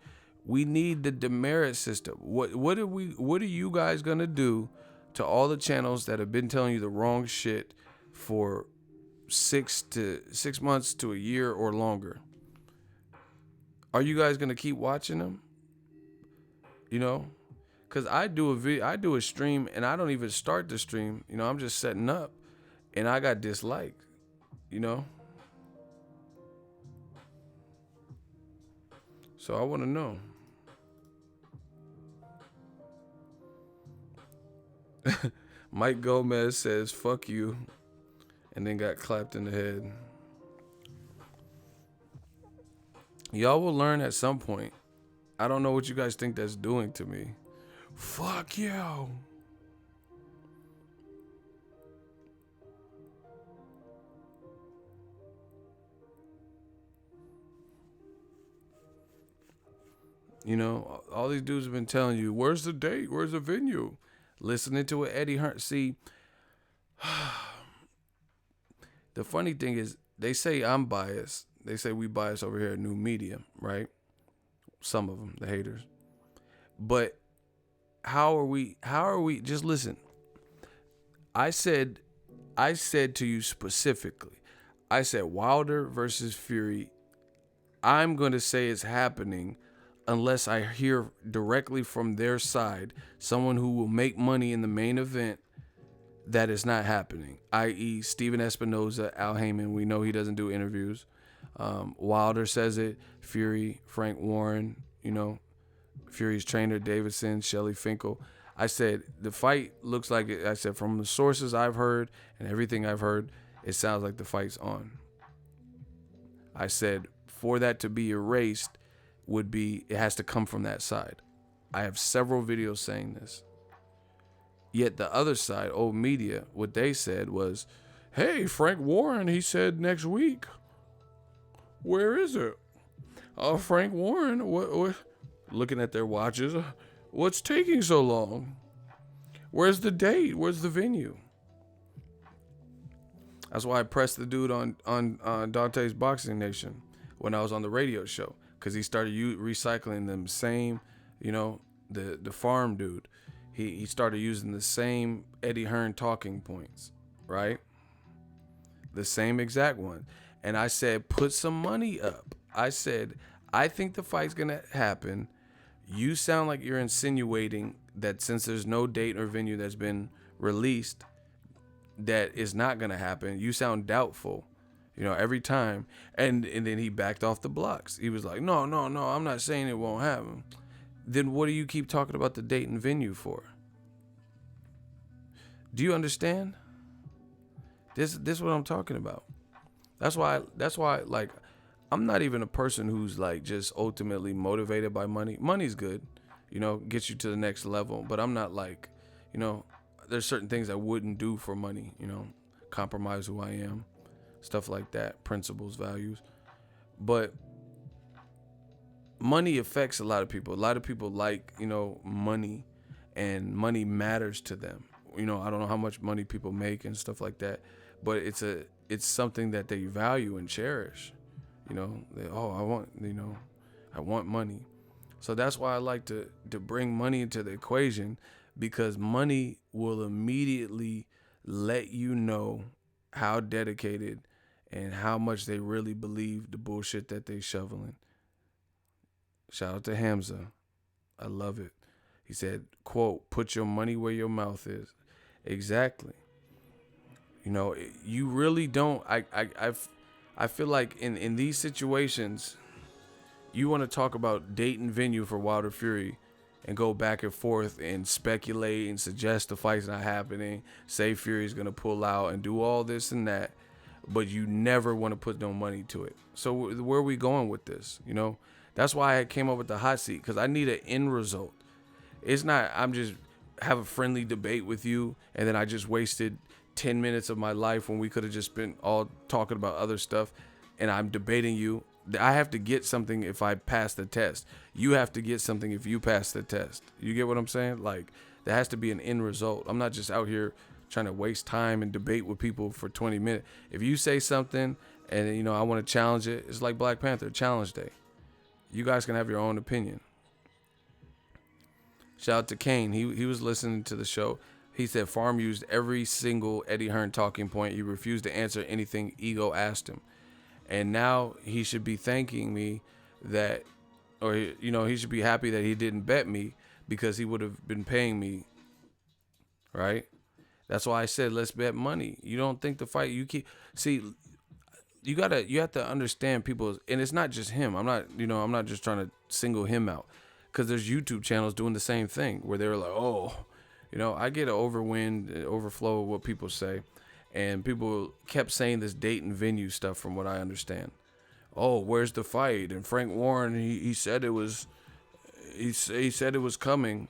We need the demerit system. What are you guys gonna do to all the channels that have been telling you the wrong shit for 6 months to a year or longer? Are you guys gonna keep watching them? You know, because I do a stream and I don't even start the stream. You know, I'm just setting up, and I got disliked. You know, so I want to know. Mike Gomez says "fuck you," and then got clapped in the head. Y'all will learn at some point. I don't know what you guys think that's doing to me. Fuck you. You know, all these dudes have been telling you, where's the date? Where's the venue? Listening to what Eddie Hearn. See, the funny thing is, they say I'm biased. They say we biased over here at New Media, right? Some of them, the haters. But how are we, just listen. I said to you specifically, I said Wilder versus Fury, I'm going to say it's happening unless I hear directly from their side, someone who will make money in the main event, that is not happening, i.e. Steven Espinoza, Al Heyman. We know he doesn't do interviews. Wilder says it. Fury, Frank Warren, you know, Fury's trainer, Davidson, Shelly Finkel. I said, the fight looks like it. I said, from the sources I've heard and everything I've heard, it sounds like the fight's on. I said, for that to be erased, it has to come from that side. I have several videos saying this. Yet the other side, old media, what they said was, hey, Frank Warren, he said next week. Where is it? Frank Warren, what? Looking at their watches, what's taking so long? Where's the date? Where's the venue? That's why I pressed the dude on Dante's Boxing Nation when I was on the radio show, because he started recycling them same, you know, the farm dude. he started using the same Eddie Hearn talking points, right? The same exact one. And I said, put some money up. I said, I think the fight's gonna happen. You sound like you're insinuating that since there's no date or venue that's been released, that it's not gonna happen. You sound doubtful, every time. And then he backed off the blocks. He was like, no, no, no, I'm not saying it won't happen. Then what do you keep talking about the date and venue for? Do you understand? This is what I'm talking about. That's why like I'm not even a person who's like just ultimately motivated by money. Money's good, gets you to the next level, but I'm not like, there's certain things I wouldn't do for money, compromise who I am, stuff like that, principles, values. But money affects a lot of people. A lot of people like, money, and money matters to them. I don't know how much money people make and stuff like that, but it's something that they value and cherish. I want money. So that's why I like to bring money into the equation, because money will immediately let you know how dedicated and how much they really believe the bullshit that they shoveling. Shout out to Hamza. I love it. He said, quote, put your money where your mouth is. Exactly. You really don't. I feel like in these situations, you want to talk about date and venue for Wilder Fury and go back and forth and speculate and suggest the fight's not happening, say Fury's going to pull out and do all this and that, but you never want to put no money to it. So where are we going with this? That's why I came up with the hot seat, because I need an end result. It's not I'm just have a friendly debate with you and then I just wasted 10 minutes of my life when we could have just been all talking about other stuff, and I'm debating you. I have to get something if I pass the test. You have to get something if you pass the test. You get what I'm saying? Like, there has to be an end result. I'm not just out here trying to waste time and debate with people for 20 minutes. If you say something and, I want to challenge it, it's like Black Panther, Challenge Day. You guys can have your own opinion. Shout out to Kane. He was listening to the show. He said Farm used every single Eddie Hearn talking point. He refused to answer anything Ego asked him. And now he should be thanking me that, or, he should be happy that he didn't bet me, because he would have been paying me, right? That's why I said, let's bet money. You don't think the fight, you have to understand people, and it's not just him. I'm not just trying to single him out, because there's YouTube channels doing the same thing where they're like, oh, I get an overflow of what people say. And people kept saying this date and venue stuff from what I understand. Oh, where's the fight? And Frank Warren, he said it was, he said it was coming,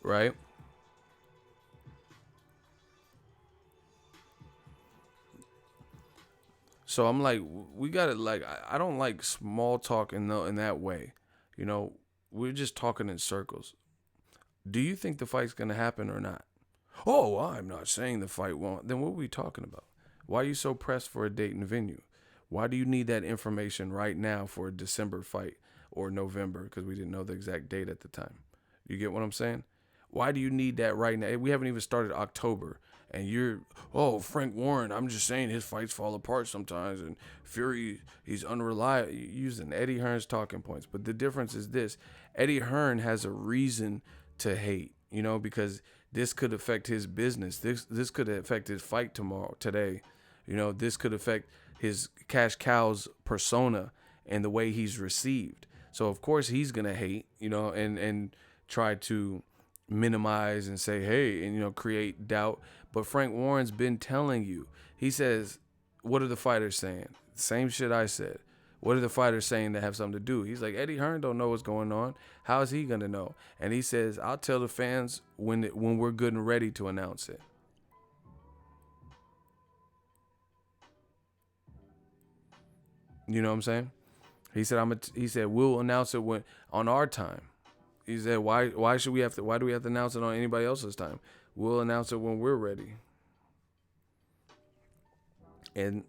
right? So I'm like, we gotta like, I don't like small talk in that way. We're just talking in circles. Do you think the fight's gonna happen or not? Oh, I'm not saying the fight won't. Then what are we talking about? Why are you so pressed for a date and venue? Why do you need that information right now for a December fight or November? Because we didn't know the exact date at the time. You get what I'm saying? Why do you need that right now? We haven't even started October. And Frank Warren, I'm just saying his fights fall apart sometimes. And Fury, he's unreliable. Using Eddie Hearn's talking points. But the difference is this. Eddie Hearn has a reason to hate, because this could affect his business. This could affect his fight today. This could affect his cash cow's persona and the way he's received. So of course he's gonna hate, and try to minimize and say, hey, and create doubt. But Frank Warren's been telling you. He says, what are the fighters saying? Same shit I said. What are the fighters saying that have something to do? He's like, Eddie Hearn don't know what's going on. How is he going to know? And he says, I'll tell the fans when we're good and ready to announce it. You know what I'm saying? He said we'll announce it when on our time. He said why do we have to announce it on anybody else's time? We'll announce it when we're ready. And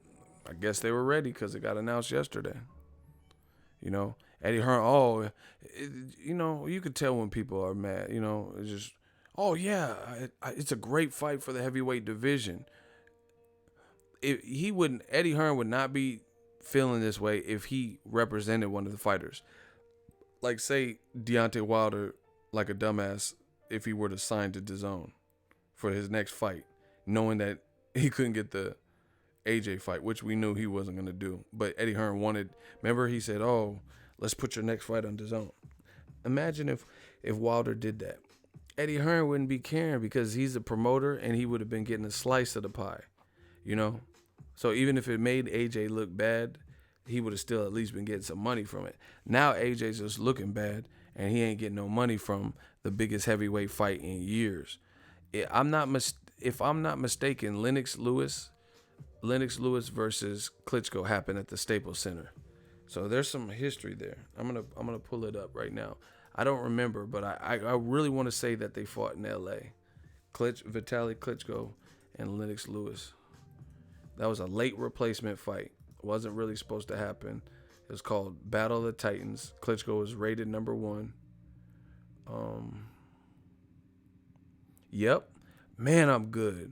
I guess they were ready because it got announced yesterday. Eddie Hearn, you could tell when people are mad. It's just Oh yeah, it's a great fight for the heavyweight division. He wouldn't, Eddie Hearn would not be feeling this way if he represented one of the fighters. Like say Deontay Wilder, like a dumbass, if he were to sign to DAZN for his next fight, knowing that he couldn't get the AJ fight, which we knew he wasn't gonna do. But Eddie Hearn wanted. Remember, he said, "Oh, let's put your next fight on DAZN." Imagine if Wilder did that. Eddie Hearn wouldn't be caring because he's a promoter and he would have been getting a slice of the pie, you know? So even if it made AJ look bad, he would have still at least been getting some money from it. Now AJ's just looking bad and he ain't getting no money from the biggest heavyweight fight in years. If I'm not mistaken, Lennox Lewis versus Klitschko happened at the Staples Center. So there's some history there. I'm gonna pull it up right now. I don't remember, but I really want to say that they fought in L.A. Vitaly Klitschko and Lennox Lewis. That was a late replacement fight. It wasn't really supposed to happen. It was called Battle of the Titans. Klitschko was rated number 1. Yep. Man, I'm good.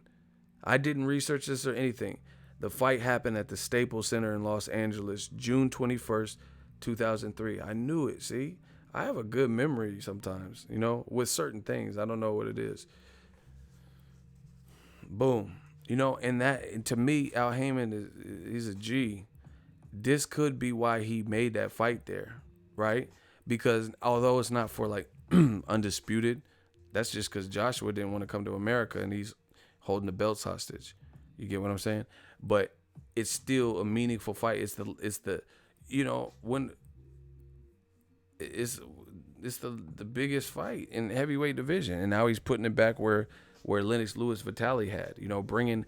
I didn't research this or anything. The fight happened at the Staples Center in Los Angeles, June 21st, 2003. I knew it, see? I have a good memory sometimes, with certain things. I don't know what it is. Boom. And to me, Al Heyman he's a G. This could be why he made that fight there, right? Because although it's not for like undisputed, that's just because Joshua didn't want to come to America and he's holding the belts hostage. You get what I'm saying? But it's still a meaningful fight. When it's the biggest fight in the heavyweight division, and now he's putting it back where Lennox Lewis Vitali had. Bringing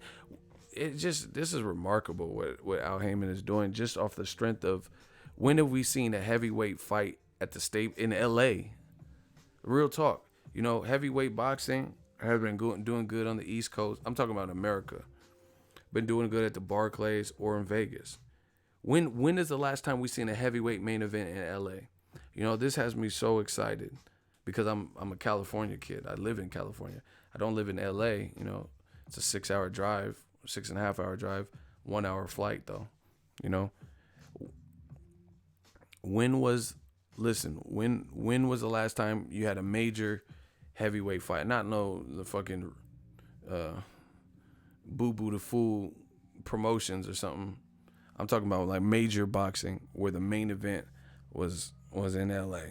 it. This is remarkable what Al Heyman is doing just off the strength of when have we seen a heavyweight fight at the state in L.A. Real talk. Heavyweight boxing has been doing good on the East Coast. I'm talking about America. Been doing good at the Barclays or in Vegas. When is the last time we seen a heavyweight main event in L.A.? This has me so excited because I'm a California kid. I live in California. I don't live in L.A. It's a 6-hour drive, 6.5-hour drive, 1-hour flight though. When was the last time you had a major heavyweight fight? Not the fucking Boo Boo the Fool promotions or something. I'm talking about like major boxing where the main event was in LA.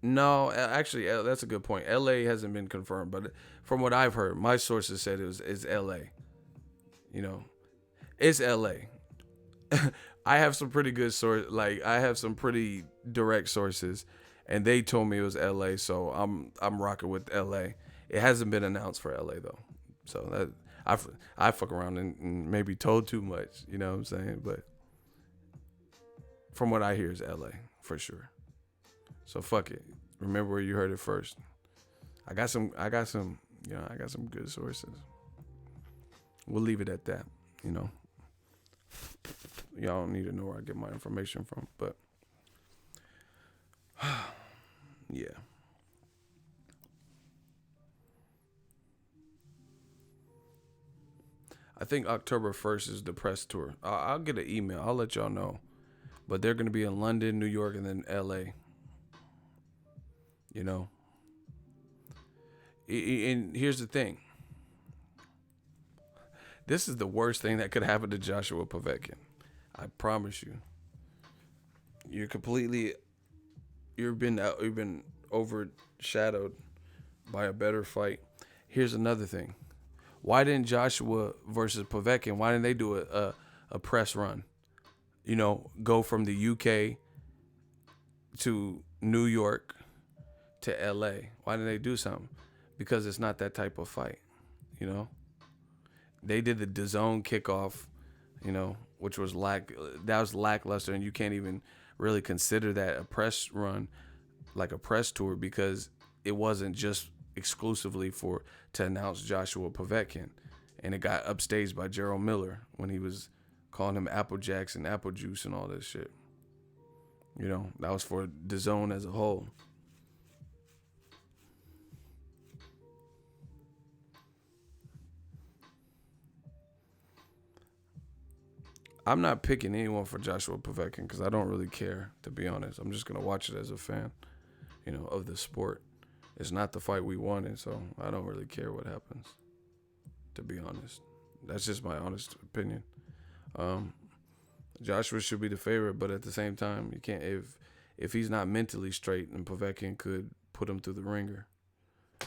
No, actually, that's a good point. LA hasn't been confirmed, but from what I've heard, my sources said it's LA. It's LA. I have some pretty good I have some pretty direct sources, and they told me it was LA, so I'm rocking with LA. It hasn't been announced for LA though, so that I fuck around and maybe told too much, you know what I'm saying? But from what I hear, is LA for sure. So fuck it. Remember where you heard it first. I got some good sources. We'll leave it at that. Y'all don't need to know where I get my information from, but yeah. I think October 1st is the press tour. I'll get an email. I'll let y'all know. But they're going to be in London, New York, and then LA. And here's the thing. This is the worst thing that could happen to Joshua Povetkin. I promise you. You've been overshadowed by a better fight. Here's another thing. Why didn't Joshua versus Povetkin, why didn't they do a press run? Go from the UK to New York to LA. Why didn't they do something? Because it's not that type of fight. They did the DAZN kickoff, which was lackluster, and you can't even really consider that a press run, like a press tour, because it wasn't just exclusively to announce Joshua Povetkin, and it got upstaged by Gerald Miller when he was calling him Apple Jacks and apple juice and all this shit. You know, that was for the zone as a whole. I'm not picking anyone for Joshua Povetkin because I don't really care, to be honest. I'm just going to watch it as a fan, you know, of the sport. It's not the fight we wanted, so I don't really care what happens, to be honest. That's just my honest opinion. Joshua should be the favorite, but at the same time, you can't, if he's not mentally straight, then Povetkin could put him through the ringer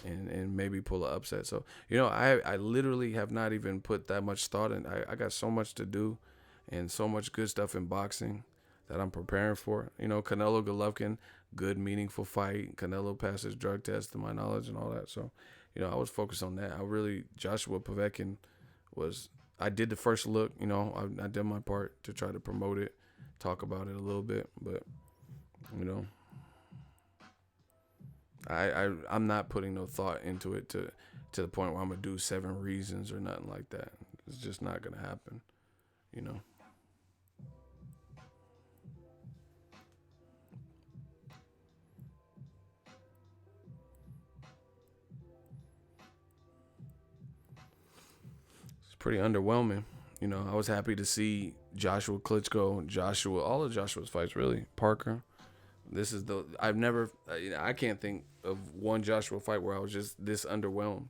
and maybe pull an upset. So, you know, I literally have not even put that much thought in. I got so much to do and so much good stuff in boxing that I'm preparing for. You know, Canelo Golovkin, good, meaningful fight. Canelo passed his drug test, to my knowledge, and all that. So, you know, I was focused on that. Joshua Povetkin I did the first look, you know, I did my part to try to promote it, talk about it a little bit, but, you know, I'm not putting no thought into it to the point where I'm going to do 7 reasons or nothing like that. It's just not going to happen, you know. It's pretty underwhelming. You know, I was happy to see Joshua Klitschko, all of Joshua's fights, really. Parker. I can't think of one Joshua fight where I was just this underwhelmed.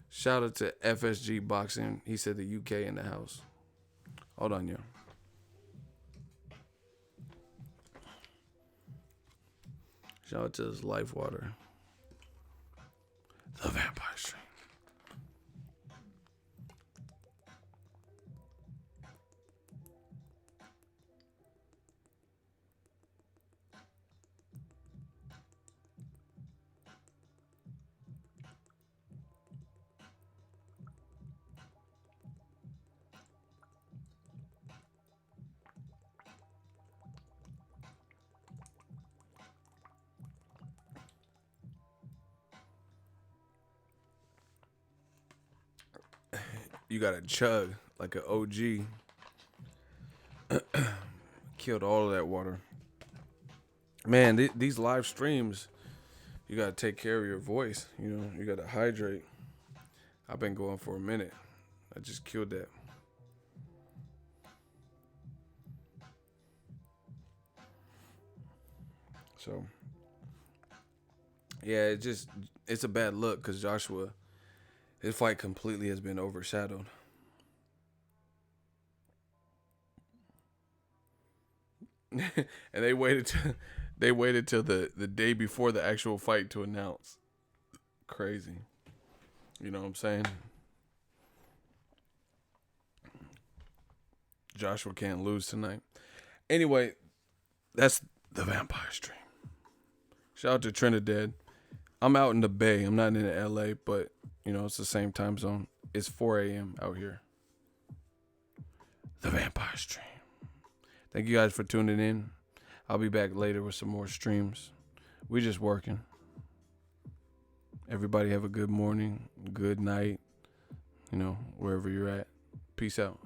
Shout out to FSG Boxing. He said the UK in the house. Hold on, yo. Shout out to his Life Water. The Vampire Stream. You gotta chug like an OG. Killed all of that water. Man, these live streams, you gotta take care of your voice. You know, you gotta hydrate. I've been going for a minute. I just killed that. So, yeah, it's a bad look because Joshua, his fight completely has been overshadowed. And they waited till the day before the actual fight to announce. Crazy. You know what I'm saying? Joshua can't lose tonight. Anyway, that's the Vampire Stream. Shout out to Trinidad. I'm out in the Bay. I'm not in LA, but, you know, it's the same time zone. It's 4 a.m. out here. The Vampire Stream. Thank you guys for tuning in. I'll be back later with some more streams. We just working. Everybody have a good morning, good night, you know, wherever you're at. Peace out.